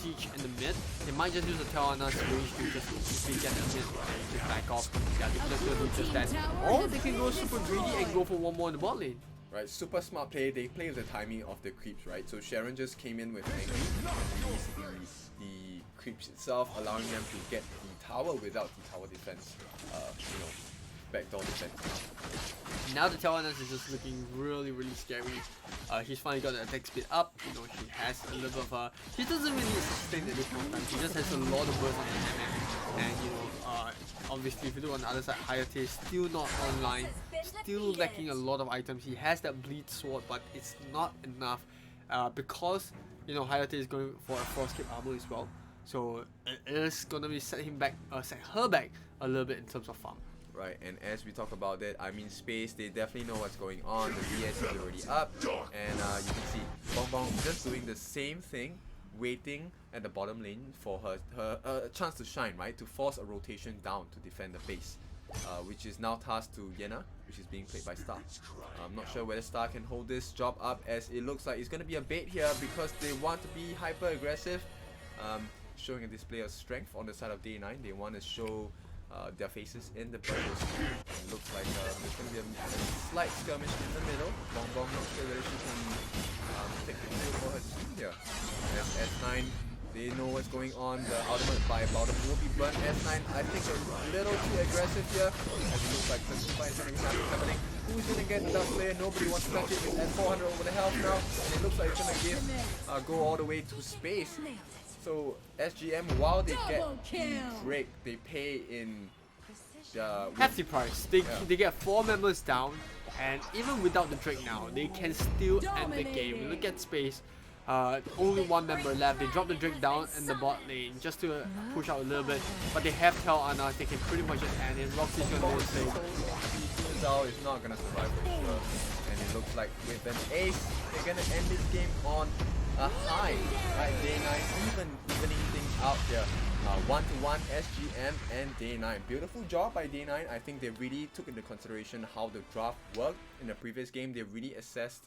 siege in the mid. They might just use a Telana's range to just quickly get the mid and just back off. Yeah, they're just gonna do just that. Or they can go super greedy and go for one more in the bot lane. Right, super smart play. They play with the timing of the creeps, right? So Sharon just came in with Angry, the creeps itself, allowing them to get the tower without the tower defense, backdoor defense. Now the Telana's is just looking really scary. He's finally got the attack speed up. You know, he has a little of he doesn't really sustain at this point in time. He just has a lot of burst on the MM. And you know, obviously if you look on the other side, Hayate is still not online, still lacking a lot of items. He has that bleed sword, but it's not enough because you know Hayate is going for a frostcape armor as well. So it is gonna be set her back a little bit in terms of farm. Right, and as we talk about that, I mean Space, they definitely know what's going on. The DS is already up, and you can see Bong Bong just doing the same thing, waiting at the bottom lane for her chance to shine, right? To force a rotation down to defend the base, which is now tasked to Yena, which is being played by Star. I'm not sure whether Star can hold this job up, as it looks like it's going to be a bait here because they want to be hyper aggressive, showing a display of strength on the side of Day 9. They want to show their faces in the battles. It looks like there's going to be a slight skirmish in the middle. Bong Bong not sure whether she can take the kill for her team here. As S9, they know what's going on. The ultimate by Bottom will be burnt. S9, I think a little too aggressive here, as it looks like the fight is going to be happening. Who's going to get the player? Nobody wants to touch it. It's at 400 over the health now, and it looks like it's going to give go all the way to Space. So SGM, while they get the Drake, they pay in the hefty price. They get 4 members down, and even without the Drake now, they can still end the game. Look at Space. Only 1 member left. They drop the Drake down in the bot lane just to push out a little bit, but they have Tel Anna. They can pretty much just end it. Roxy's gonna do the same. Zhao is not gonna survive for sure, and it looks like with an ace, they're gonna end this game on a high. Right, Day 9 evening things out here. 1-1 SGM and Day 9. Beautiful job by Day 9. I think they really took into consideration how the draft worked in the previous game. They really assessed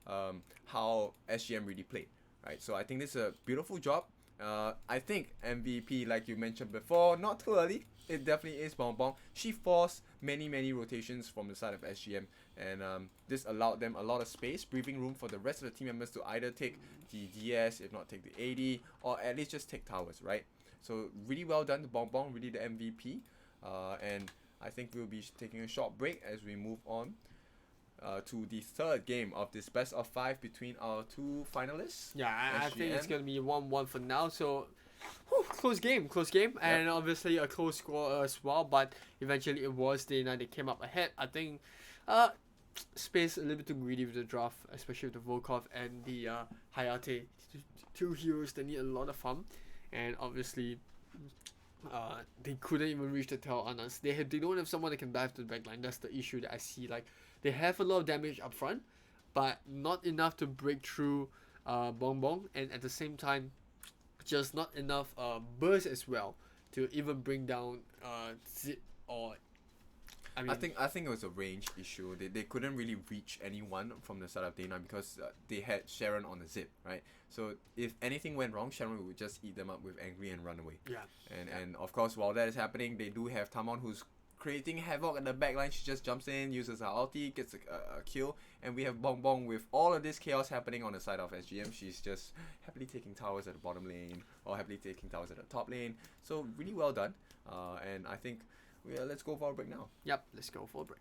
how SGM really played. Right, so I think this is a beautiful job. I think MVP, like you mentioned before, not too early. It definitely is Bong Bong. She forced many rotations from the side of SGM, and this allowed them a lot of space, breathing room for the rest of the team members to either take the DS, if not take the AD, or at least just take towers, right? So really well done to Bong Bong, really the MVP. And I think we'll be taking a short break as we move on to the third game of this best of 5 between our 2 finalists. Yeah, I think it's gonna be 1-1 for now. So close game, and obviously a close score as well. But eventually it was Day 9 that came up ahead. I think Space a little bit too greedy with the draft, especially with the Volkov and the Hayate. 2 heroes that need a lot of farm, and obviously they couldn't even reach the Tel Annas. They don't have someone that can dive to the backline. That's the issue that I see. Like, they have a lot of damage up front, but not enough to break through Bong Bong, and at the same time, just not enough burst as well to even bring down Zip or. I think it was a range issue. They couldn't really reach anyone from the side of Day 9 because they had Sharon on the Zip, right? So if anything went wrong, Sharon would just eat them up with Angry and run away. Yeah. And of course, while that is happening, they do have Tamon, who's creating havoc at the backline. She just jumps in, uses her ulti, gets a kill, and we have Bong Bong with all of this chaos happening on the side of SGM. She's just happily taking towers at the bottom lane, or happily taking towers at the top lane. So really well done, and I think let's go for a break now. Yep, let's go for a break.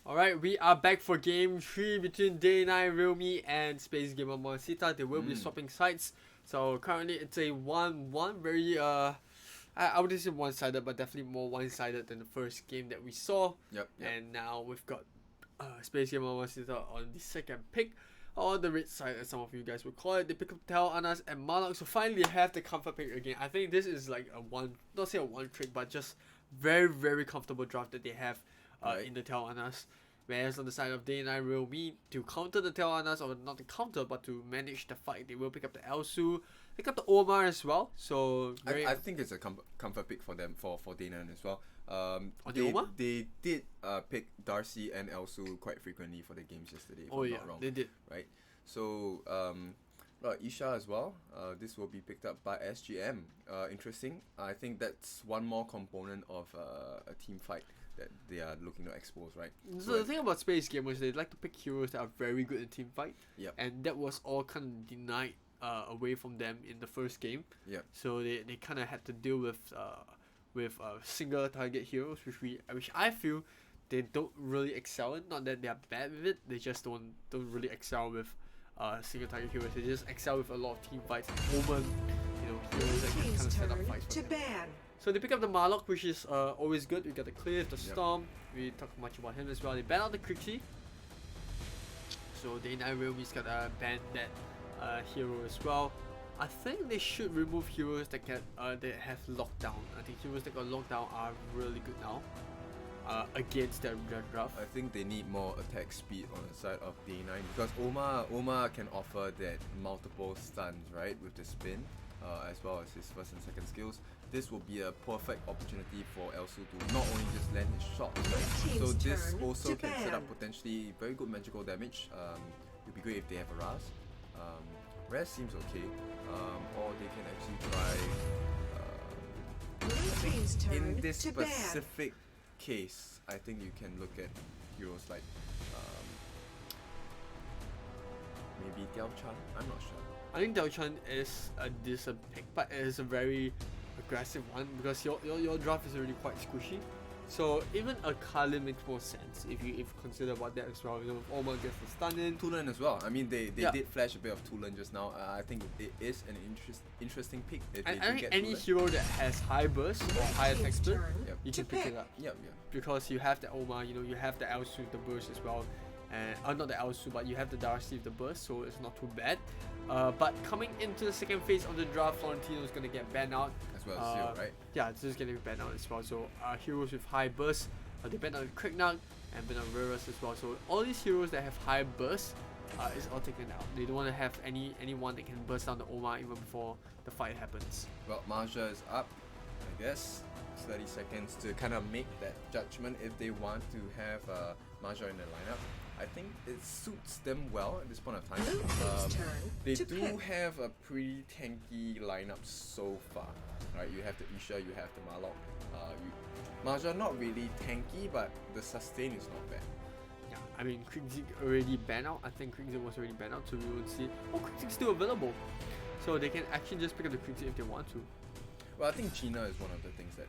Alright, we are back for game 3 between Day9 Realme and Space Gamer Moncita. They will be swapping sides. So currently it's a 1-1, very I wouldn't say one-sided, but definitely more one-sided than the first game that we saw. Yep. And now we've got Space Gamer Moncita on the second pick, or the red side as some of you guys would call it. They pick up Tel, Anas and Malak, so finally have the comfort pick again. I think this is like a one, not say a one trick, but just very, very comfortable draft that they have in the Tel Anas. Whereas on the side of Day9 Realme, to counter the Tel Anas, or not to counter, but to manage the fight, they will pick up the Elsu, pick up the Omar as well. So I think it's a comfort pick for them, for Day9 as well. They did pick Darcy and Elsu quite frequently for the games yesterday, if I'm not wrong. They did. Right? So, Isha as well. This will be picked up by SGM. Interesting. I think that's one more component of a team fight that they are looking to expose, right? So the thing about Space Gamers, they like to pick heroes that are very good in team fight. Yep. And that was all kind of denied away from them in the first game. Yep. So they kind of had to deal with single target heroes, which I feel they don't really excel in. Not that they are bad with it, they just don't really excel with single target heroes. They just excel with a lot of team fights, heroes that can kind of set up fights for them. So they pick up the Marlock, which is always good. We got the Cliff, the Storm. We talk much about him as well. They ban out the Krixie. So Day9 Realme's got to ban that hero as well. I think they should remove heroes that have lockdown. I think heroes that got lockdown are really good now against their draft. I think they need more attack speed on the side of Day9, because Omar can offer that multiple stuns, right, with the spin, as well as his first and second skills. This will be a perfect opportunity for Elsu to not only just land his shots, right? So this also can set up potentially very good magical damage. It would be great if they have a Raz. Raz seems okay, or they can actually try. In this specific case, I think you can look at heroes like maybe Diao Chan. I'm not sure. I think Diao Chan is a decent pick, but it is a very aggressive one because your draft is already quite squishy. So even a Kalin makes more sense if you consider about that as well. You know, if Omar gets the stun in. Tulan as well. I mean, they did flash a bit of Tulan just now. I think it is an interesting pick. I think any hero that has high burst or high attack speed, you can pick it up. Yep. Because you have the Omar, you have the Elsu with the burst as well. And not the Elsu, but you have the Darcy with the burst, so it's not too bad. But coming into the second phase of the draft, Florentino is going to get banned out. As well as Zero, right? Yeah, this is going to be banned out as well. So heroes with high burst, they ban out Krignag and ban out Reras as well. So all these heroes that have high burst is all taken out. They don't want to have anyone that can burst down the Omar even before the fight happens. Well, Marja is up, I guess. 30 seconds to kind of make that judgment if they want to have Marja in the lineup. I think it suits them well at this point of time. They do have a pretty tanky lineup so far. Right, you have the Isha, you have the Malok. Marja not really tanky, but the sustain is not bad. Yeah, I mean Krixig already banned out. I think Krixig was already banned out, so we will see. Oh, Krixig's still available, so they can actually just pick up the Krixig if they want to. Well, I think Gina is one of the things that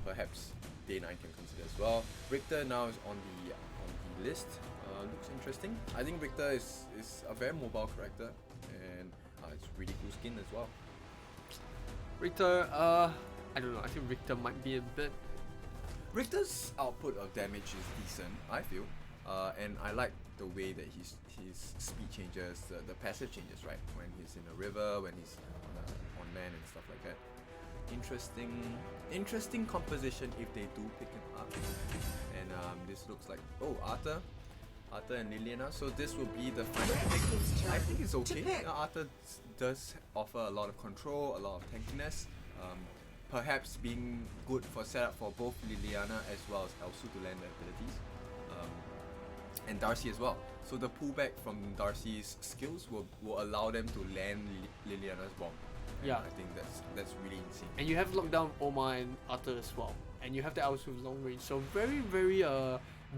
perhaps Day9 can consider as well. Richter now is on the list. Looks interesting. I think Richter is a very mobile character, and it's really cool skin as well. Richter, I don't know. I think Richter might be a bit. Richter's output of damage is decent, I feel, and I like the way that his speed changes, the passive changes, right? When he's in a river, when he's on land and stuff like that. Interesting composition if they do pick him up. And this looks like Arthur and Liliana. So this will be the final pick. I think it's okay. Arthur does offer a lot of control, a lot of tankiness. Perhaps being good for setup for both Liliana as well as Elsu to land the abilities. And Darcy as well. So the pullback from Darcy's skills will allow them to land Liliana's bomb. And I think that's really insane. And you have lockdown Omar and Arthur as well. And you have the Elsu with long range. So very, very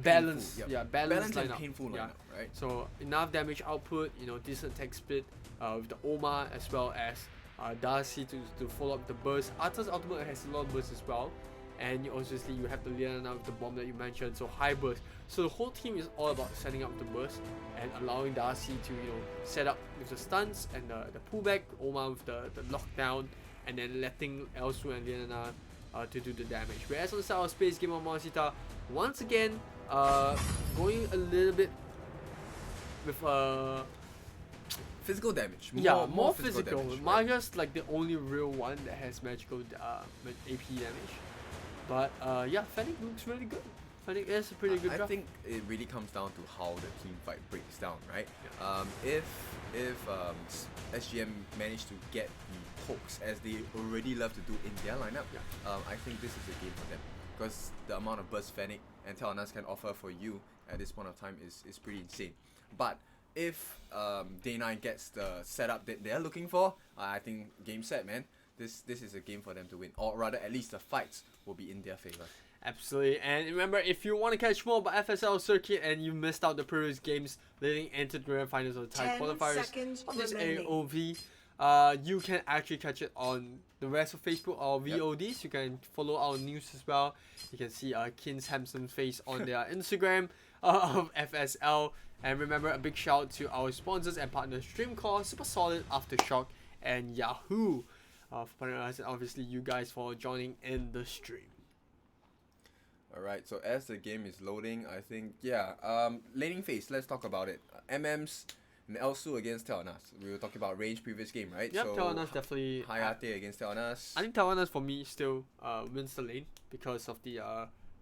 balanced. Balanced and lineup. painful lineup, right? So enough damage output, decent attack speed with the Omar as well as Darcy to follow up the burst. Arthur's ultimate has a lot of burst as well. and you obviously you have the Liana with the bomb that you mentioned, so high burst. So the whole team is all about setting up the burst and allowing Darcy to set up with the stuns and the pullback, Oma with the lockdown, and then letting Elsu and Liana to do the damage. Whereas on the side of Space Gamer Mamacita, once again going a little bit with physical damage. More physical. damage, right? Marja's like the only real one that has magical AP damage. But yeah, Fennec looks really good. Fennec is a pretty good I draft. think it really comes down to how the team fight breaks down, right? Yeah. If SGM managed to get the pokes as they already love to do in their lineup, I think this is a game for them, because the amount of burst Fennec and Telenas can offer for you at this point of time is pretty insane. But if Day9 gets the setup that they're looking for, I think game set, man. This is a game for them to win, or rather at least the fights will be in their favor. Absolutely. And remember, if you want to catch more about FSL Circuit and you missed out the previous games leading into the grand finals of the Thai 10 qualifiers seconds on this remaining. AoV, you can actually catch it on the rest of Facebook or VODs. You can follow our news as well. You can see Kin's handsome face on their Instagram of FSL. And remember, a big shout out to our sponsors and partners, Streamcore, Super Solid, Aftershock, and Yahoo, for partnering us, and obviously you guys for joining in the stream. Alright, so as the game is loading, I think, laning phase, let's talk about it. MMs and Elsu against Telenas. We were talking about range previous game, right? Yep, so Telenas definitely. Hayate against Telenas. I think Telenas for me still wins the lane because of the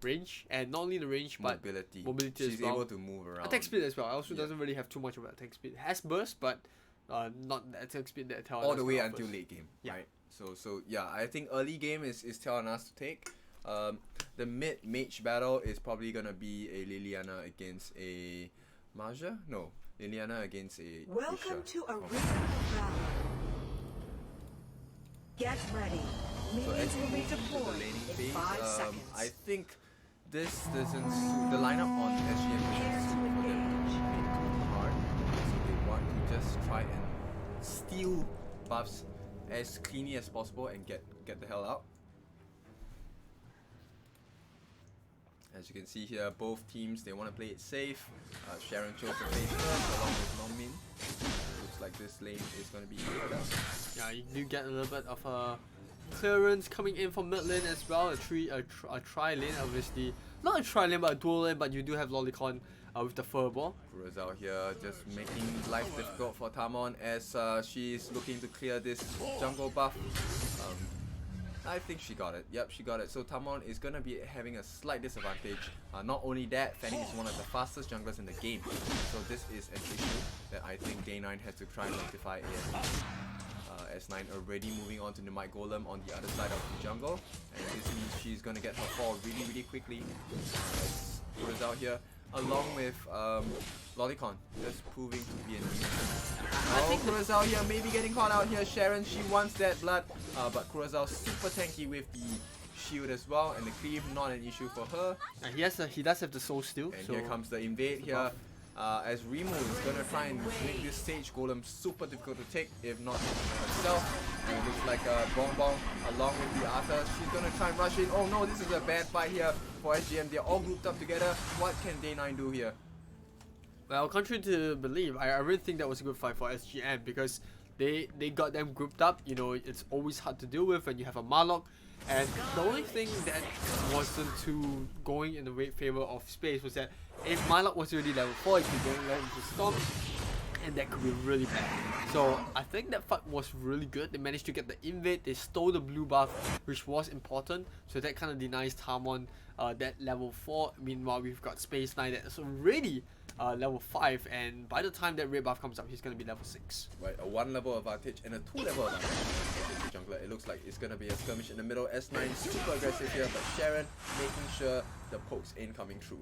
range, and not only the range but mobility. mobility She's as well. able to move around. Attack speed as well. Also Yeah. doesn't really have too much of an attack speed. It has burst, but not the attack speed that Telenas all the way offers. until late game, Yeah. right? So yeah, I think early game is Telenas to take. The mid mage battle is probably gonna be a Liliana against a Marja? No, Liliana against a Welcome Isha. to Arena Okay. of Valor. Get ready. So Minions as we will be move into the deployed laning in phase, 5 seconds. I think this doesn't suit the lineup on SGM doesn't suit for them to make too hard. So they want to just try and steal buffs as cleanly as possible and get the hell out. As you can see here, both teams, they want to play it safe. Sharon chose to play first along with Non-Min. Looks like this lane is going to be cleared up. Yeah, you do get a little bit of clearance coming in from mid lane as well. A tri lane, obviously. Not a tri lane, but a dual lane. But you do have Lolicon with the furball. Kurazao here just making life difficult for Tamon as she's looking to clear this jungle buff. I think she got it. Yep, she got it. So Tamon is going to be having a slight disadvantage. Not only that, Fanny is one of the fastest junglers in the game. So this is an issue that I think Day9 has to try and rectify ASAP. S9 already moving on to the Might Golem on the other side of the jungle. And this means she's going to get her fall really quickly. Kurazao here, along with Lolicon, just proving to be a nuisance. Kurazao here maybe getting caught out here. Sharon, she wants that blood, but Kurazao super tanky with the shield as well, and the cleave not an issue for her. And he does have the soul steal. And so here comes the invade here. As Remo is gonna try and make this stage golem super difficult to take, if not herself. And it looks like a Bonbon along with the Arthur. She's gonna try and rush in. Oh no, this is a bad fight here for SGM. They're all grouped up together. What can Day9 do here? Well, contrary to believe, I really think that was a good fight for SGM because they got them grouped up. You know, it's always hard to deal with when you have a Marlock. And the only thing that wasn't too going in the favor of Space was that if Marlock was already level 4, it could go right into Storm, and that could be really bad. So I think that fight was really good. They managed to get the invade, they stole the blue buff, which was important. So that kind of denies Tamon that level 4. Meanwhile, we've got Space 9 that's already level 5, and by the time that red buff comes up, he's going to be level 6. Right, a 1 level advantage and a 2 level advantage for the jungler. It looks like it's going to be a skirmish in the middle. S9 super aggressive here, but Sharon making sure the pokes ain't coming through.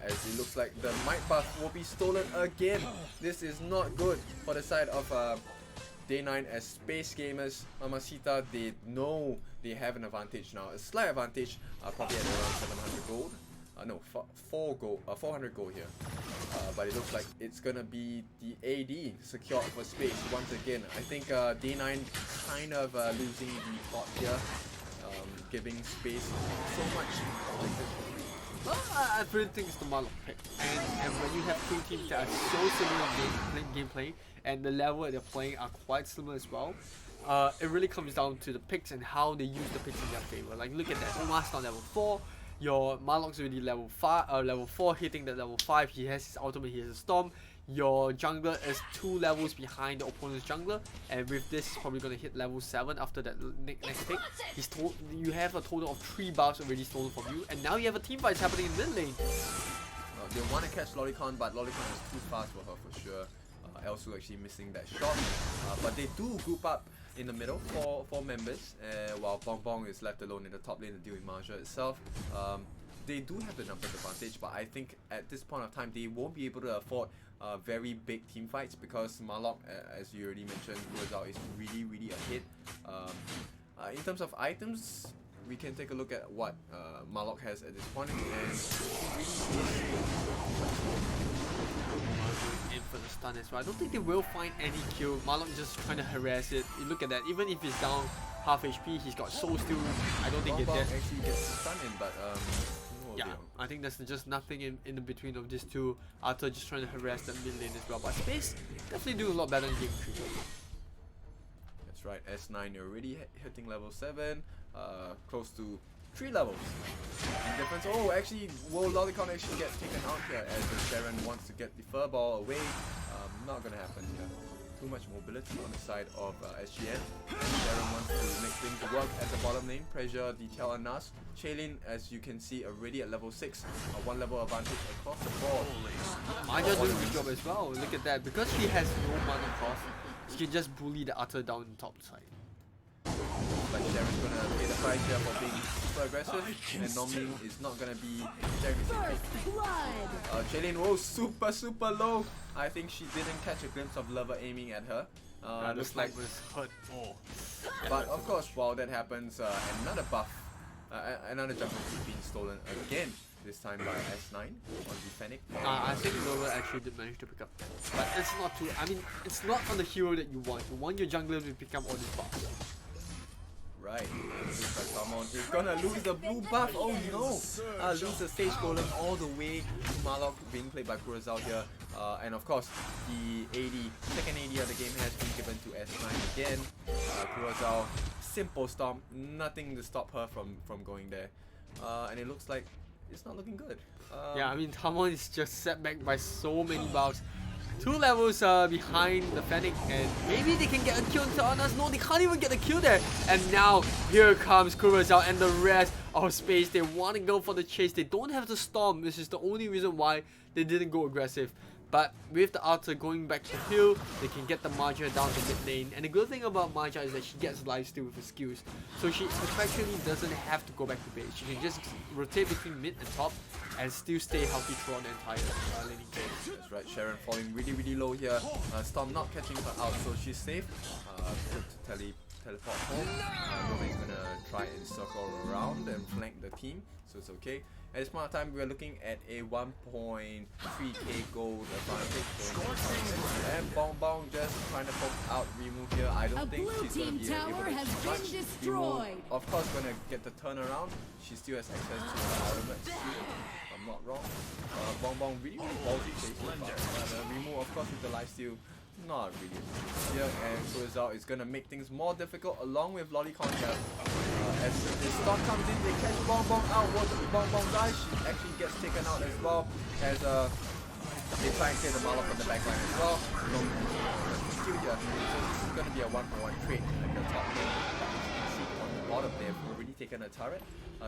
As it looks like the might buff will be stolen again. This is not good for the side of Day9 as Space Gamers. Mamacita, they know they have an advantage now. A slight advantage, probably at around 700 gold. No, 400 gold here. But it looks like it's gonna be the AD secured for Space once again. I think Day9 kind of losing the plot here. giving space so much objectives for free. Well, I really think it's the Marlock pick. And when you have two teams that are so similar in gameplay, and the level that they're playing are quite similar as well, it really comes down to the picks and how they use the picks in their favor. Like, look at that. Omar's not level 4. Your Marlock's already level 4, hitting the level 5. He has his ultimate, he has a Storm. Your jungler is 2 levels behind the opponent's jungler, and with this, he's probably gonna hit level 7 after that next pick. You have a total of 3 buffs already stolen from you, and now you have a team fight happening in mid lane. They want to catch Lolicon, but Lolicon is too fast for her for sure. Elsu actually missing that shot, but they do group up in the middle for 4 members, while Bong Bong is left alone in the top lane to deal with Marja itself. They do have the numbers advantage, but I think at this point of time they won't be able to afford very big team fights because Marlock, as you already mentioned, Rosal is really ahead. In terms of items, we can take a look at what Marlock has at this point, and in for the stun as well. I don't think they will find any kill. Marlock is just trying to harass it. You look at that, even if he's down half HP, he's got soul still. I don't think Bong Bong it's dead. actually gets the stun in, but Yeah, I think there's just nothing in the between of these two. Arthur just trying to harass that mid lane as well. But Space definitely doing a lot better in game 3. That's right, S9 you're already hitting level 7, close to 3 levels. And difference, oh actually, will Lolicon actually get taken out here as Sharon wants to get the fur ball away? Not gonna happen here. Too much mobility on the side of SGN. Sharon wants to make things work at the bottom lane, pressure the Tel and Nas. Shaylin, as you can see, already at level 6, 1 level advantage across the board. Maja doing a good job as well. Look at that. Because she has no mana cost, she can just bully the Arthur down the top side. But Sharon's gonna pay the price here for being super aggressive, and normally is not gonna be Sharon's First blood. Shaylin, oh, super low. I think she didn't catch a glimpse of Lover aiming at her. Looks like, was hurt. Oh. but of course, while that happens, another buff, another jungle is being stolen again. This time by S9 on the Fennec. I think Nova actually did manage to pick up that. But it's not too. I mean, it's not on the hero that you want. You want your jungler to pick up all these buffs. Right, looks like Salmon is gonna lose the blue buff. Oh no! Lose the stage golem all the way to Marlock, being played by Kurazao here. And of course, the second AD of the game has been given to S9 again. Kurazao, simple stomp, nothing to stop her from going there. And it looks like it's not looking good. Yeah, I mean, Tamon is just set back by so many buffs. 2 levels behind the Fennec, and maybe they can get a kill on us. No, they can't even get a kill there. And now here comes Kurazao and the rest of Space. They want to go for the chase. They don't have the Storm, which is the only reason why they didn't go aggressive. But with the Arthur going back to hill, they can get the Marja down to mid lane. And the good thing about Marja is that she gets lifesteal with her skills. So she effectively doesn't have to go back to base. She can just rotate between mid and top and still stay healthy throughout the entire laning phase. That's right, Sharon falling really low here. Storm not catching her out, so she's safe. Good to teleport home. Nobody's gonna try and circle around and flank the team, so it's okay. At this point of time, we are looking at a 1.3k gold advantage. And Bong Bong just trying to poke out remove here. I don't think she's going to be able to has do been much. destroyed. Remove, of course, going to get the turnaround. She still has access to her ultimate skill, if I'm not wrong. Bong Bong really ballsy chase so far. Remove, of course, with the lifesteal. Not really here, and Kurazao is gonna make things more difficult along with Lolicon here. As the Storm comes in, they catch Bong Bong out. Bong Bong dies, she actually gets taken out as well. As they try and clear the Marlock on the backline as well. Still here, so this is gonna be a 1-for-1 trade at the top lane. See on the bottom, they've already taken a turret.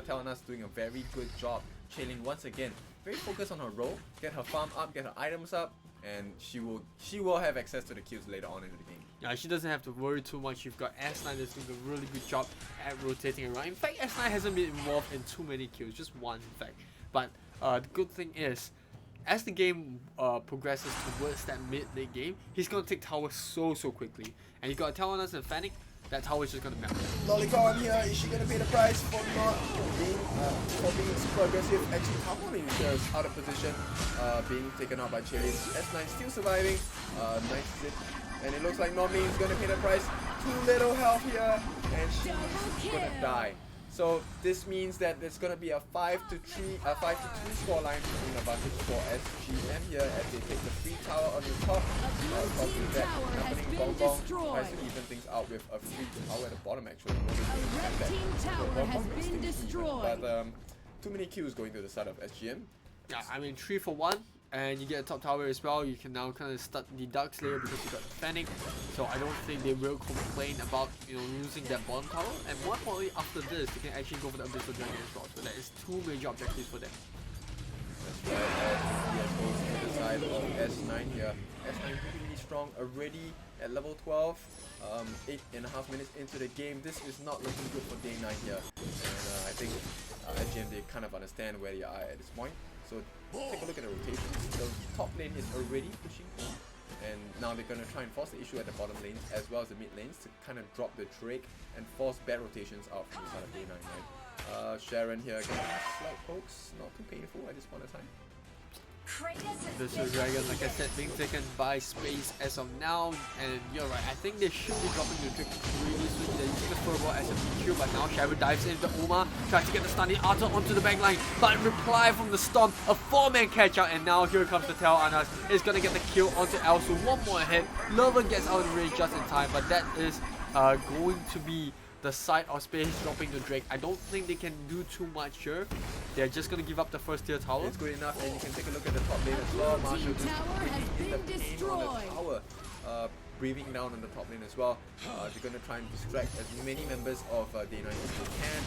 Telenas doing a very good job. Shaylin once again, very focused on her role, get her farm up, get her items up. And she will have access to the kills later on in the game. Yeah, she doesn't have to worry too much. You've got S9 that's doing a really good job at rotating around. In fact, S9 hasn't been involved in too many kills, just one in fact. But the good thing is, as the game progresses towards that mid-lane game, he's going to take towers so quickly. And you got Telenas and Fennec, that tower is just going to melt. Lolicon here, is she going to pay the price for not being super aggressive? Actually, Tamon is out of position, being taken out by Shaylin. S9 still surviving, nice zip. And it looks like Nomi is going to pay the price. Too little health here, and she's going to die. So this means that there's gonna be a 5-2 scoreline in advantage for SGM here as they take the free tower on the top. Cause with that happening, Bong Bong tries to even things out with a free tower at the bottom actually. But too many kills going to the side of SGM. Yeah, I mean 3 for 1. And you get a top tower as well. You can now kind of start the Dark Slayer because you got Fennec. So I don't think they will complain about losing that bottom tower. And more importantly, after this, they can actually go for the Abyssal Dragon as well. So that is 2 major objectives for them. That's right, as goes to the side of S9 here. S9 really strong already at level 12. 8.5 minutes into the game. This is not looking good for day 9 here. And I think SGM, they kind of understand where they are at this point. So take a look at the rotations. The top lane is already pushing in, and now they're going to try and force the issue at the bottom lanes as well as the mid lanes to kind of drop the Drake and force bad rotations out from the side of day 9, right? Sharon here getting slight pokes, not too painful at this point in time. Abyssal Dragon, like I said, being taken by Space as of now, and you're right, I think they should be dropping the Drake really soon. They're using the Furball as a PQ, but now Sharon dives into Uma, tries to get the stunning Arthur onto the backline, but reply from the Storm, a 4-man catch out, and now here comes the Tail Anas, is gonna get the kill onto Elsu, one more hit, Lover gets out of the range just in time, but that is going to be the side of Space dropping the Drake. I don't think they can do too much here. They're just gonna give up the first tier tower. It's good enough, and you can take a look at the top lane as well. Marshall just bringing in the pain on the tower. Breathing down on the top lane as well. They're gonna try and distract as many members of Day 9 as they can.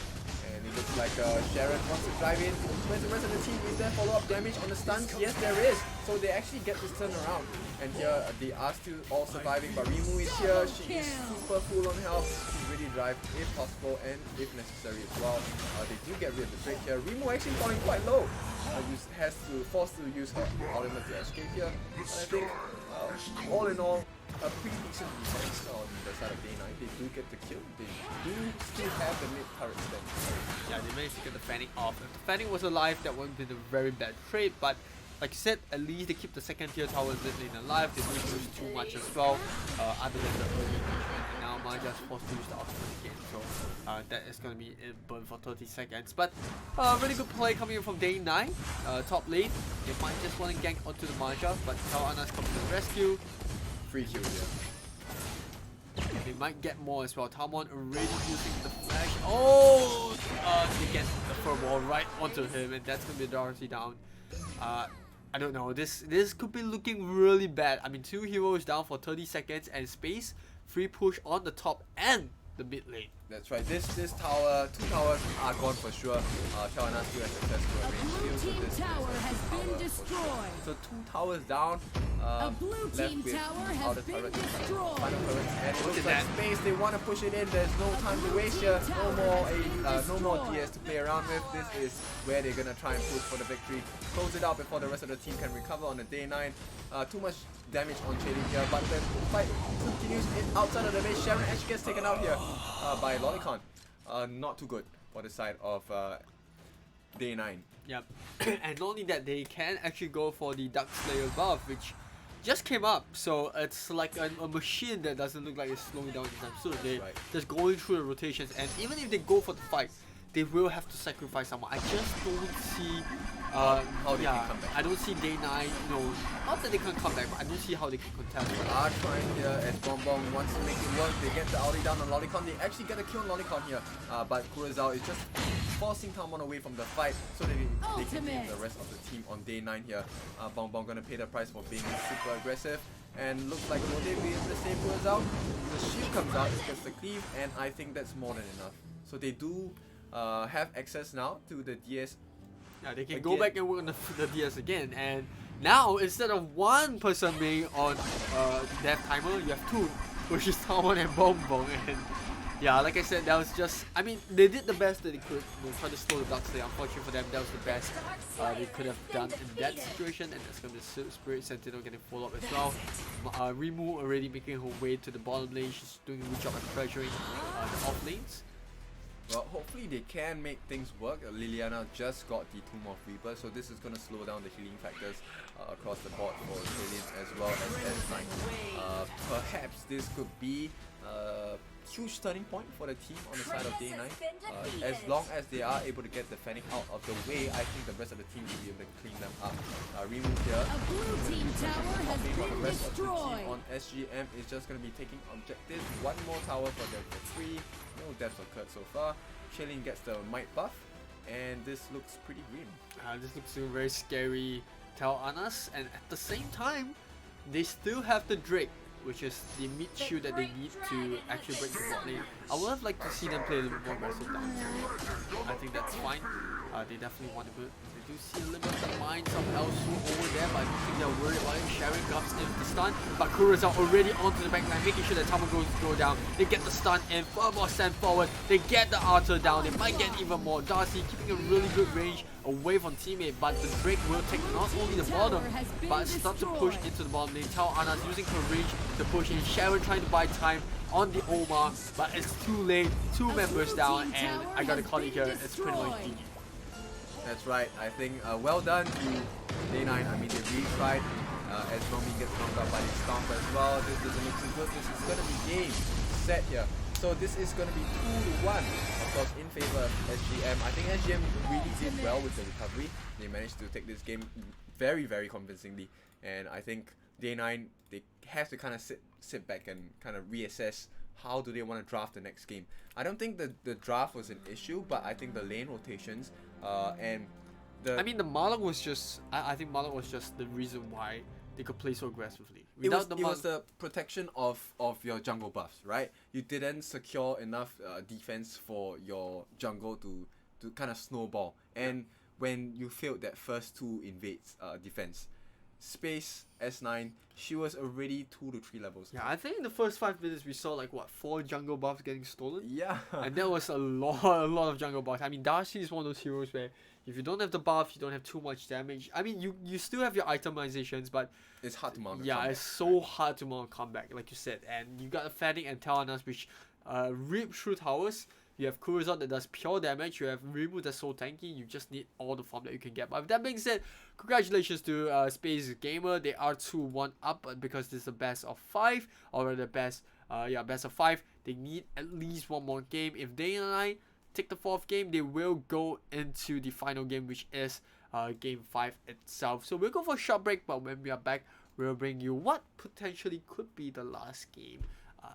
And it looks like Sharon wants to dive in. Where's the rest of the team? Is there follow-up damage on the stun? Yes, there is. So they actually get this turn around. And here they are still all surviving, but Rimu is here. She is super full on health. She's ready to drive if possible and if necessary as well. They do get rid of the Drake here. Rimu actually falling quite low. Has to forced to use her ultimate to escape here. And I think all in all, a pretty decent defense on the side of Day 9. They do get the kill. They do still have the mid turret stand. Yeah, they managed to get the Fennec off. If the Fennec was alive, that would have been a very bad trade, but like you said, at least they keep the second tier towers lane alive. They didn't lose too much as well, other than the early engagement. And now Maja is forced to use the ultimate again, so that is going to be a burn for 30 seconds. But really good play coming in from Day 9. Top lane, they might just want to gank onto the Maja, but Tao Anas comes to the rescue. Free kill here. And they might get more as well. Talmon already using the flash. Oh! They get the furball right onto him, and that's going to be Dorothy down. I don't know, this could be looking really bad. I mean, 2 heroes down for 30 seconds and Space, free push on the top and the mid lane. That's right, this tower, 2 towers are gone for sure. Tawana still has access to a range shield, so this tower has been destroyed. So 2 towers down, A blue team left with tower has outer been turrets, destroyed. final turrets, and it looks at like that. Space, they want to push it in, there's no time to waste here, no more DS to play around with. This is where they're gonna try and push for the victory, close it out before the rest of the team can recover on the Day 9. Too much damage on Shading here, but the fight continues outside of the base. Sharon actually gets taken out here by Lolicon. Not too good for the side of Day 9. Yep. And not only that, they can actually go for the Dark Slayer buff, which just came up. So it's like a machine that doesn't look like it's slowing down anytime soon. They're just going through the rotations, and even if they go for the fight, they will have to sacrifice someone. I just don't see how they can come back. I don't see Day 9, not that they can't come back, but I don't see how they can contest. They are trying here as Bonbon wants to make it work. They get the ulti down on Lolicon. They actually get a kill on Lolicon here. But Kurazao is just forcing Talmon away from the fight so that they can take the rest of the team on Day 9 here. Bonbon gonna pay the price for being super aggressive. And looks like will they be able to save Kurazao? The shield comes out, it gets the cleave, and I think that's more than enough. So they do have access now to the DS. Yeah, they can go back and work on the DS again, and now instead of 1 person being on death timer, you have 2, which is Talmon and Bonbon. And yeah, like I said, that was just, I mean, they did the best that they could, try to slow the Dark Slayer. Unfortunately for them, that was the best they could have done in that situation, and that's going to be Spirit Sentinel getting follow up as well. Rimu already making her way to the bottom lane. She's doing a good job at pressuring the off lanes. Well, hopefully they can make things work. Liliana just got the Tomb of Reaper, so this is going to slow down the healing factors across the board for Australians as well as S9. Perhaps this could be huge turning point for the team on the side of Day9. As long as they are able to get the Fennec out of the way, I think the rest of the team will be able to clean them up. Remove here. A blue team tower has The been rest of the team destroyed. on SGM is just going to be taking objectives. One more tower for them for free. No deaths occurred so far. Shailene gets the might buff, and this looks pretty grim. This looks like a very scary Tel Anas, and at the same time, they still have the Drake, which is the mid shield that they need to actually break the bot lane. I would have liked to see them play a little bit more aggressive down here. I think that's fine. They definitely want to put. They do see a little bit of the minds of Elsu over there, but I don't think they're worried about it. Sharon comes in with the stun, but Kurosawa already onto the backline, making sure that Tama goes go down. They get the stun in, further send forward. They get the Archer down. They might get even more. Darcy keeping a really good range away from teammate, but the Drake will take not only the bottom, but start to push into the bottom lane. Tao Anas using her range to push in. Sharon trying to buy time on the Omar, but it's too late. 2 members down, and I gotta call it here. It's pretty much GG. That's right. I think well done to Day9. I mean, they really tried. As Romy gets knocked out by the Stomp as well. This doesn't look too good. This is going to be game set here. So this is going to be 2-1, of course, in favor of SGM. I think SGM really did well with the recovery. They managed to take this game very, very convincingly. And I think Day9, they have to kind of sit back and kind of reassess how do they want to draft the next game. I don't think the draft was an issue, but I think the lane rotations and the... I mean, the Malak was just... I think Malak was just the reason why they could play so aggressively. Without it was the protection of your jungle buffs, right? You didn't secure enough defense for your jungle to kind of snowball. And when you failed that first 2 invades defense, Space S9, she was already 2 to 3 levels. Yeah, I think in the first 5 minutes we saw like what, 4 jungle buffs getting stolen. Yeah. And that was a lot of jungle buffs. I mean, Darcy is one of those heroes where if you don't have the buff, you don't have too much damage. I mean, you still have your itemizations, but it's hard to mount a yeah, comeback. it's so hard to mount a comeback, like you said. And you got a Fennec and Talanas which rip through towers. You have Kurosawa that does pure damage. You have Rimu that's so tanky. You just need all the farm that you can get. But with that being said, congratulations to Space Gamer. They are 2-1 up because this is the best of 5, or the best of 5. They need at least one more game. If they and I take the 4th game, they will go into the final game, which is game 5 itself. So we'll go for a short break, but when we are back, we'll bring you what potentially could be the last game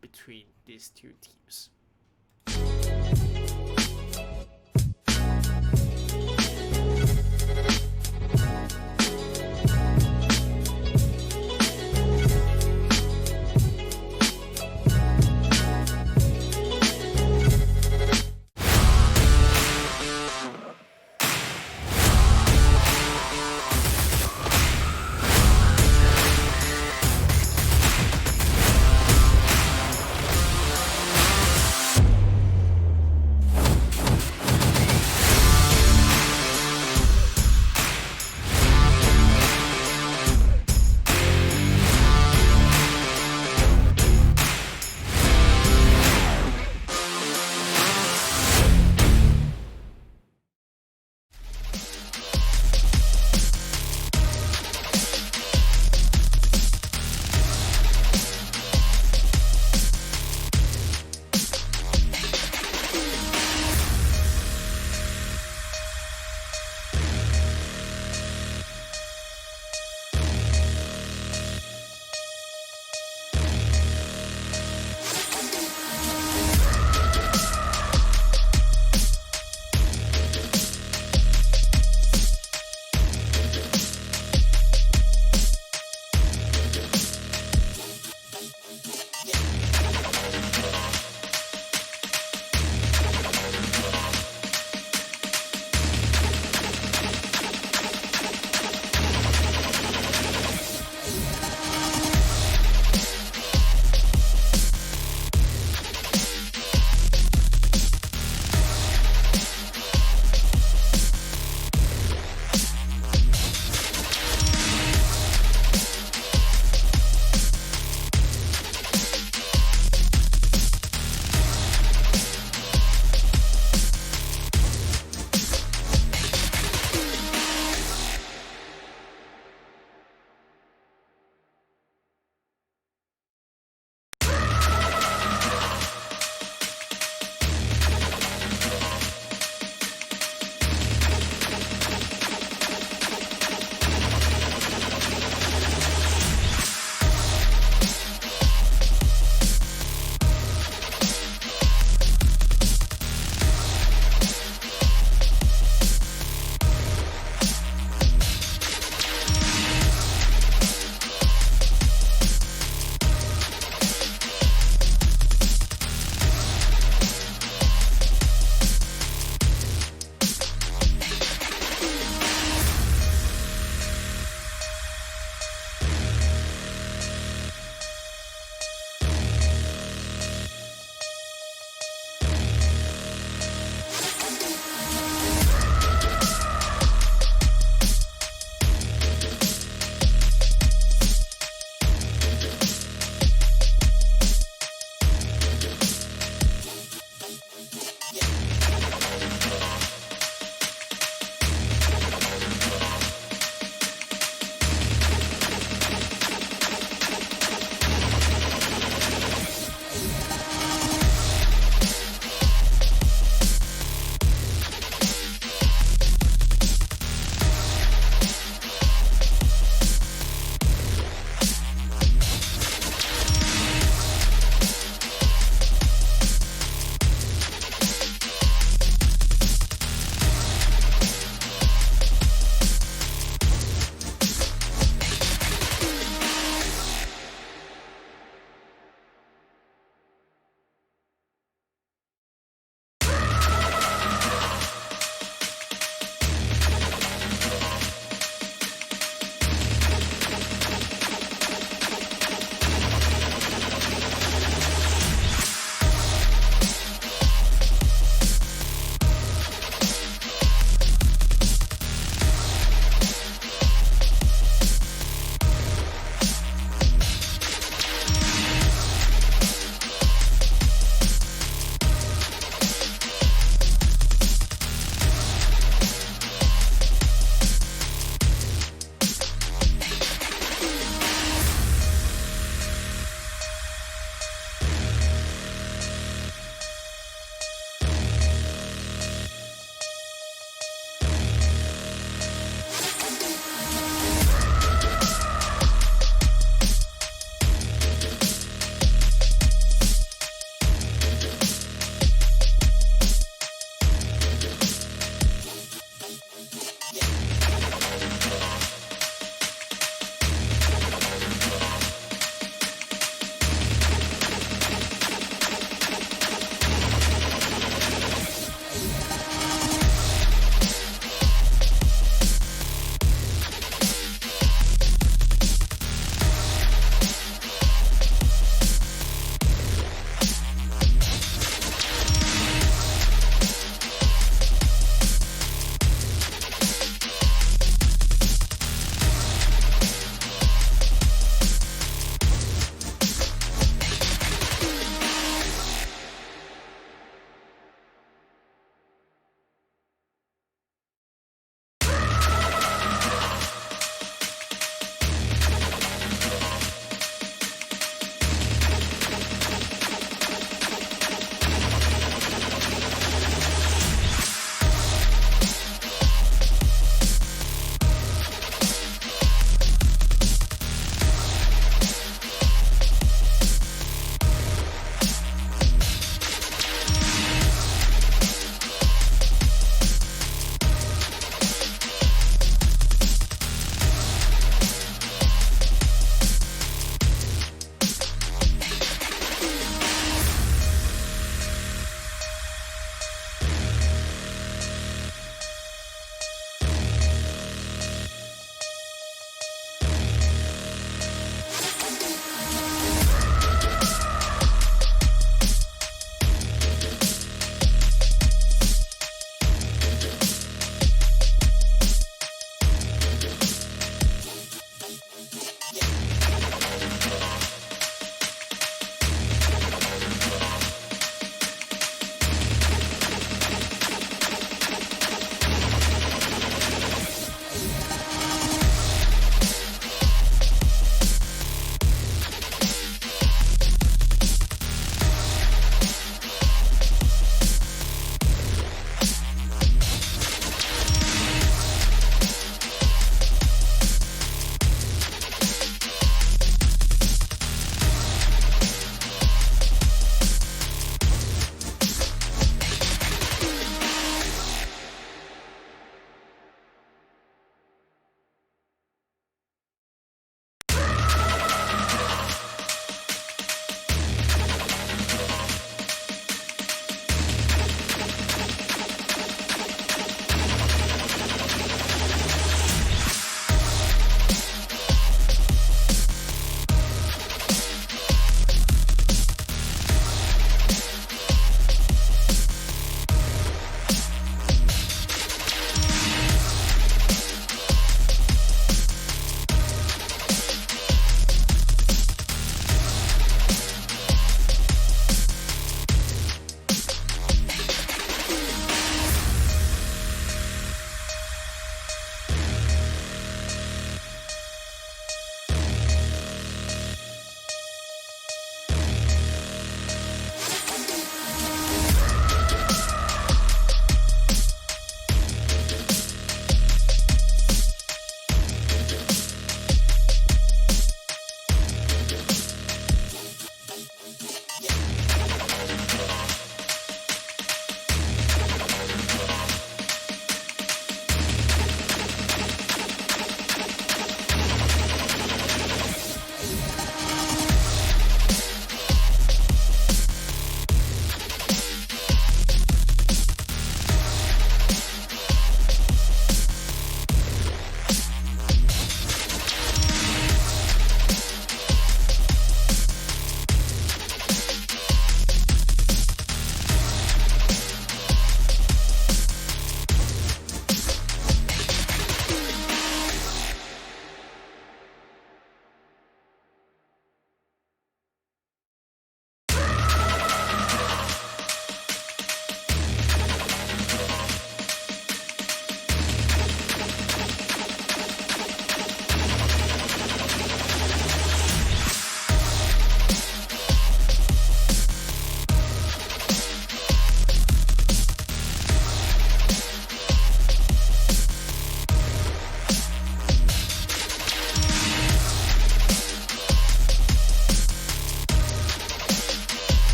between these 2 teams.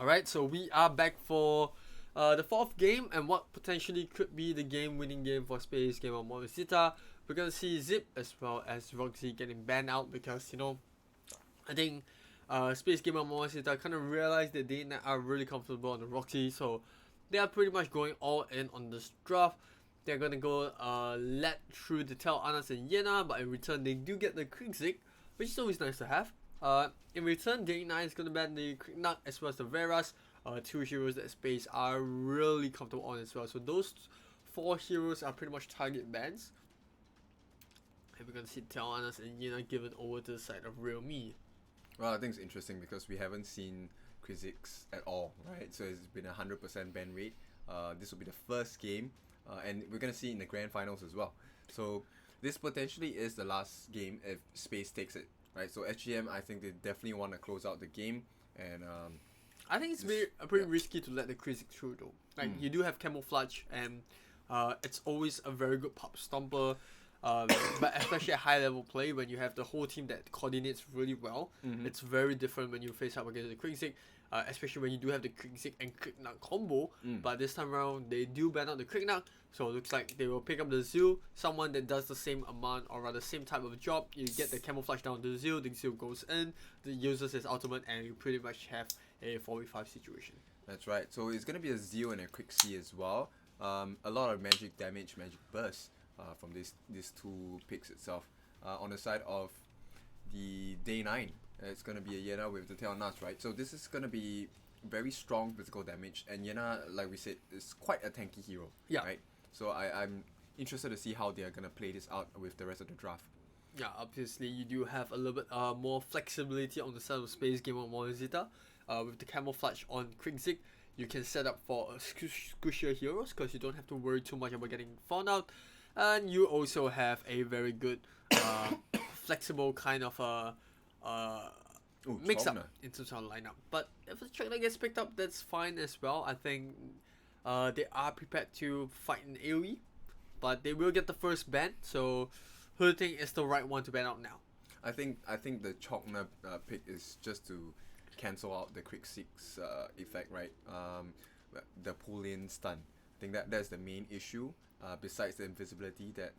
Alright, so we are back for the fourth game and what potentially could be the game-winning game for Space Gamer Morisita. We're gonna see Zip as well as Roxy getting banned out because, you know, I think Space Gamer Morisita kind of realized that they are really comfortable on the Roxy, so they are pretty much going all in on this draft. They're gonna go led through the Tel Anas and Yena, but in return they do get the Krigzik, which is always nice to have. In return, Day 9 is going to ban the Krignak as well as the Veras, two heroes that Space are really comfortable on as well. So those 4 heroes are pretty much target bans. And we're going to see Tel Anas and Yena given over to the side of Real Me. Well, I think it's interesting because we haven't seen Krigziks at all, right? So it's been a 100% ban rate. This will be the first game, and we're going to see in the grand finals as well. So this potentially is the last game if Space takes it. Right, so SGM, I think they definitely want to close out the game, and I think it's pretty risky to let the Krigzik through though. Like you do have Camouflage, and it's always a very good pop stomper, but especially at high level play when you have the whole team that coordinates really well. It's very different when you face up against the Krigzik. Especially when you do have the Krigzik and Krignak combo, but this time around they do ban out the Krignak, so it looks like they will pick up the Zeal, someone that does the same amount or rather same type of job. You get the Camouflage down to the Zeal goes in, the uses his ultimate, and you pretty much have a 4v5 situation. That's right. So it's gonna be a Zeal and a Quick C as well. A lot of magic damage, magic burst from these two picks itself. On the side of the Day 9. It's going to be a Yena with the Tel Anas, right? So this is going to be very strong physical damage. And Yena, like we said, is quite a tanky hero, right? So I'm interested to see how they are going to play this out with the rest of the draft. Yeah, obviously you do have a little bit more flexibility on the side of Space Gamer Morisita. With the Camouflage on Krigzik, you can set up for squishier heroes because you don't have to worry too much about getting found out. And you also have a very good flexible kind of mix up into our lineup. But if the China gets picked up, that's fine as well. I think they are prepared to fight in AoE, but they will get the first ban. So who do you think is the right one to ban out now? I think the Chokna pick is just to cancel out the Krigzik's effect, right? The pull-in stun. I think that's the main issue. Besides the invisibility that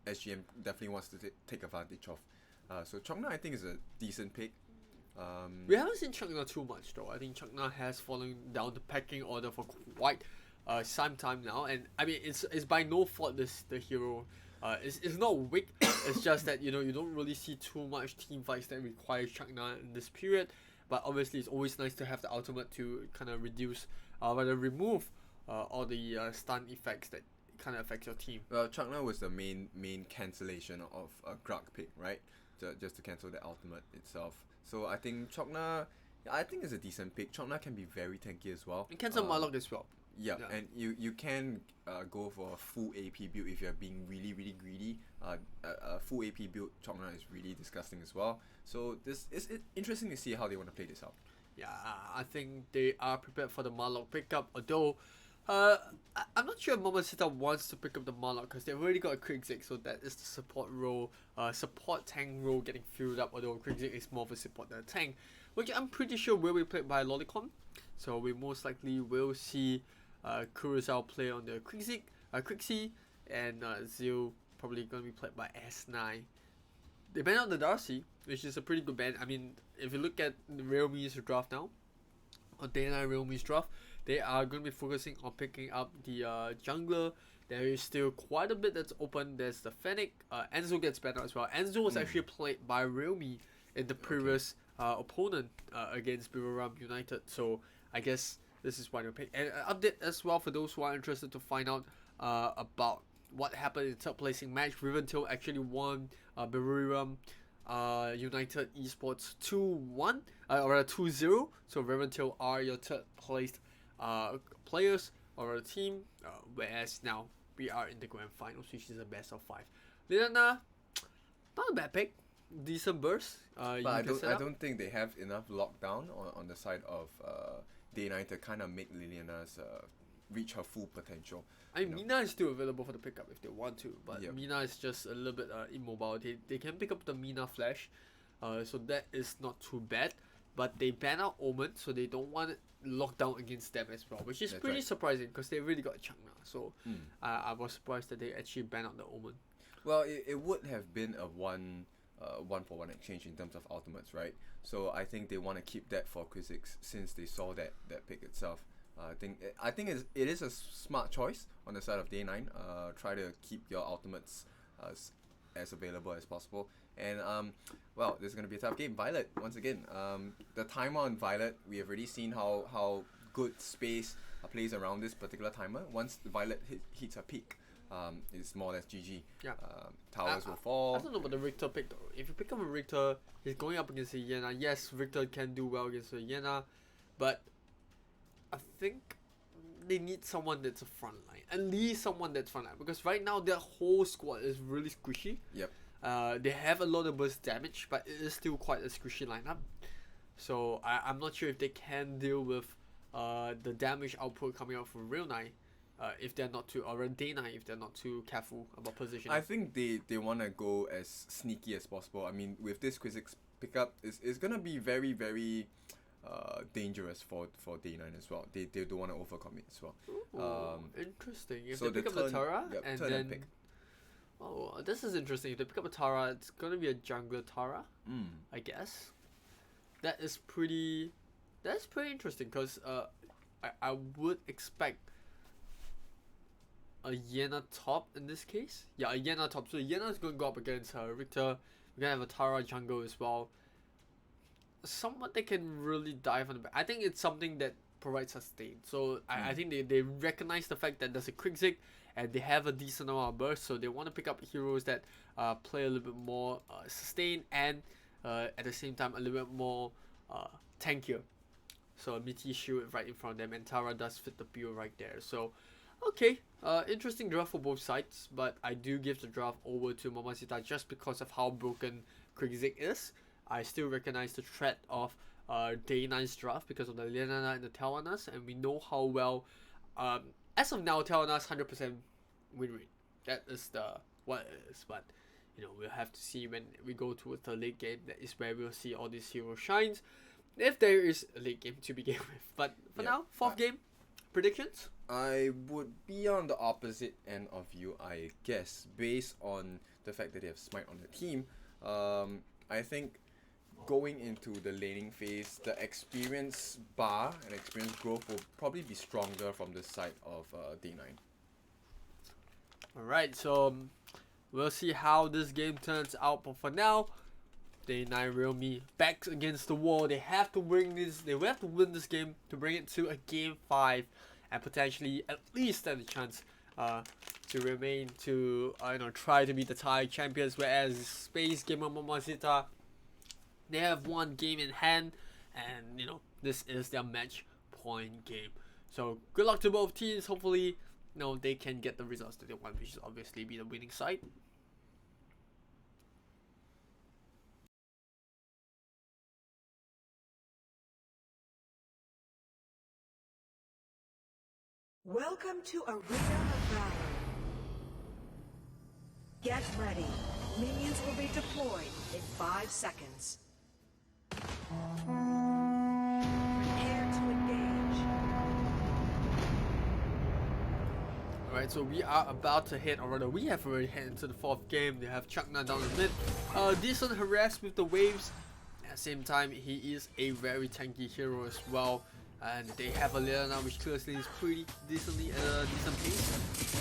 SGM definitely wants to take advantage of. So Chokna, I think, is a decent pick. We haven't seen Chokna too much though. I think Chokna has fallen down the pecking order for quite some time now, and I mean it's by no fault the hero. It's not weak. It's just that you don't really see too much team fights that require Chokna in this period. But obviously it's always nice to have the ultimate to kind of reduce, rather remove all the stun effects that kind of affect your team. Well, Chokna was the main cancellation of a Grug pick, right? Just to cancel the ultimate itself. So I think Chokna, I think is a decent pick. Chokna can be very tanky as well. And cancel Marlock as well. Yeah, and you can go for a full AP build if you're being really greedy. A full AP build Chokna is really disgusting as well. So this is interesting to see how they want to play this out. Yeah, I think they are prepared for the Marlock pickup, although I'm not sure if Morisita wants to pick up the Marlock because they've already got a Krigzik, so that is the support role, support tank role getting filled up, although Krigzik is more of a support than a tank, which I'm pretty sure will be played by Lolicon. So we most likely will see Kurosawa play on the Krixie, and Zeal probably going to be played by S9. They banned out the Darcy, which is a pretty good ban. I mean, if you look at the Realme's draft now, or Day 9 Realme's draft, they are going to be focusing on picking up the jungler. There is still quite a bit that's open. There's the Fennec. Enzo gets banned out as well. Enzo was actually played by Realme in the previous opponent against Biraram United. So I guess this is why they pick. And an update as well for those who are interested to find out about what happened in third placing match. Rivendell actually won Biraram United Esports 2-1 or 2-0. So Rivendell are your third placed players or a team, whereas now we are in the grand finals, which is a best of 5. Liliana, not a bad pick, decent burst. But I don't think they have enough lockdown on the side of Day 9 to kind of make Liliana's reach her full potential. I mean, Mina is still available for the pickup if they want to, but Mina is just a little bit immobile. They can pick up the Mina Flash, so that is not too bad. but they ban out Omen, so they don't want it locked down against them as well, which is That's pretty right. surprising because they really got Changna. So I was surprised that they actually banned out the Omen. Well, it would have been a one-for-one exchange in terms of ultimates, right? So I think they want to keep that for Quizix since they saw that pick itself. I think it is a smart choice on the side of Day 9. Try to keep your ultimates as available as possible. And well, this is gonna be a tough game. Violet once again. The timer on Violet, we have already seen how good space plays around this particular timer. Once the Violet hits a peak, it's more or less GG. Yeah. Towers will fall. I don't know about the Richter pick though. If you pick up a Richter, he's going up against a Yena. Yes, Richter can do well against a Yena, but I think they need someone that's a front line. At least someone that's front line. Because right now their whole squad is really squishy. Yep. They have a lot of burst damage, but it is still quite a squishy lineup. So I'm not sure if they can deal with the damage output coming out from Real 9. If they're not too, or Day 9 if they're not too careful about positioning. I think they want to go as sneaky as possible. I mean, with this Quizix pickup, it's going to be very, very dangerous for Day 9 as well. They don't want to overcommit as well. Ooh, interesting. If so they pick up turn- the Tara yep, and turn then... and pick. Oh, this is interesting. If they pick up a Tara, it's going to be a jungler Tara, I guess. That's pretty interesting because I would expect a Yena top in this case. Yeah, a Yena top. So Yena is going to go up against Richter. We're going to have a Tara jungle as well. Someone that can really dive on the back. I think it's something that provides sustain. So I think they recognize the fact that there's a quick zig and they have a decent amount of burst. So they want to pick up heroes that play a little bit more sustain and at the same time a little bit more tankier. So a Meaty shield right in front of them, and Tara does fit the bill right there. So okay, interesting draft for both sides, but I do give the draft over to Mamacita just because of how broken Krigzik is. I still recognize the threat of Day 9's draft because of the Liana and the Telvanas, and we know how well, as of now, Telvanas 100% win rate. That is what it is, but you know, we'll have to see when we go towards the late game. That is where we'll see all these heroes shines, if there is a late game to begin with. But for now, fourth game, predictions? I would be on the opposite end of you, I guess, based on the fact that they have Smite on the team. I think going into the laning phase, the experience bar and experience growth will probably be stronger from the side of Day 9. Alright, so we'll see how this game turns out, but for now, Day 9 Realme backs against the wall. They have to win this game to bring it to a game 5 and potentially at least stand a chance to remain to try to be the Thai champions, whereas Space Gamer Mamacita, they have one game in hand, and this is their match point game. So good luck to both teams. Hopefully they can get the results that they want, which is obviously be the winning side. Welcome to Arena of Valor. Get ready. Minions will be deployed in 5 seconds. Prepare to engage. Alright, so we are about to hit, or rather we have already hit into the fourth game. They have Chakna down the mid. Decent harass with the waves. At the same time, he is a very tanky hero as well. And they have a Liana which clearly is pretty decently decent pace.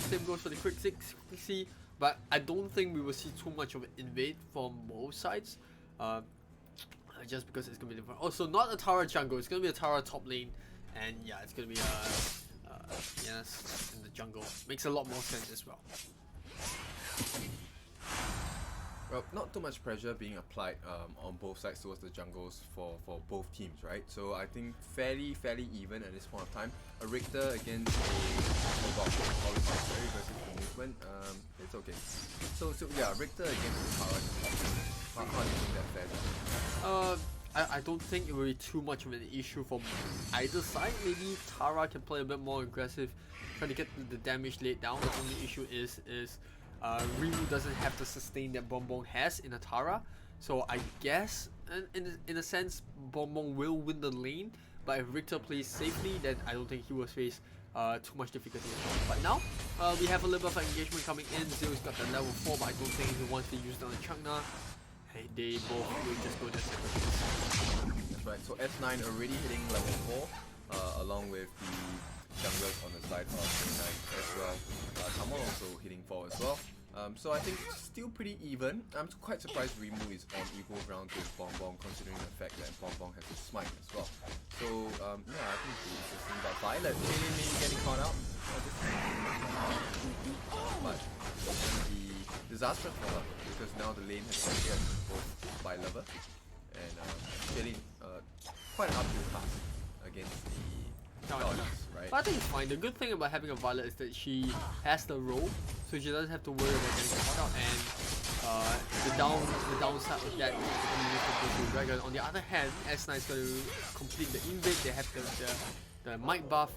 Same goes for the quick 6C, but I don't think we will see too much of an invade from both sides. Just because it's gonna be different. Also, not a Tara jungle, it's gonna be a Tara top lane, and yeah, it's gonna be yes, in the jungle. Makes a lot more sense as well. Well, not too much pressure being applied on both sides towards the jungles for both teams, right? So I think fairly even at this point of time. A Richter against a Mobile, obviously very aggressive movement. It's okay. So yeah, Richter against the Tara. How do you think that fares? I don't think it will be too much of an issue from either side. Maybe Tara can play a bit more aggressive, trying to get the damage laid down. The only issue is Ryu doesn't have the sustain that Bonbon has in a Tara. So I guess in a sense, Bonbon will win the lane, but if Richter plays safely, then I don't think he will face too much difficulty as well. But now, we have a little bit of engagement coming in. Zeus got the level 4, but I don't think he wants to use it on the Changna. Hey, they both will just go their separate ways. That's right. So S9 already hitting level 4, along with the junglers on the side of K9 as well. Tamon also hitting 4 as well. So I think it's still pretty even. I'm quite surprised Rimu is on equal ground with Bonbon, considering the fact that Bonbon has his smite as well. So yeah, I think it's interesting. But Violet maybe getting caught out. But it's going to be disastrous for her because now the lane has been cleared both by Lover and Shailene quite an uphill task against the right? But I think it's fine. The good thing about having a Violet is that she has the role, so she doesn't have to worry about getting caught out. And the downside of that is going to use the Blue Dragon. On the other hand, S9 is going to complete the invade. They have the might buff,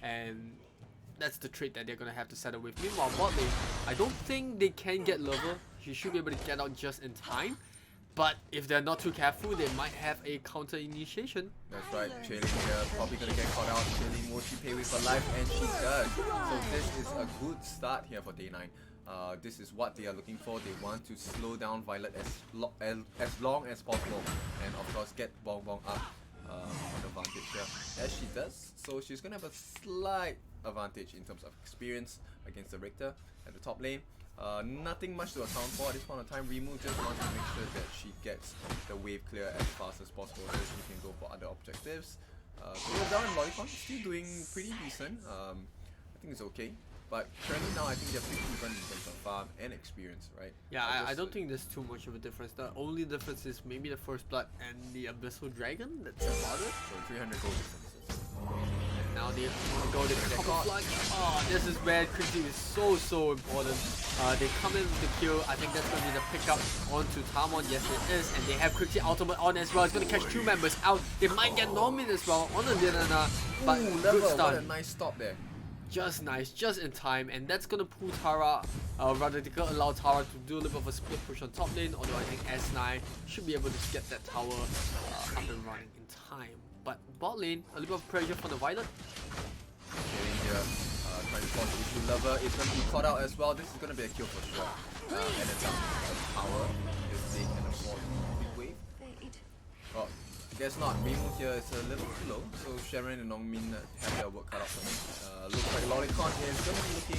and that's the trait that they're going to have to settle with. Meanwhile, bot lane, I don't think they can get Lover. She should be able to get out just in time. But if they're not too careful, they might have a counter initiation. That's right, Shailene here probably gonna get caught out. Shailene, will she pay with her life? And she does. So this is a good start here for Day9. This is what they are looking for. They want to slow down Violet as long as possible. And of course get Bonbon up on advantage here. As she does. So she's gonna have a slight advantage in terms of experience against the Richter at the top lane. Nothing much to account for at this point of time. Rimu just wants to make sure that she gets the wave clear as fast as possible so she can go for other objectives. Down and Lolicon still doing pretty decent. I think it's okay. But currently now I think they're pretty even in terms of farm and experience, right? Yeah, I don't think there's too much of a difference. The only difference is maybe the First Blood and the Abyssal Dragon. That's about it. So 300 gold differences. And now they go to the camouflage. Oh, this is where Krixi is so important. They come in with the kill. I think that's going to be the pickup onto Tamon. Yes, it is. And they have Krixi ultimate on as well. It's going to catch two members out. They might get Normin as well on the Liana. But good start. What a nice stop there. Just nice, just in time, and that's gonna pull Tara, rather they could allow Tara to do a little bit of a split push on top lane, although I think S9 should be able to get that tower up and running in time. But bot lane, a little bit of pressure from the Violet. Getting here, trying to force the issue. Lover is going to be caught out as well. This is going to be a kill for sure. And it's up to Tower if they can afford the wave. Oh, guess not. Rimu here is a little too low, so Sharon and Nongmin have their work cut out for them. Looks like Lolicon is going to be looking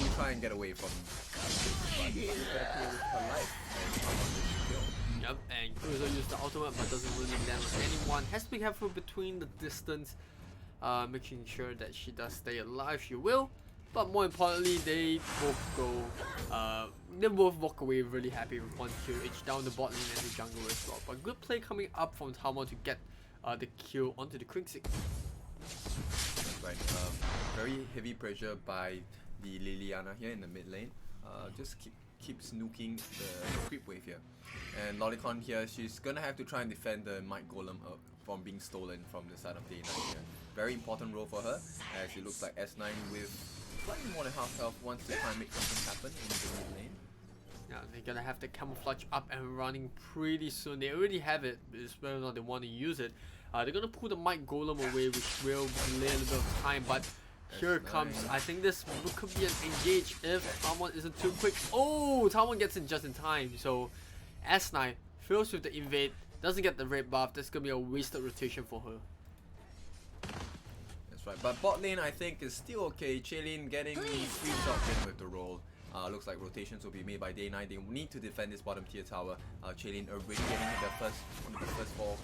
to try and get away from this, but she's going to play with her life and come on this kill. Yep, and Cruiser used the ultimate but doesn't really land on anyone. Has to be careful between the distance, making sure that she does stay alive. She will, but more importantly, they both walk away really happy with one kill each down the bot lane and the jungle as well. But good play coming up from Tamon to get the kill onto the Krixi. Right, very heavy pressure by the Liliana here in the mid lane. Just keep snooking the creep wave here. And Lolicon here, she's gonna have to try and defend the Might Golem from being stolen from the side of Day9 here. Very important role for her, as it looks like S9 with slightly more than half health wants to try and make something happen in the mid lane. Yeah, they're gonna have the camouflage up and running pretty soon. They already have it, it's whether or not they want to use it. They're gonna pull the Might Golem away, which will delay a little bit of time, but here it comes. I think this could be an engage if Tamon isn't too quick. Oh, Tamon gets in just in time. So S9 fails with the invade, doesn't get the red buff. That's gonna be a wasted rotation for her. That's right. But bot lane I think is still okay. Shailene getting 3 shots in with the roll. Looks like rotations will be made by Day9. They need to defend this bottom tier tower. Shailene already getting one of the first four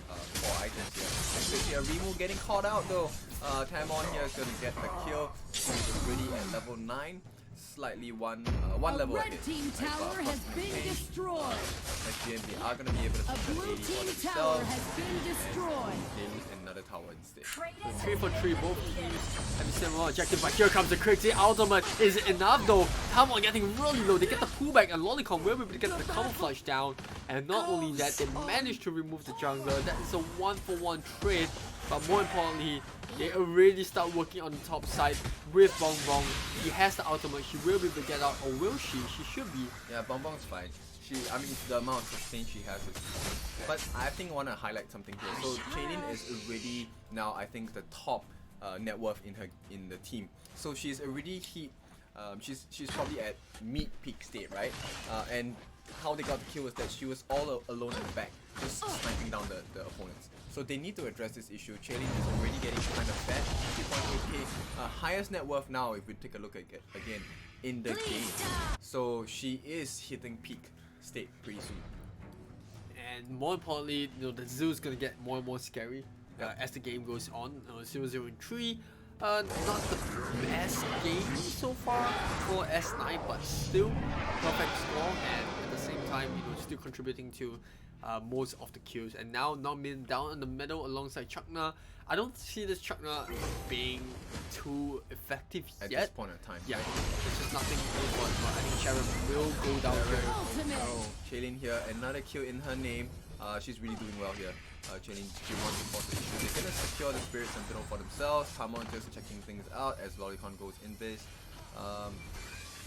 items here. Especially a Rimu getting caught out though. Tamon here is going to get the kill. He's already at level 9. Slightly one level ahead. Red team tower has been destroyed. SGN, they are going to be able to A secure blue 80 for team tower themselves. has been destroyed. They lose another tower instead. So 3 for 3, both teams have a similar objective, but here comes the Krixi ultimate. Is it enough though? Tamon getting really low. They get the pullback and Lolicon will be able to get the camouflage down. And not only that, they managed to remove the jungler. That is a 1-for-1 trade. But more importantly, they already start working on the top side with Bonbon. He has the ultimate. She will be able to get out, or will she? She should be. Yeah, Bonbon's fine. I mean, the amount of sustain she has is. But I think I want to highlight something here. So Chaylin is already now, I think, the top net worth in the team. So she's already hit. She's probably at mid peak state, right? And how they got the kill was that she was all alone in the back, just sniping down the opponents. So they need to address this issue. Chaylin is already getting kind of fat. 3.8k, highest net worth now if we take a look at it again in the game. So she is hitting peak state pretty soon. And more importantly, the zoo is gonna get more and more scary as the game goes on. 0-0-3, not the best game so far for S9, but still perfect score, and at the same time, still contributing to most of the kills. And now Min down in the middle alongside Chakna. I don't see this Chakna being too effective At yet. this point in time. Yeah, it's just nothing really fun, but I think Sharon will go down here. Oh, Chaylin here, another kill in her name. She's really doing well here. Chaylin, she wants to force the issue. They're gonna secure the Spirit Sentinel for themselves. Hamon just checking things out as Lolicon goes in this.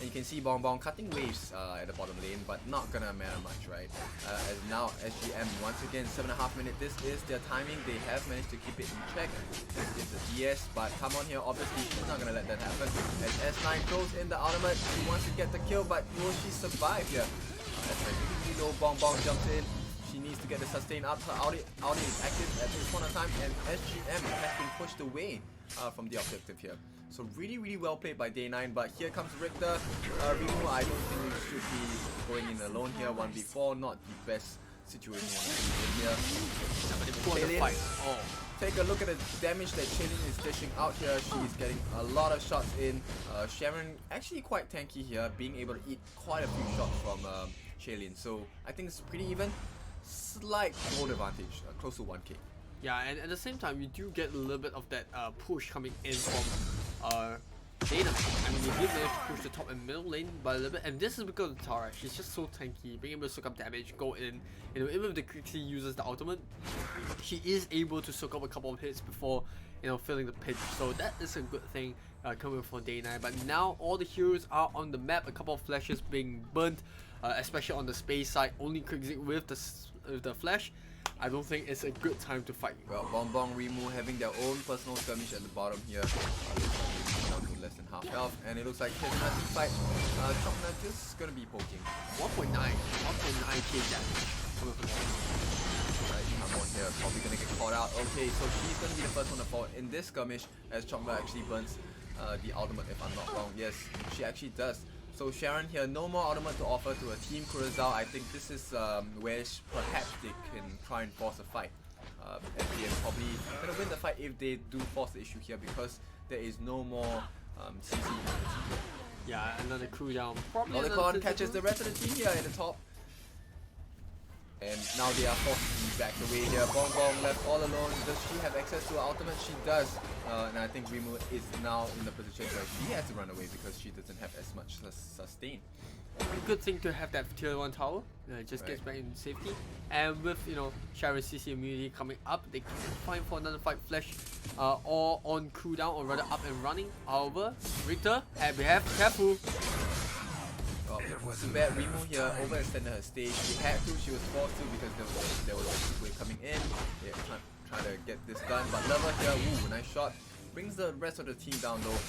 And you can see Bong Bong cutting waves at the bottom lane, but not gonna matter much, right? As now SGM once again 7.5 minutes. This is their timing. They have managed to keep it in check. This is the DS, but come on here. Obviously, she's not gonna let that happen. As S9 throws in the ultimate, she wants to get the kill, but will she survive here? As really low, Bong Bong jumps in. She needs to get the sustain up. Her Audi is active at this point in time, and SGM has been pushed away from the objective here. So really well played by Day9, but here comes Richter. Rimu, I don't think we should be going in alone here. 1v4, not the best situation in here. Chaylin, take a look at the damage that Chaylin is dishing out here. She's getting a lot of shots in. Sharon actually quite tanky here, being able to eat quite a few shots from Chaylin. So I think it's pretty even. Slight gold advantage, close to 1k. Yeah, and at the same time, you do get a little bit of that push coming in from Dana. I mean, you did manage to push the top and middle lane by a little bit, and this is because of Tara. She's just so tanky, being able to soak up damage, go in. Even if the Crixie uses the ultimate, she is able to soak up a couple of hits before, filling the pitch. So that is a good thing coming from Day9. But now all the heroes are on the map. A couple of flashes being burnt, especially on the space side. Only Crixie with the flash. I don't think it's a good time to fight. Well, Bong Bong Rimu having their own personal skirmish at the bottom here. Down to less than half health, and it looks like his massive fight. Chokna just gonna be poking. 1.9k damage coming from that. Right, come on here, probably gonna get caught out. Okay, so she's gonna be the first one to fall in this skirmish as Chokna actually burns the ultimate, if I'm not wrong. Yes, she actually does. So Sharon here, no more ultimate to offer to a team Kurazao. I think this is where perhaps they can try and force a fight. FDM probably gonna win the fight if they do force the issue here, because there is no more CC in the team. Yeah, another cooldown. Lolicon catches the rest of the team here at the top. And now they are forced to be back away here. Bong Bong left all alone. Does she have access to her ultimate? She does. And I think Rimu is now in the position where she has to run away because she doesn't have as much sustain. A good thing to have that tier 1 tower. Just gets back in safety. And with Sharon's CC immunity coming up, they can find for another fight. Flash or on cooldown, or rather up and running. However, Richter, careful. Too bad Rimu here overextended her stage. She had to, she was forced to, because there was a wave coming in. Yeah, trying to get this done, but Lover here, nice shot. Brings the rest of the team down though.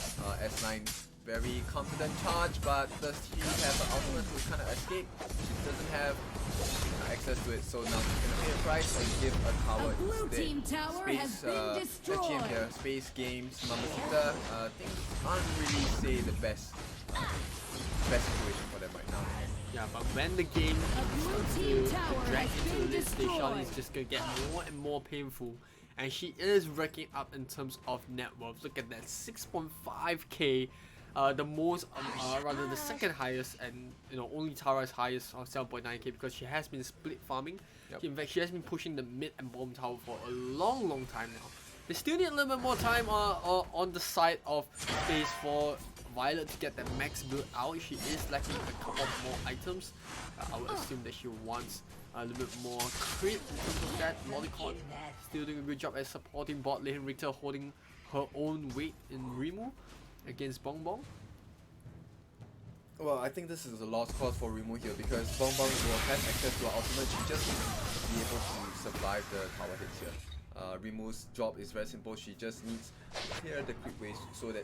S9 very confident charge, but does he have an ultimate to kind of escape? She doesn't have access to it, so now she's gonna pay a price and give a tower Blue instead. team tower has been destroyed. SGM here, Space Games, Mamacita, things aren't really say the best situation for them right now. Yeah, but when the game starts to drag into this station, it's just gonna get more and more painful. And she is racking up in terms of net worth. Look at that, 6.5k. The most, rather the second highest, and only Tara's highest of 7.9k, because she has been split farming. Yep. In fact, she has been pushing the mid and bottom tower for a long time now. They still need a little bit more time on the side of phase 4. Violet to get that max build out. She is lacking a couple more items. I would assume that she wants a little bit more crit in terms of that. Lolicon still doing a good job at supporting bot lane. Richter holding her own weight in Rimu against Bong Bong. Well, I think this is a lost cause for Rimu here because Bongbong will have access to her ultimate. She just needs to be able to survive the tower hits here. Rimu's job is very simple. She just needs to clear the creep waves so that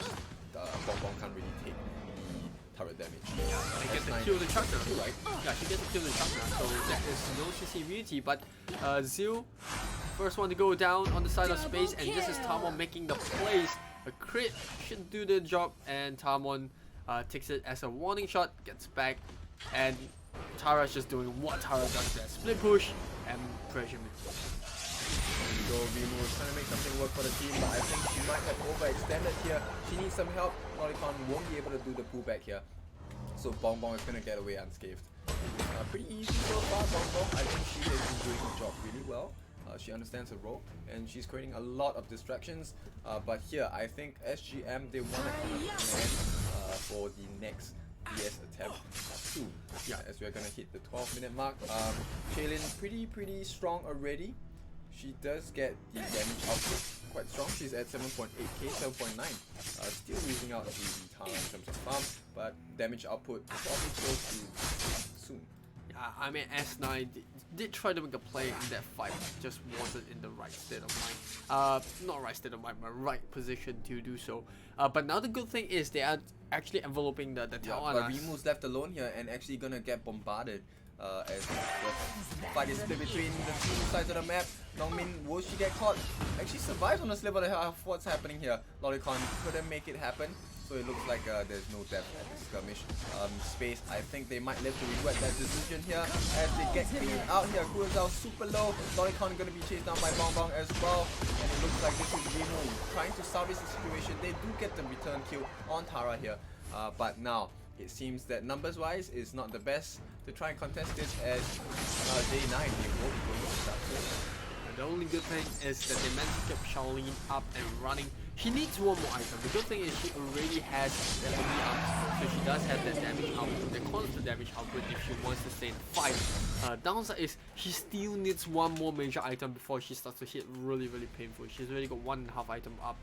Bongbong can't really take the turret damage. She gets to kill the truck now, right? Yeah, she gets to kill the truck now, so that is no CC immunity. But Zil, first one to go down on the side of space, and this is Tamon making the plays. A crit should do the job, and Tamon takes it as a warning shot, gets back, and Tara's just doing what Tara does there. Split push and pressure mid. So Rimu is trying to make something work for the team, but I think she might have overextended here. She needs some help. Lolicon won't be able to do the pullback here. So Bongbong is going to get away unscathed. Pretty easy so far, Bongbong. I think she has been doing her job really well. She understands her role and she's creating a lot of distractions. But here, I think SGM, they want to plan for the next DS attempt soon. Yeah, as we're going to hit the 12-minute mark. Shaylin pretty strong already. She does get the damage output quite strong. She's at 7.8k, 7.9. Still losing out to the Tara in terms of farm, but damage output probably close to soon. Yeah, I mean S9 did try to make a play in that fight, just wasn't in the right state of mind. Not right state of mind, but right position to do so. But now the good thing is they are actually enveloping the tower. But Rimu's left alone here and actually gonna get bombarded. As the fight is split between the two sides of the map. Nongmin, will she get caught? Actually survives on the sliver of what's happening here. Lolicon couldn't make it happen, so it looks like there's no death at this skirmish. Space, I think they might live to regret that decision here as they get cleaned out here. Kurazao super low. Lolicon gonna be chased down by Bongbong as well, and it looks like this is Rimu trying to salvage the situation. They do get the return kill on Tara here, but now it seems that numbers wise is not the best to try and contest this as day 9 they will be going to start soon. The only good thing is that they managed to keep Shaolin up and running. She needs one more item. The good thing is she already has the enemy up, so she does have that damage output, the constant damage output if she wants to stay in the fight. Downside is she still needs one more major item before she starts to hit really painful. She's already got 1.5 item up.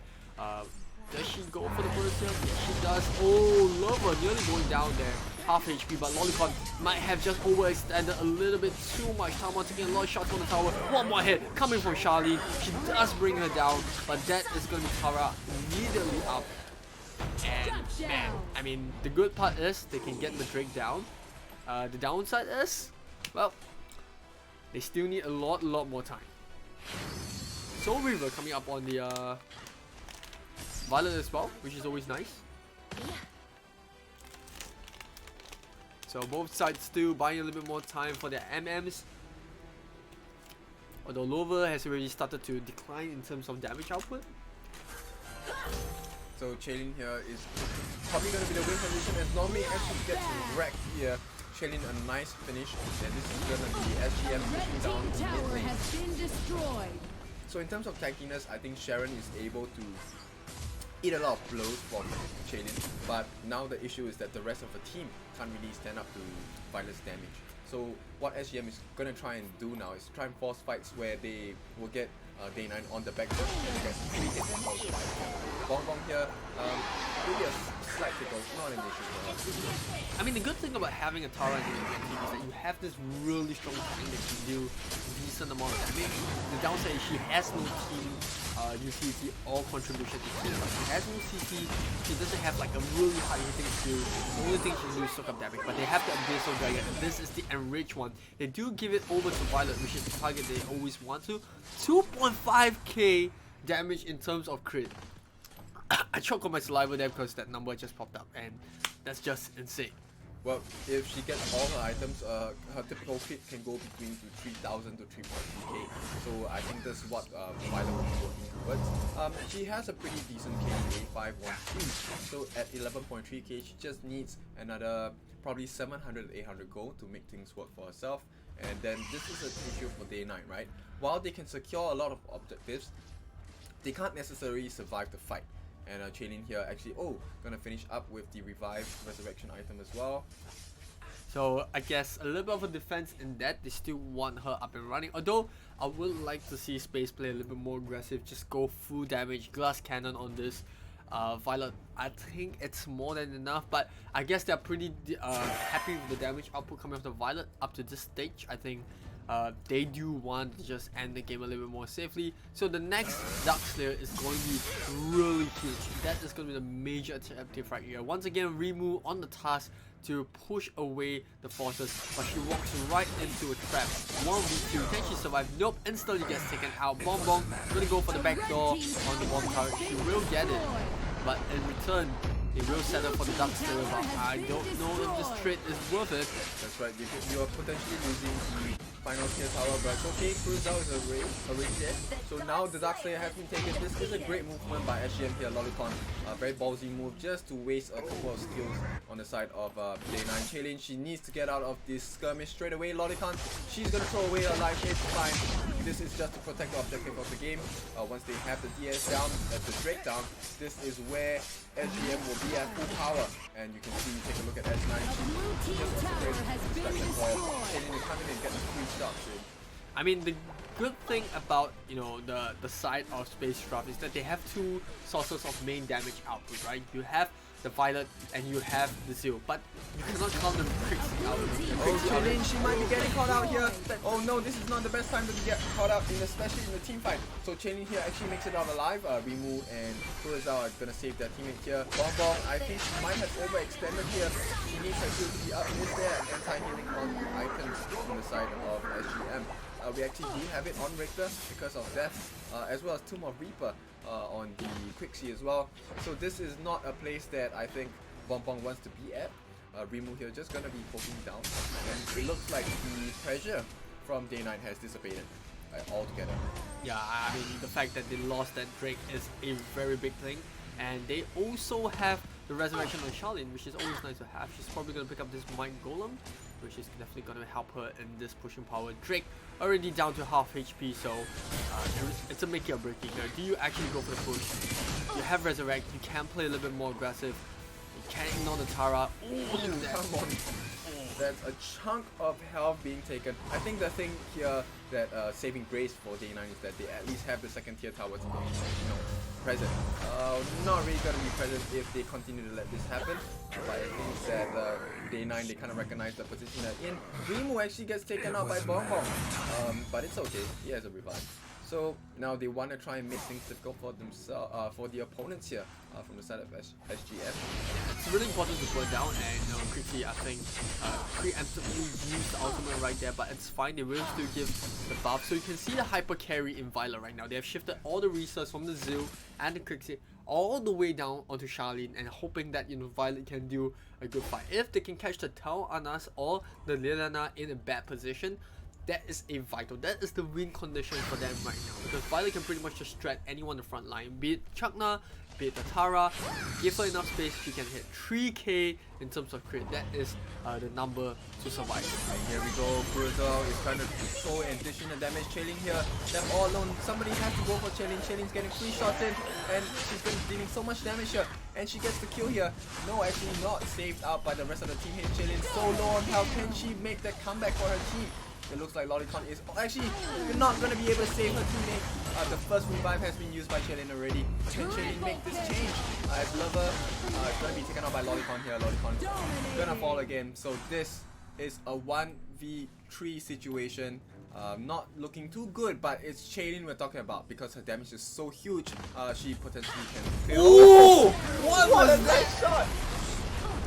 Does she go for the burst here? Yes, she does. Oh, Lover nearly going down there. Half HP, but Lolicon might have just overextended a little bit too much. Tamon taking a lot of shots on the tower. One more hit coming from Charlene. She does bring her down, but that is going to be Tara immediately up. And man, I mean, the good part is they can get the Drake down. The downside is, well, they still need a lot more time. Soul Reaver coming up on the Violet as well, which is always nice. So both sides still buying a little bit more time for their MMs. Although Lover has already started to decline in terms of damage output. So Shaylin here is probably going to be the win position as Normie actually gets wrecked here. Shaylin a nice finish, and this is going to be SGM pushing down Tower mid lane. has been destroyed. So in terms of tankiness, I think Sharon is able to eat a lot of blows from Shaylin, but now the issue is that the rest of the team can't really stand up to Violet's damage. So what SGM is going to try and do now is try and force fights where they will get Day 9 on the back foot and get 3 hits on Violet. Bongbong here, really a slight tickle, not an issue for her. I mean, the good thing about having a Tara in the team is that you have this really strong tank that can do decent amount of damage. The downside is she has no team utility or contribution to team. She has no CC, she doesn't have like a really high hitting skill. The only thing she can do is soak up damage, but they have the Abyssal Dragon, and this is the enriched one. They do give it over to Violet, which is the target they always want to. 2.5k damage in terms of crit. I choked on my saliva there because that number just popped up, and that's just insane. Well, if she gets all her items, her typical crit can go between 3,000 to 3.3k. So I think that's what Violet will be working towards. She has a pretty decent KDA 513. So at 11.3k, she just needs another probably 700 to 800 gold to make things work for herself. And then this is an issue for Day 9, right? While they can secure a lot of objectives, they can't necessarily survive the fight. And Shaylin here actually, gonna finish up with the revived resurrection item as well. So I guess a little bit of a defense in that they still want her up and running. Although I would like to see Space play a little bit more aggressive, just go full damage, glass cannon on this. Violet, I think it's more than enough, but I guess they're pretty happy with the damage output coming off the Violet up to this stage. I think they do want to just end the game a little bit more safely. So the next Dark Slayer is going to be really huge. That is going to be the major objective right here. Once again, Rimu on the task to push away the forces, but she walks right into a trap. 1v2, can she survive? Nope, instantly gets taken out. Bonbon gonna go for the back door on the bomb tower. She will get it, but in return, they will settle for the Dark Slayer, but I don't know if this trade is worth it. That's right, you are potentially losing the final tier tower, but it's okay, Kurosawa is already dead. So now the Dark Slayer has been taken. This is a great movement by SGM here, Lolicon. A very ballsy move just to waste a couple of skills on the side of Day9. Chaylin, she needs to get out of this skirmish straight away. Lolicon, she's gonna throw away her life, it's fine. This is just to protect the objective of the game. Once they have the DS down, the Drake down, this is where SGM will be at full power. And you can see, take a look at S9, she just wants to create a distraction for Chaylin to come in and get the 3 shots in. I mean, the good thing about, you know, the side of Space Draft is that they have 2 sources of main damage output, right? You have the Violet and you have the Zeal, but you cannot count them Crixie out. Oh, Chaylin, she might be getting caught out here. Oh no, this is not the best time to get caught out, especially in the team fight. So Chaylin here actually makes it out alive. Rimu and Kurosawa are gonna save their teammate here. Bonbon, I think she might have overextended here. She needs her shield to be up. Is there anti-healing on the items on the side of SGM? We actually do have it on Richter because of death, as well as Tomb of Reaper on the Quixie as well. So this is not a place that I think Bonbon wants to be at. Rimu here just gonna be poking down, and it looks like the pressure from Day9 has dissipated altogether. Yeah, I mean, the fact that they lost that Drake is a very big thing, and they also have the Resurrection on Charlene, which is always nice to have. She's probably gonna pick up this Mind Golem, which is definitely gonna help her in this pushing power. Drake already down to half HP, so it's a make it or break it here. Do you actually go for the push? You have Resurrect, you can play a little bit more aggressive. You can ignore the Tara. Ooh, Come on. That's a chunk of health being taken. I think the thing here that saving grace for Day9 is that they at least have the second tier tower to be, present. Not really gonna be present if they continue to let this happen. But I think that Day9, they kind of recognize the position they're in. Rimu actually gets taken out by Bonbon, but it's okay. He has a revive. So now they want to try and make things difficult for themselves, for the opponents here from the side of SGF. It's really important to put down, and Crixie, I think, preemptively used the ultimate right there, but it's fine. They will still give the buff. So you can see the hyper carry in Violet right now. They have shifted all the resources from the Zeal and the Crixie all the way down onto Charlene, and hoping that Violet can do a good fight. If they can catch the Tau Anas or the Liliana in a bad position, that is a vital. That is the win condition for them right now, because Violet can pretty much just shred anyone in the front line, be it Chakna, be it the Tara. Give her enough space, she can hit 3k in terms of crit. That is the number to survive. And here we go, Kurosawa is trying to throw and dish in the damage. Chaylin here, left all alone. Somebody has to go for Chaylin. Chaylin's getting 3 shots in, and she's been dealing so much damage here. And she gets the kill here. No, actually not saved out by the rest of the team here. Chaylin so low on health. Can she make that comeback for her team? It looks like Lolicon is actually not going to be able to save her teammate. The first revive has been used by Chaylin already. Can Chaylin make this change? As Lover is going to be taken out by Lolicon here. Lolicon going to fall again. So this is a 1v3 situation. Not looking too good, but it's Chaylin we're talking about because her damage is so huge. She potentially can fail. Ooh! What What a was nice shot!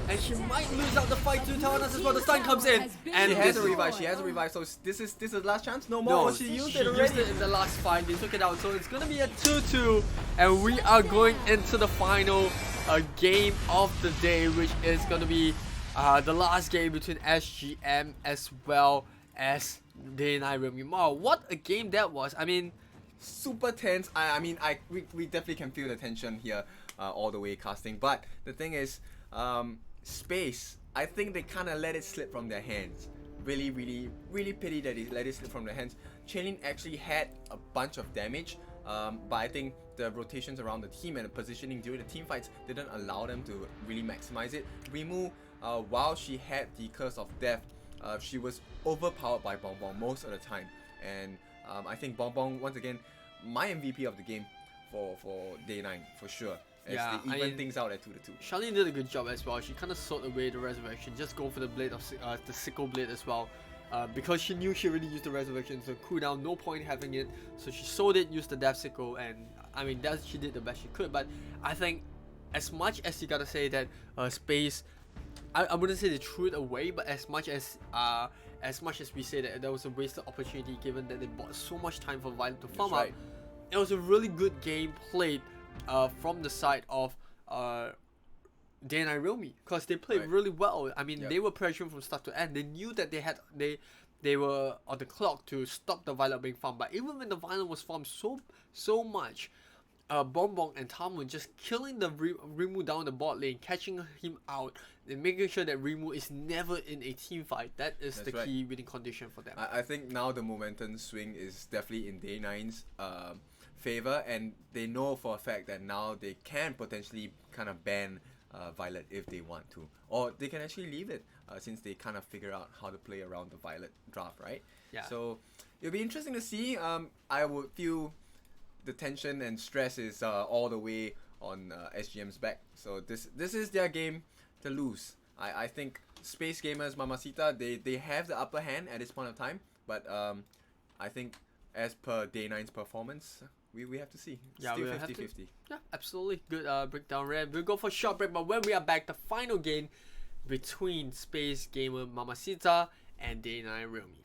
And she might lose out the fight to Tawanas as well. The stun comes in, and She has a revive. She has a revive. So this is the last chance. No more. No, she used she it already. used it in the last fight. They took it out, so it's gonna be a 2-2, and we are going into the final game of the day, which is gonna be the last game between SGM as well as Day9 Realm. Wow, what a game that was! I mean, Super tense. We definitely can feel the tension here, all the way casting. But the thing is, Space, I think they kind of let it slip from their hands. Really pity that they let it slip from their hands. Chaylin actually had a bunch of damage, but I think the rotations around the team and the positioning during the team fights didn't allow them to really maximize it. Rimu, while she had the Curse of Death, she was overpowered by Bonbon most of the time. And I think Bonbon, once again, my MVP of the game for Day9 for sure. as Yeah, they I even mean- things out at 2-2. Charlene did a good job as well. She kind of sold away the resurrection, just go for the blade of the sickle blade as well, because she knew she already used the resurrection, so cooldown, no point having it. So she sold it, used the death sickle, and I mean that she did the best she could. But I think, as much as you gotta say that space, I wouldn't say they threw it away, but as much as we say that there was a wasted opportunity given that they bought so much time for Violet to farm right. up, it was a really good game played from the side of Day and I Realme, because they played Right. really well. I mean, Yep. they were pressuring from start to end. They knew that they were on the clock to stop the Violet being farmed. But even when the Violet was farmed so much, Bonbon and Tamun just killing the Rimu down the bot lane, catching him out, and making sure that Rimu is never in a team fight. That is That's the right. key winning condition for them. I think now the momentum swing is definitely in Day 9's favor, and they know for a fact that now they can potentially kind of ban Violet if they want to, or they can actually leave it since they kind of figure out how to play around the Violet draft, right? Yeah. So it'll be interesting to see. I would feel the tension and stress is all the way on SGM's back. So this is their game to lose. I think Space Gamers Mamacita, they have the upper hand at this point of time, but I think as per Day 9's performance, we have to see. Yeah, Still we'll have to- 50-50. Yeah, absolutely. Good breakdown, Red. We'll go for a short break, but when we are back, the final game between Space Gamer Mamacita and Day 9 Realme.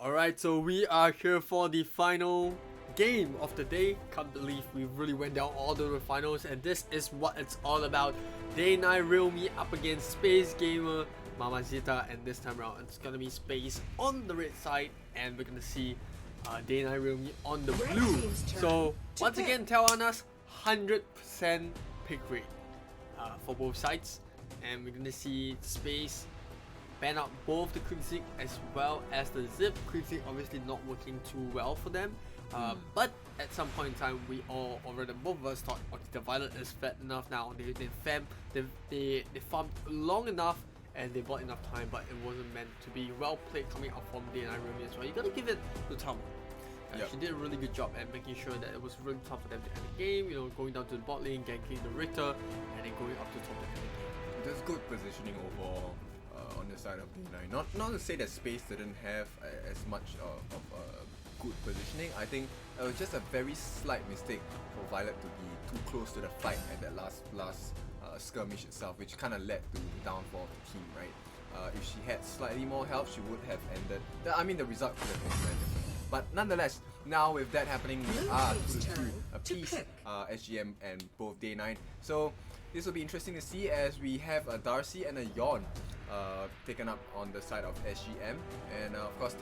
Alright, so we are here for the final game of the day. Can't believe we really went down all the finals, and this is what it's all about. Day 9 Realme up against Space Gamer Mamacita, and this time around it's gonna be Space on the red side, and we're gonna see Day 9 Realme on the blue. So once again, Tawanas 100% pick rate for both sides, and we're gonna see Space ban out both the Crimson as well as the Zip. Crimson obviously not working too well for them, but at some point in time we all already, both of us thought, okay, the Violet is fed enough now. They farmed long enough and they bought enough time, but it wasn't meant to be. Well played coming out from Day 9 Realme as well. You gotta give it to Tom. She did a really good job at making sure that it was really tough for them to end the game, you know, going down to the bot lane, ganking the Richter, and then going up to top to end the game. There's good positioning overall on the side of D9. Not to say that Space didn't have as much of good positioning. I think it was just a very slight mistake for Violet to be too close to the fight at that last skirmish itself, which kind of led to the downfall of the team, right? If she had slightly more help, she would have ended. The result could have been very different. But nonetheless, now with that happening, we are 2-2 apiece, SGM and both Day 9. So this will be interesting to see, as we have a Darcy and a Yawn taken up on the side of SGM, and of course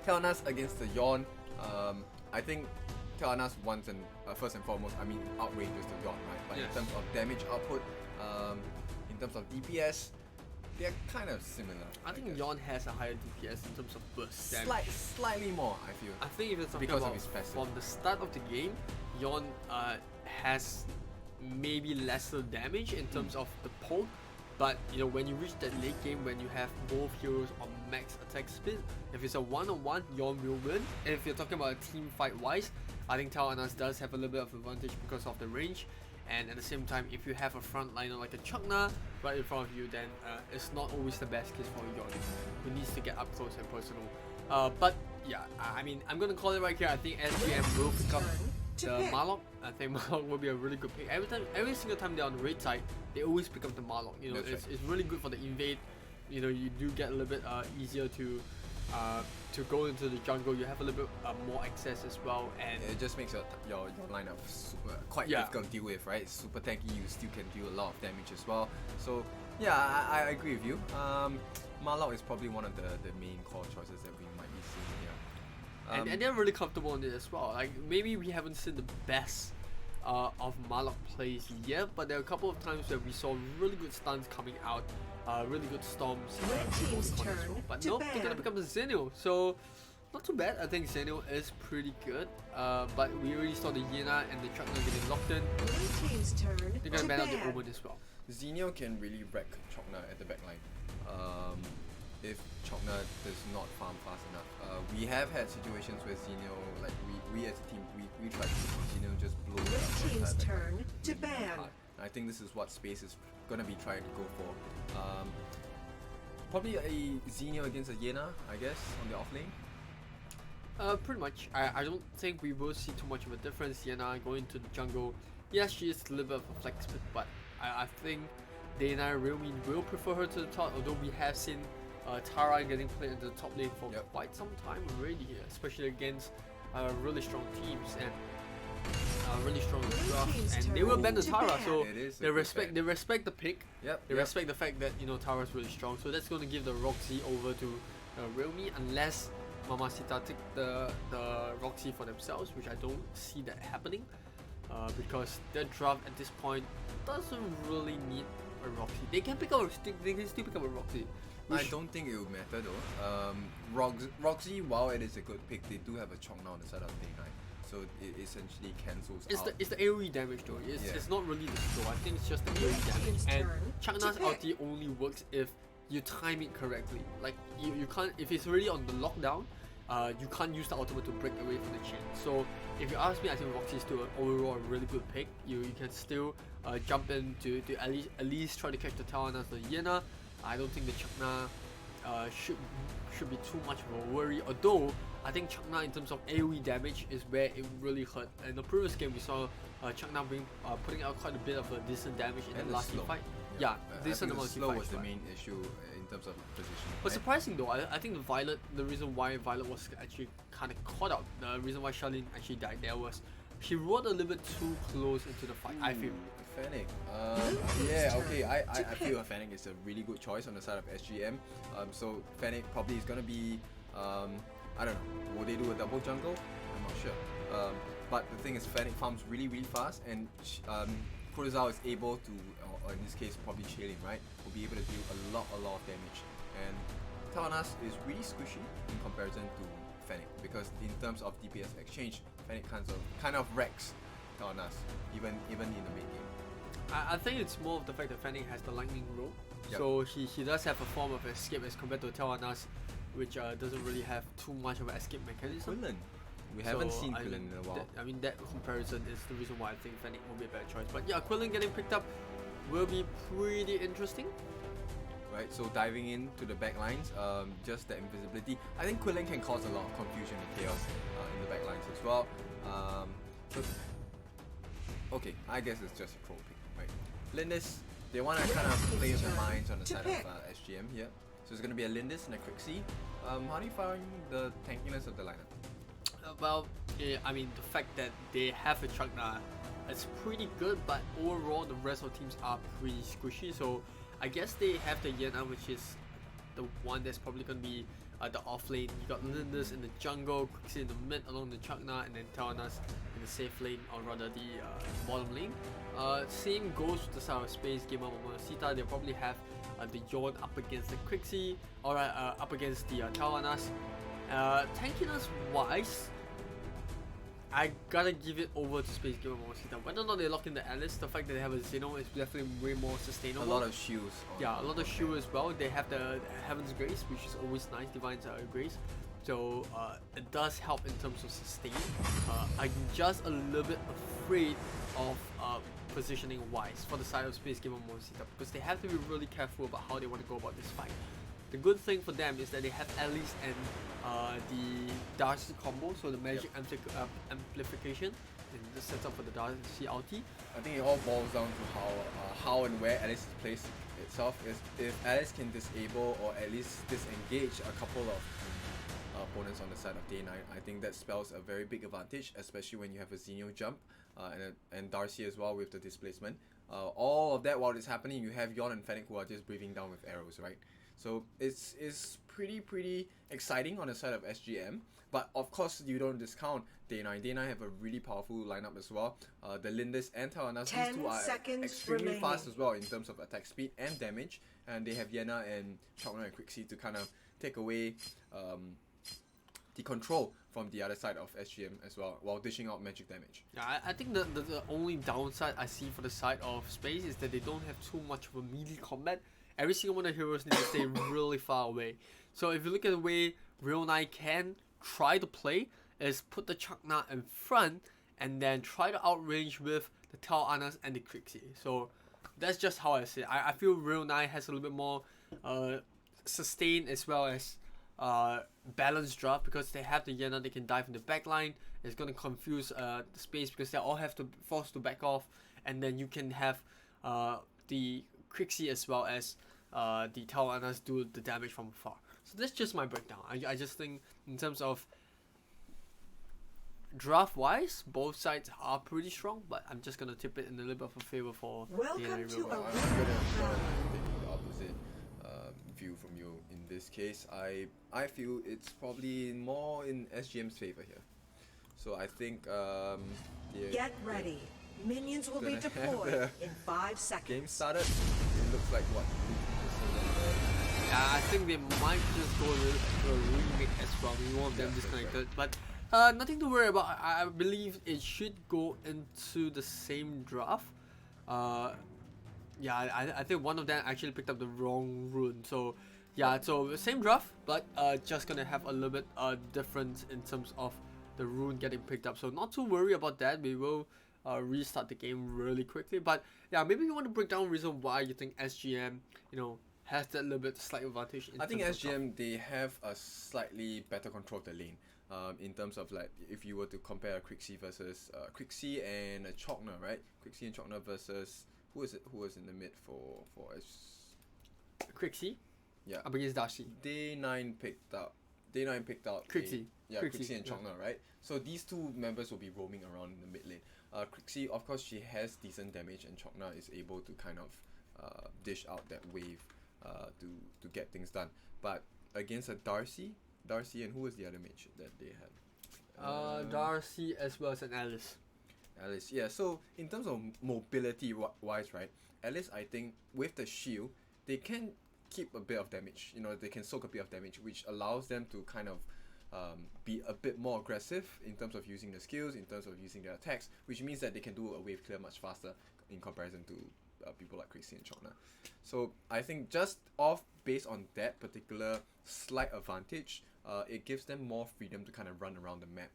Telnas against the Yawn. I think Telnas first and foremost, outrageous the Yawn, right? But in terms of damage output, in terms of DPS, they're kind of similar. I think Yawn has a higher DPS in terms of burst damage. Slightly more, I feel. I think if it's talking because about of his passive. from the start of the game, Yawn has maybe lesser damage in terms of the poke, but you know, when you reach that late game, when you have both heroes on max attack speed, if it's a one-on-one, Yawn will win. And if you're talking about a team fight wise, I think Tawanas does have a little bit of advantage because of the range. And at the same time, if you have a frontliner like a Chukna right in front of you, then it's not always the best case for Yawn, who needs to get up close and personal. But yeah, I'm gonna call it right here. I think SGM will pick up the Marlock. I think Marlock will be a really good pick. Every single time they're on the red side, they always pick up the Marlock. You know, it's really good for the invade. You know, you do get a little bit easier to go into the jungle. You have a little bit more access as well, and it just makes your lineup quite difficult to deal with, right? It's super tanky, you still can deal a lot of damage as well. So yeah, I agree with you. Marlock is probably one of the main core choices that we might be seeing here. And they're really comfortable on it as well. Like, maybe we haven't seen the best of Marlock plays yet, but there are a couple of times where we saw really good stuns coming out, really good storms but nope, they're gonna pick up the Zenio, so not too bad. I think Zenio is pretty good, but we already saw the Yena and the Chukna getting locked in. They're gonna ban out the Omen as well. Zenio can really wreck Chokna at the backline if Chokna does not farm fast enough. We have had situations where Zenio, like we as a team, we tried to Zenio just blow it up. Team's turn to ban. I think this is what Space is gonna be trying to go for. Probably a Zenio against a Yena, I guess, on the off lane. Pretty much. I don't think we will see too much of a difference. Yena going to the jungle, yes, she is a little bit of a flex pick, but I think Day 9 Realme will prefer her to the top, although we have seen Tara getting played into the top lane for quite some time already, especially against really strong teams and really strong drafts, and they will ban the Tara, so they respect the pick. They respect the fact that, you know, Tara's really strong, so that's going to give the Roxy over to Realme, unless Mamacita take the Roxy for themselves, which I don't see that happening, because their draft at this point doesn't really need a Roxy. They can still pick up a Roxy. I don't think it would matter though. Roxy, while it is a good pick, they do have a Chokna on the side of Day 9. So it essentially cancels out. It's the AoE damage though. It's not really the slow. I think it's just the AoE damage. And Chukna's ulti only works if you time it correctly. Like you can't, if it's already on the lockdown, you can't use the ultimate to break away from the chain. So if you ask me, I think Roxy is still overall a really good pick. You can still jump in to at least try to catch the Tawanas, the Yena. I don't think the Chukna should be too much of a worry, although I think Chukna in terms of AoE damage is where it really hurt. In the previous game we saw Chukna putting out quite a bit of a decent damage in the last team fight. Yeah, decent amount of slow team was fight. the main issue in in terms of position. But right? surprising though, I think the reason why Violet was actually kind of caught out, the reason why Charlene actually died there was she rode a little bit too close into the fight, I feel. Fennec. Yeah, okay. I feel Fennec is a really good choice on the side of SGM. So Fennec probably is gonna be, I don't know. Will they do a double jungle? I'm not sure. But the thing is, Fennec farms really fast, and Kurosawa is able to, or in this case, probably Shailin, right? Will be able to deal a lot of damage. And Tawanas is really squishy in comparison to Fennec, because in terms of DPS exchange, Fennec kind of wrecks Tawanas, even in the mid game. I think it's more of the fact that Fennec has the lightning rope, Yep. so he does have a form of escape as compared to Tawanas, which doesn't really have too much of an escape mechanism. Quinlan. We haven't So, seen I Quinlan mean, in a while. that comparison is the reason why I think Fennec will be a better choice. But yeah, Quillen getting picked up will be pretty interesting. Right, so diving into the back lines, just the invisibility. I think Quillen can cause a lot of confusion and chaos in the back lines as well. So okay, I guess it's just a pro pick, right? Lindis, they want to kind of play with their minds on the side of SGM here. So it's going to be a Lindis and a Crixie. How do you find the tankiness of the lineup? I mean, the fact that they have a Chakna, it's pretty good, but overall the rest of teams are pretty squishy. So I guess they have the Yena, which is the one that's probably going to be the off lane. You got Lindis in the jungle, Quixie in the mid along the Chakna, and then Tawanas in the safe lane, or rather the bottom lane. Same goes with the side of Space Gamer Momosita. They'll probably have the Yon up against the Quixie, or up against the Tawanas. Tankiness wise, I gotta give it over to Space Gamer Momosita. Whether or not they lock in the Alice, the fact that they have a Xeno is definitely way more sustainable. A lot of shields. Yeah, a lot of shield as well. They have the Heaven's Grace, which is always nice, Divine's Grace. So it does help in terms of sustain. I'm just a little bit afraid of positioning wise for the side of Space Gamer Momosita, because they have to be really careful about how they want to go about this fight. The good thing for them is that they have Alice and the Darcy combo, so the magic amplification, and this sets up for the Darcy ulti. I think it all boils down to how and where Alice is placed itself. If Alice can disable or at least disengage a couple of opponents on the side of Day9, I think that spells a very big advantage, especially when you have a Xenio jump and Darcy as well with the displacement. All of that while it's happening, you have Yon and Fennec who are just breathing down with arrows, right? So it's pretty exciting on the side of SGM, but of course you don't discount Day9. Day9 have a really powerful lineup as well. The Lindis and Tawanas, these two are extremely fast as well in terms of attack speed and damage, and they have Yena and Chakna and Quixie to kind of take away the control from the other side of SGM as well, while dishing out magic damage. Yeah, I think the only downside I see for the side of Space is that they don't have too much of a melee combat. Every single one of the heroes need to stay really far away. So if you look at the way Real Knight can try to play, is put the Chakna in front and then try to outrange with the Tawanas and the Crixie. So that's just how I see it. I feel Real Knight has a little bit more sustain as well as balanced draft, because they have the Yena, they can dive in the backline. It's going to confuse the Space because they all have to force to back off, and then you can have the Crixie as well as the Tawanas do the damage from afar. So that's just my breakdown. I just think in terms of draft wise, both sides are pretty strong, but I'm just gonna tip it in a little bit of a favor for Welcome DNA to Real a World. I'm gonna take the opposite view from you in this case. I feel it's probably more in SGM's favor here. So I think Get ready. Minions will be Gonna have deployed the in 5 seconds. game started. It looks like what? Yeah, I think they might just go to a remake as well. We want them Yeah, that's disconnected, but nothing to worry about. I believe it should go into the same draft. Yeah, I think one of them actually picked up the wrong rune. So yeah, so same draft, but just gonna have a little bit difference in terms of the rune getting picked up. So not to worry about that. We will restart the game really quickly. But yeah, maybe you want to break down the reason why you think SGM, has that little bit slight advantage. I think SGM, they have a slightly better control of the lane. In terms of, like, if you were to compare a Crixie versus Crixie and a Chokner, right? Crixie and Chokner versus who was in the mid for Crixie. Yeah. up against Darcy. Day9 picked out Crixie. Crixie and yeah. Chongna, right? So these two members will be roaming around in the mid lane. Crixie, of course, she has decent damage, and Chongna is able to kind of dish out that wave to get things done. But against a Darcy, and who was the other mage that they had? Darcy as well as an Alice. Alice, yeah. So in terms of mobility wise, right? Alice, I think with the shield, they can keep a bit of damage. You know, they can soak a bit of damage, which allows them to kind of be a bit more aggressive in terms of using the skills, in terms of using their attacks, which means that they can do a wave clear much faster in comparison to people like Crixie and Chongna. So I think just based on that particular slight advantage, it gives them more freedom to kind of run around the map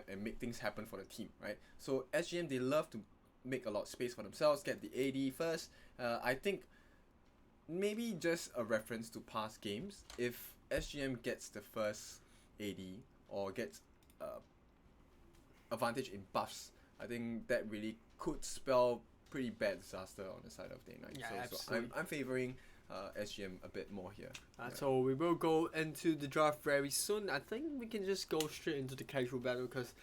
and make things happen for the team, right? So SGM, they love to make a lot of space for themselves, get the AD first. I think maybe just a reference to past games. If SGM gets the first AD or gets advantage in buffs, I think that really could spell pretty bad disaster on the side of Day9. Yeah, so absolutely. I'm favoring SGM a bit more here. So we will go into the draft very soon. I think we can just go straight into the casual battle because,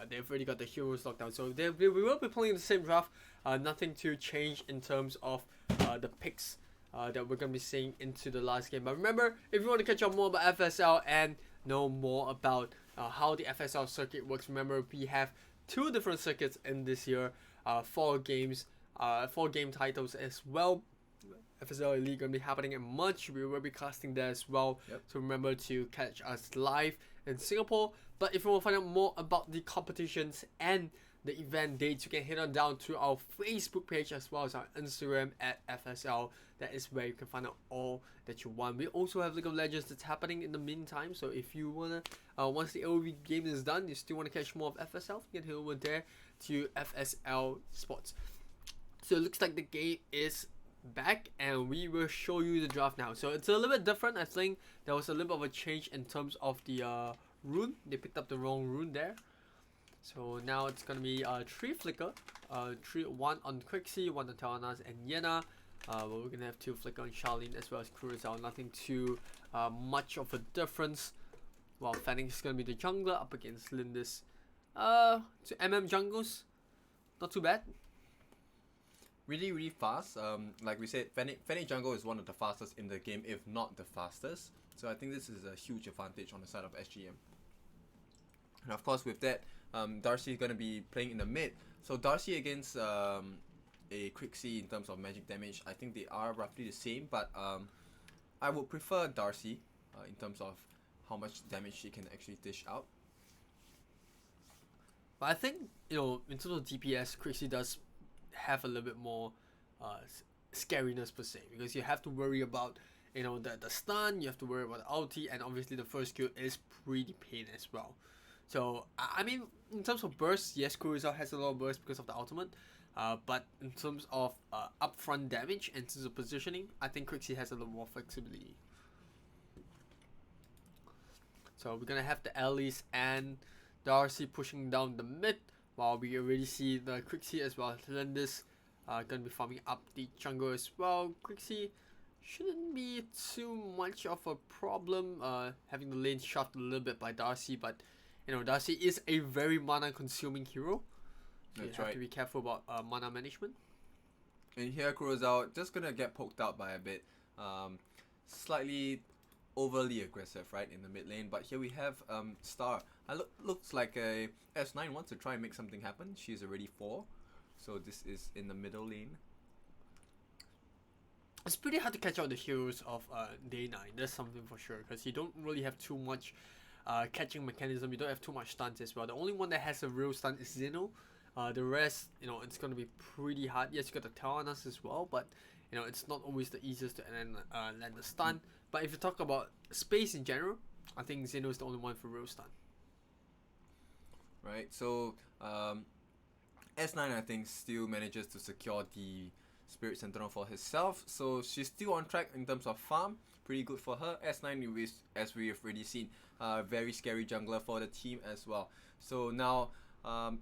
they've already got the heroes locked down. So we will be playing the same draft. Nothing to change in terms of the picks that we're going to be seeing into the last game. But remember, if you want to catch up more about FSL and know more about how the FSL circuit works, remember we have 2 different circuits in this year, 4 game titles as well. FSL Elite going to be happening in March. We will be casting there as well. Yep. So remember to catch us live in Singapore. But if you want to find out more about the competitions and the event dates, you can head on down to our Facebook page as well as our Instagram at FSL. That is where you can find out all that you want. We also have League of Legends that's happening in the meantime. So if you wanna, once the AoV game is done, you still want to catch more of FSL, you can head over there to FSL Sports. So it looks like the game is back and we will show you the draft now. So it's a little bit different. I think there was a little bit of a change in terms of the rune. They picked up the wrong rune there. So now it's gonna be 3 flicker, 1 on Crixie, 1 on Tawanas and Yena. But we're gonna have 2 flicker on Charlene as well as Kurosawa. Nothing too much of a difference. While Fennec is gonna be the jungler up against Lindis. To jungles, not too bad. Really, really fast. Like we said, Fennec jungle is one of the fastest in the game, if not the fastest. So I think this is a huge advantage on the side of SGM. And of course, with that, Darcy is going to be playing in the mid. So Darcy against a Crixie in terms of magic damage, I think they are roughly the same. But I would prefer Darcy in terms of how much damage she can actually dish out. But I think, in terms of DPS, Crixie does have a little bit more scariness per se, because you have to worry about the stun, you have to worry about the ulti, and obviously the first skill is pretty pain as well. So I mean, in terms of burst, yes, Kurosawa has a lot of burst because of the ultimate, but in terms of upfront damage and in terms of positioning, I think Crixie has a little more flexibility. So we're gonna have the Alice and Darcy pushing down the mid, while we already see the Crixie as well as Lindis gonna be farming up the jungle as well. Crixie shouldn't be too much of a problem, having the lane shot a little bit by Darcy, but Darcy is a very mana consuming hero. So you have to be careful about mana management. And here Kurosawa just gonna get poked out by a bit, slightly overly aggressive, right, in the mid lane. But here we have Star. Looks like a S9 wants to try and make something happen. She's already 4, so this is in the middle lane. It's pretty hard to catch out the heroes of Day9. That's something for sure, because you don't really have too much catching mechanism. You don't have too much stuns as well. The only one that has a real stun is Zeno. The rest, it's gonna be pretty hard. Yes, you got the Tawanas as well, but it's not always the easiest to land the stun. But if you talk about space in general, I think Zeno is the only one for real stun. Right, so S9 I think still manages to secure the Spirit Sentinel for herself, so she's still on track in terms of farm. Pretty good for her. S9 is, as we have already seen, very scary jungler for the team as well. So now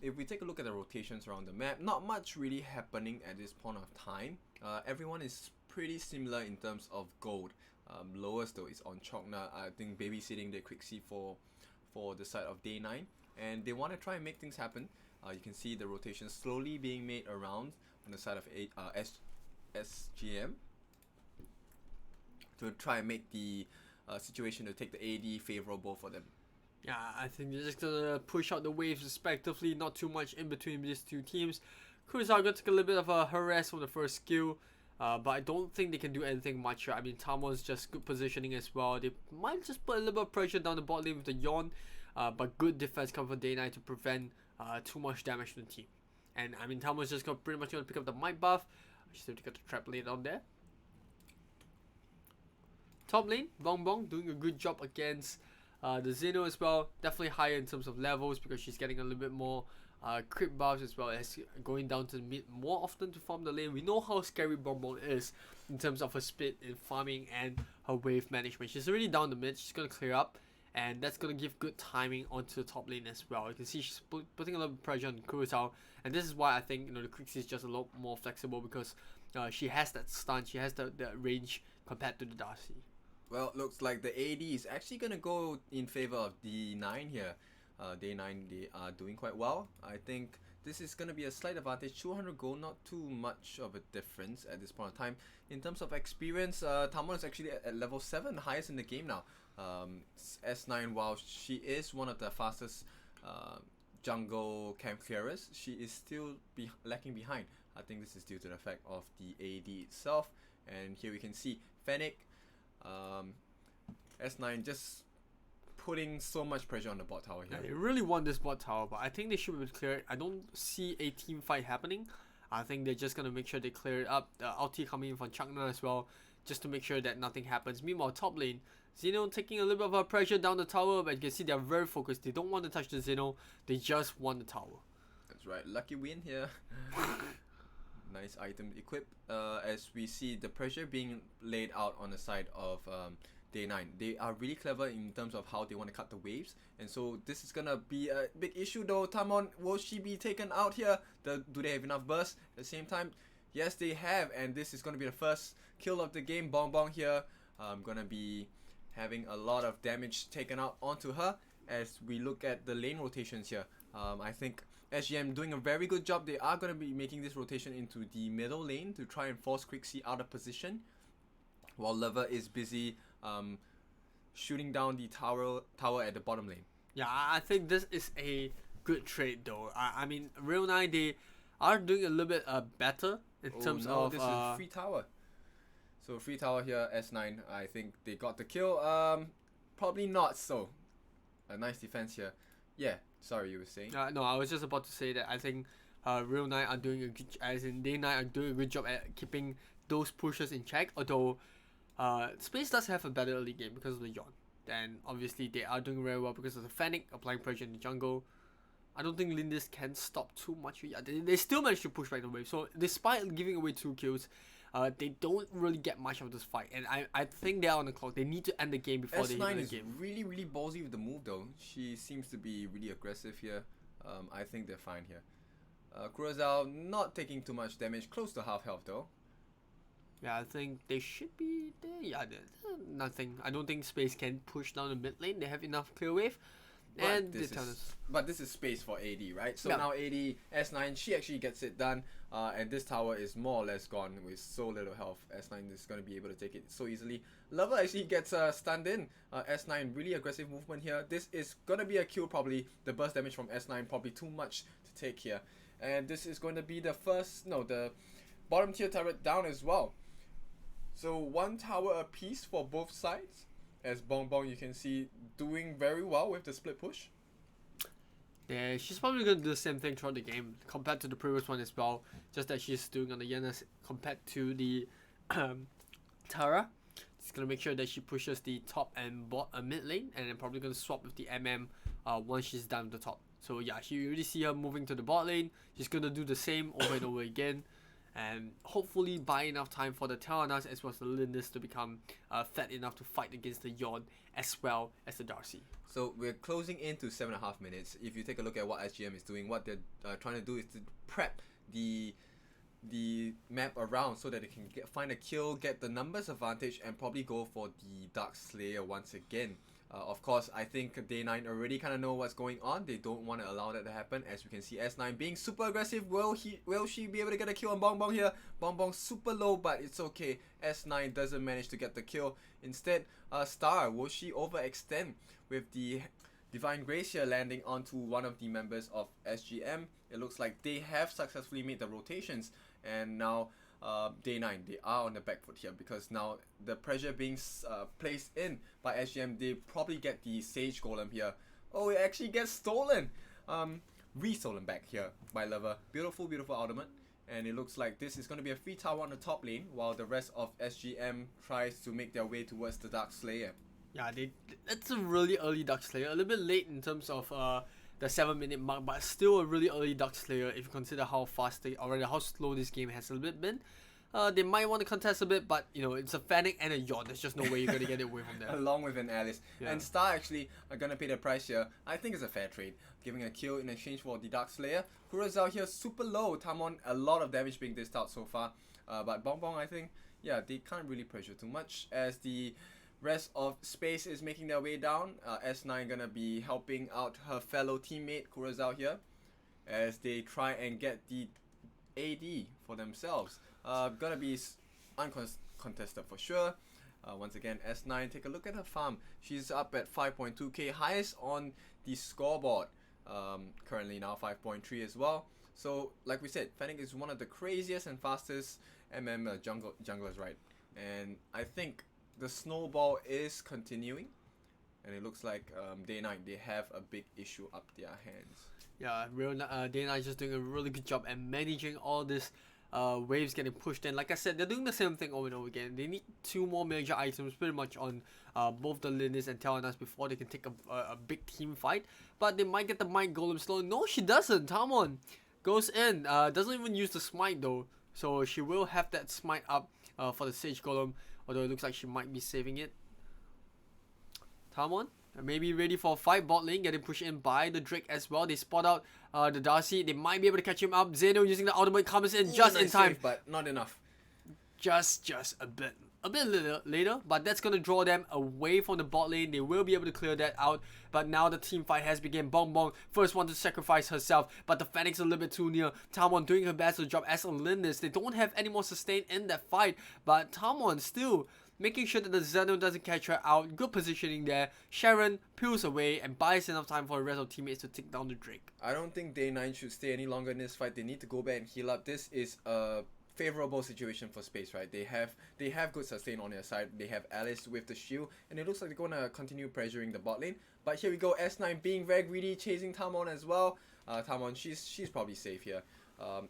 If we take a look at the rotations around the map, not much really happening at this point of time. Everyone is pretty similar in terms of gold. Lowest though is on Chokna. I think babysitting the quick C4 for the side of day 9, and they want to try and make things happen. You can see the rotation slowly being made around on the side of SGM to try and make the situation to take the AD favorable for them. Yeah, I think they're just gonna push out the waves respectively, not too much in between these two teams. Kurosawa gonna take a little bit of a harass from the first skill, but I don't think they can do anything much here. I mean, Tamo's just good positioning as well. They might just put a little bit of pressure down the bot lane with the Yawn, but good defense comes from Day 9 to prevent too much damage to the team. And I mean, Tamo's just pretty much gonna pick up the mic buff. Just have to get the trap lane on there. Top lane, Bong Bong doing a good job against the Zeno as well. Definitely higher in terms of levels because she's getting a little bit more crit buffs as well as going down to the mid more often to farm the lane. We know how scary Bong Bong is in terms of her speed in farming and her wave management. She's already down the mid. She's going to clear up, and that's going to give good timing onto the top lane as well. You can see she's putting a little bit of pressure on Kurosawa, and this is why I think the Quixie is just a lot more flexible because she has that stun, she has the range compared to the Darcy. Well, looks like the AD is actually going to go in favor of D9 here. Day 9, they are doing quite well. I think this is going to be a slight advantage. 200 gold, not too much of a difference at this point in time. In terms of experience, Tamon is actually at level 7, highest in the game now. S9, while she is one of the fastest jungle camp clearers, she is still lacking behind. I think this is due to the fact of the AD itself. And here we can see Fennec, S9 just putting so much pressure on the bot tower here. Yeah, they really want this bot tower, but I think they should be able to clear it. I don't see a team fight happening. I think they're just gonna make sure they clear it up. The ulti coming in from Chakna as well, just to make sure that nothing happens. Meanwhile, top lane, Zeno taking a little bit of pressure down the tower, but you can see they're very focused. They don't want to touch the Zeno, they just want the tower. That's right, lucky win here. Nice item equipped. As we see the pressure being laid out on the side of Day 9. They are really clever in terms of how they want to cut the waves, and so this is gonna be a big issue though. Tamon, will she be taken out here? Do they have enough burst? At the same time, yes they have, and this is gonna be the first kill of the game. Bong Bong here gonna be having a lot of damage taken out onto her. As we look at the lane rotations here, I think SGM doing a very good job. They are going to be making this rotation into the middle lane to try and force Quixie out of position, while Lover is busy shooting down the tower at the bottom lane. Yeah, I think this is a good trade though. I mean, Real 9, they are doing a little bit better in terms of... this is free tower. So free tower here, S9, I think they got the kill. Probably not so. A nice defense here. Yeah, sorry, you were saying? No, I was just about to say that I think Real 9 are doing a good, as in Day 9 are doing a good job at keeping those pushes in check, although Space does have a better early game because of the Yawn. Then obviously they are doing very well because of the Fennec applying pressure in the jungle. I don't think Lindis can stop too much. Yeah, they still managed to push back the wave. So despite giving away 2 kills, they don't really get much of this fight. And I think they are on the clock. They need to end the game before they hit the game. S9 is really ballsy with the move though. She seems to be really aggressive here. I think they're fine here. Kurosawa not taking too much damage. Close to half health though. Yeah, I think they should be there. Yeah, nothing. I don't think Space can push down the mid lane. They have enough clear wave. And but this is Space for AD, right? So yeah. Now AD, S9, she actually gets it done. And this tower is more or less gone with so little health. S9 is going to be able to take it so easily. Lover actually gets stunned in. S9, really aggressive movement here. This is going to be a kill probably. The burst damage from S9 probably too much to take here. And this is going to be the the bottom tier turret down as well. So 1 tower apiece for both sides. As Bong Bong, you can see, doing very well with the split push. Yeah, she's probably going to do the same thing throughout the game compared to the previous one as well. Just that she's doing on the Yenas compared to the Tara. She's going to make sure that she pushes the top and mid lane, and then probably going to swap with the MM once she's done with the top. So yeah, you already see her moving to the bot lane. She's going to do the same over and over again. and hopefully buy enough time for the Taranas as well as the Lindis to become fat enough to fight against the Yon as well as the Darcy. So we're closing into 7.5 minutes. If you take a look at what SGM is doing, what they're trying to do is to prep the map around so that they can find a kill, get the numbers advantage, and probably go for the Dark Slayer once again. Of course, I think Day9 already kind of know what's going on. They don't want to allow that to happen. As we can see, S9 being super aggressive. Will she be able to get a kill on Bong Bong here? Bong Bong super low, but it's okay. S9 doesn't manage to get the kill. Instead, Star, will she overextend with the Divine Grace here landing onto one of the members of SGM? It looks like they have successfully made the rotations, and now Day9, they are on the back foot here because now the pressure being placed in by SGM, they probably get the Sage Golem here. Oh, it actually gets stolen. Re-stolen back here by Lover. Beautiful, beautiful ultimate. And it looks like this is going to be a free tower on the top lane while the rest of SGM tries to make their way towards the Dark Slayer. Yeah, that's a really early Dark Slayer. A little bit late in terms of the 7-minute mark, but still a really early Dark Slayer if you consider how fast how slow this game has a little bit been. They might want to contest a bit, but you know, it's a Fennec and a Yawn. There's just no way you're gonna get it away from them. Along with an Alice. Yeah. And Star actually are gonna pay the price here. I think it's a fair trade. Giving a kill in exchange for the Dark Slayer. Kurazao here super low. Tamon, a lot of damage being dished out so far. But Bong Bong, I think, yeah, they can't really pressure too much as the rest of Space is making their way down. S9 gonna be helping out her fellow teammate Kurazao here as they try and get the AD for themselves. Gonna be uncontested for sure. Once again, S9, take a look at her farm. She's up at 5.2k, highest on the scoreboard. Currently now 5.3 as well. So like we said, Fennec is one of the craziest and fastest junglers, right? And I think the snowball is continuing, and it looks like Day9, they have a big issue up their hands. Yeah, Day9 is just doing a really good job and managing all this waves getting pushed in. Like I said, they're doing the same thing over and over again. They need 2 more major items pretty much on both the Lindis and Taranas before they can take a big team fight. But they might get the Might Golem slow. No, she doesn't. Tamon goes in. Doesn't even use the Smite though. So she will have that Smite up for the Sage Golem. Although it looks like she might be saving it. Tamon maybe ready for a fight bot lane, getting pushed in by the Drake as well. They spot out the Darcy. They might be able to catch him up. Zeno using the ultimate comes in just in time. Save, but not enough. Just a bit later, but that's going to draw them away from the bot lane. They will be able to clear that out, but now the team fight has begun. Bong Bong, first one to sacrifice herself, but the Phoenix a little bit too near. Tamon doing her best to drop as a Lindis. They don't have any more sustain in that fight, but Tamon still making sure that the Zeno doesn't catch her out. Good positioning there. Sharon peels away and buys enough time for the rest of teammates to take down the Drake. I don't think Day9 should stay any longer in this fight. They need to go back and heal up. This is a favorable situation for Space, right? They have good sustain on their side. They have Alice with the shield, and it looks like they're gonna continue pressuring the bot lane. But here we go, S9 being very greedy, chasing Tamon as well. Tamon, she's probably safe here.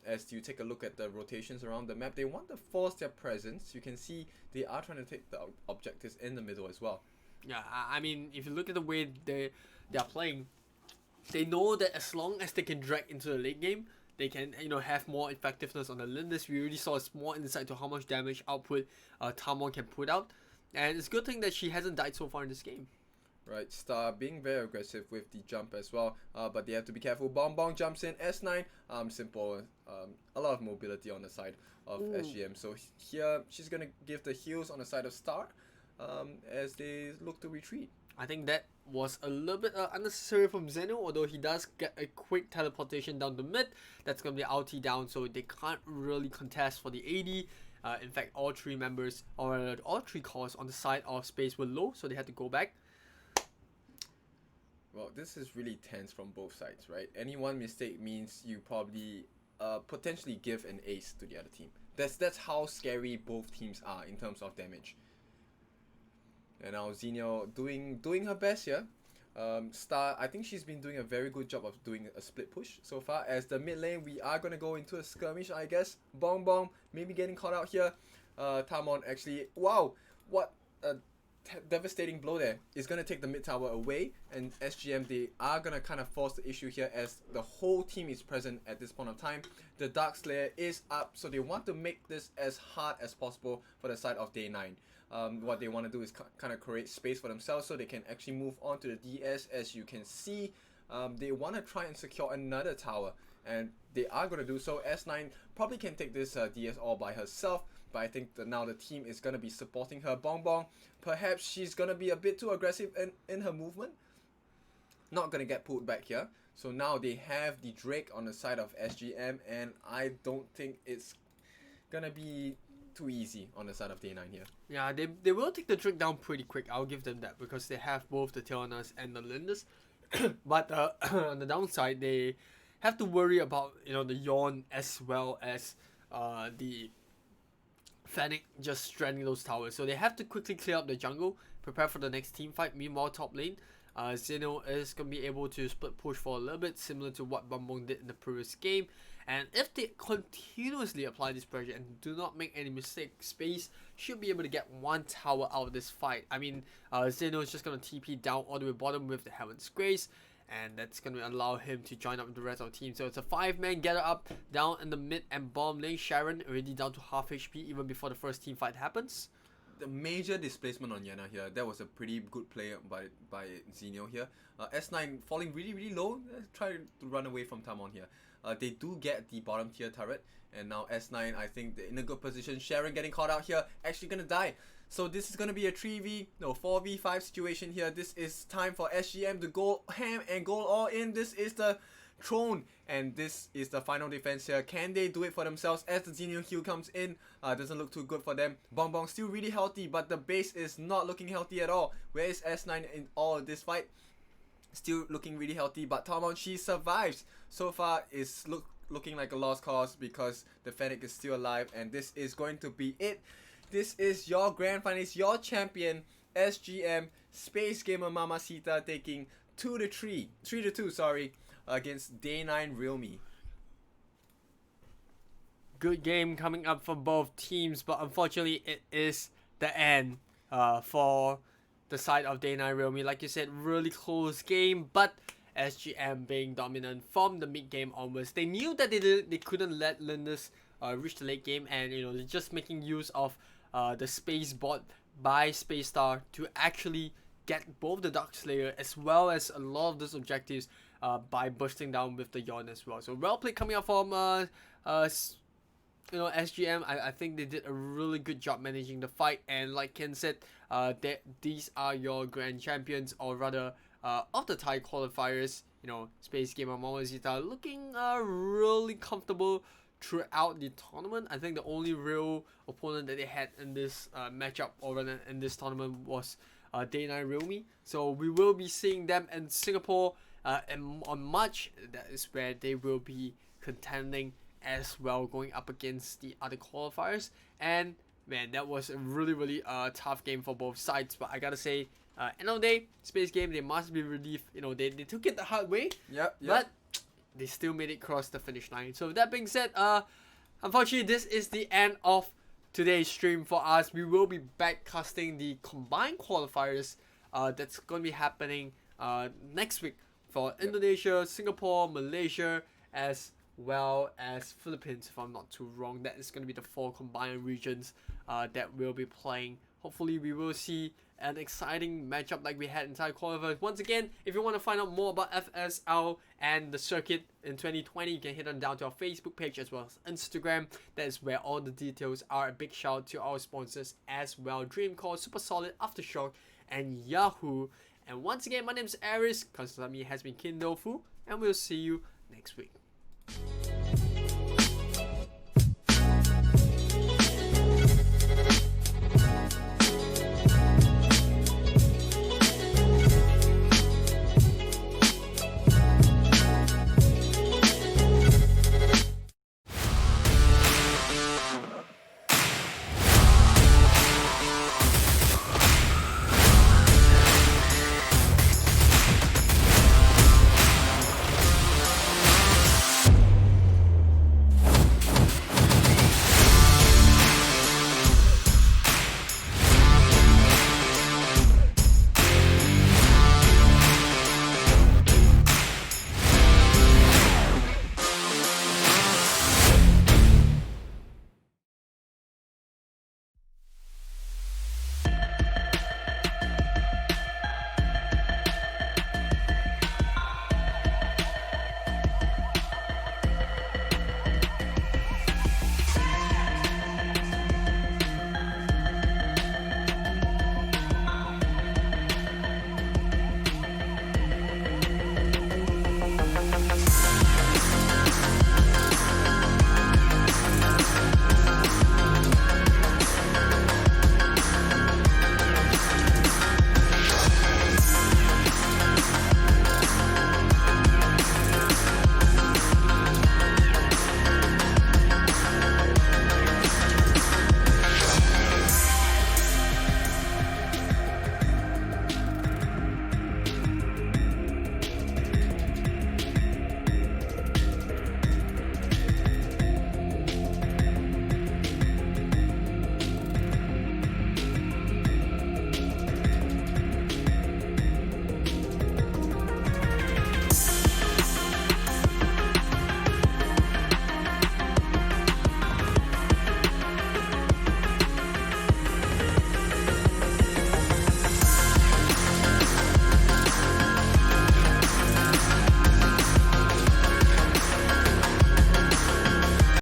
As you take a look at the rotations around the map, they want to force their presence. You can see they are trying to take the objectives in the middle as well. Yeah, I mean, if you look at the way they are playing, they know that as long as they can drag into the late game, they can, you know, have more effectiveness on the Lindis. We already saw a small insight to how much damage output Tamon can put out, and it's a good thing that she hasn't died so far in this game. Right, Star being very aggressive with the jump as well, but they have to be careful. Bong Bong jumps in, S9, simple, a lot of mobility on the side of SGM. So here, she's going to give the heals on the side of Star as they look to retreat. I think that was a little bit unnecessary from Zeno, although he does get a quick teleportation down the mid. That's going to be ulti down, so they can't really contest for the AD. In fact, all 3 members, or all 3 cores on the side of Space were low, so they had to go back. Well, this is really tense from both sides, right? Any one mistake means you probably potentially give an ace to the other team. That's how scary both teams are in terms of damage. And now Xenia doing her best here. Star, I think she's been doing a very good job of doing a split push so far. As the mid lane, we are going to go into a skirmish, I guess. Bong Bong maybe getting caught out here. Tamon actually, wow, what a devastating blow there. It's going to take the mid tower away, and SGM, they are going to kind of force the issue here as the whole team is present at this point of time. The Dark Slayer is up, so they want to make this as hard as possible for the side of Day 9. What they want to do is kind of create space for themselves so they can actually move on to the DS. As you can see, they want to try and secure another tower, and they are going to do so. S9 probably can take this DS all by herself, but I think that now the team is going to be supporting her. Bong Bong, perhaps she's going to be a bit too aggressive in her movement. Not going to get pulled back here. So now they have the Drake on the side of SGM, and I don't think it's going to be too easy on the side of Day 9 here. Yeah, they will take the Drake down pretty quick. I'll give them that because they have both the Teonas and the Linders. But on the downside, they have to worry about the Yawn as well as the Fennec just stranding those towers. So they have to quickly clear up the jungle, prepare for the next team fight. Meanwhile, top lane, Zeno is going to be able to split push for a little bit, similar to what Bambong did in the previous game. And if they continuously apply this pressure and do not make any mistakes, Space should be able to get one tower out of this fight. I mean, Zeno is just going to TP down all the way bottom with the Heaven's Grace, and that's going to allow him to join up with the rest of the team. So it's a 5-man gather up down in the mid and bottom lane. Sharon already down to half HP even before the first team fight happens. The major displacement on Yana here, that was a pretty good play by Zenio here. S9 falling really low, try to run away from Tamon here. They do get the bottom tier turret, and now S9, I think they're in a good position. Sharon getting caught out here, actually gonna die. So this is gonna be a 4v5 situation here. This is time for SGM to go ham and go all in. This is the throne, and this is the final defense here. Can they do it for themselves as the Xenion Q comes in? Doesn't look too good for them. Bong Bong still really healthy, but the base is not looking healthy at all. Where is S9 in all of this fight? Still looking really healthy, but Talmon, she survives. So far, it's looking like a lost cause because the Fennec is still alive, and this is going to be it. This is your grand finals, your champion, SGM, Space Gamer Mamacita, taking 3-2, sorry, against Day 9 Realme. Good game coming up for both teams, but unfortunately it is the end for the side of Day 9 Realme. Like you said, really close game, but SGM being dominant from the mid game onwards. They knew that they couldn't let Lindus reach the late game, and they're just making use of the space bot by Space Star to actually get both the Dark Slayer as well as a lot of those objectives by bursting down with the Yawn as well. So well played coming up from SGM. I think they did a really good job managing the fight, and like Ken said, these are your grand champions, or rather of the Thai qualifiers. Space Gamer Mamacita looking really comfortable throughout the tournament. I think the only real opponent that they had in this matchup, or rather in this tournament, was Day 9 Realme. So we will be seeing them in Singapore and on March. That is where they will be contending as well, going up against the other qualifiers. And man, that was a really tough game for both sides. But I gotta say, end of the day, Space Game, they must be relieved. They took it the hard way. Yep. But they still made it cross the finish line. So with that being said, unfortunately, this is the end of today's stream for us. We will be back casting the combined qualifiers that's going to be happening next week for Indonesia, Singapore, Malaysia, as well as Philippines, if I'm not too wrong. That is going to be the 4 combined regions that we'll be playing. Hopefully we will see an exciting matchup like we had in Thai qualifiers. Once again, if you want to find out more about FSL and the circuit in 2020, you can head on down to our Facebook page as well as Instagram. That is where all the details are. A big shout out to our sponsors as well: Dreamcore, Super Solid, Aftershock, and Yahoo. And once again, my name is Aris. Kasami has been Kindofu, and we'll see you next week.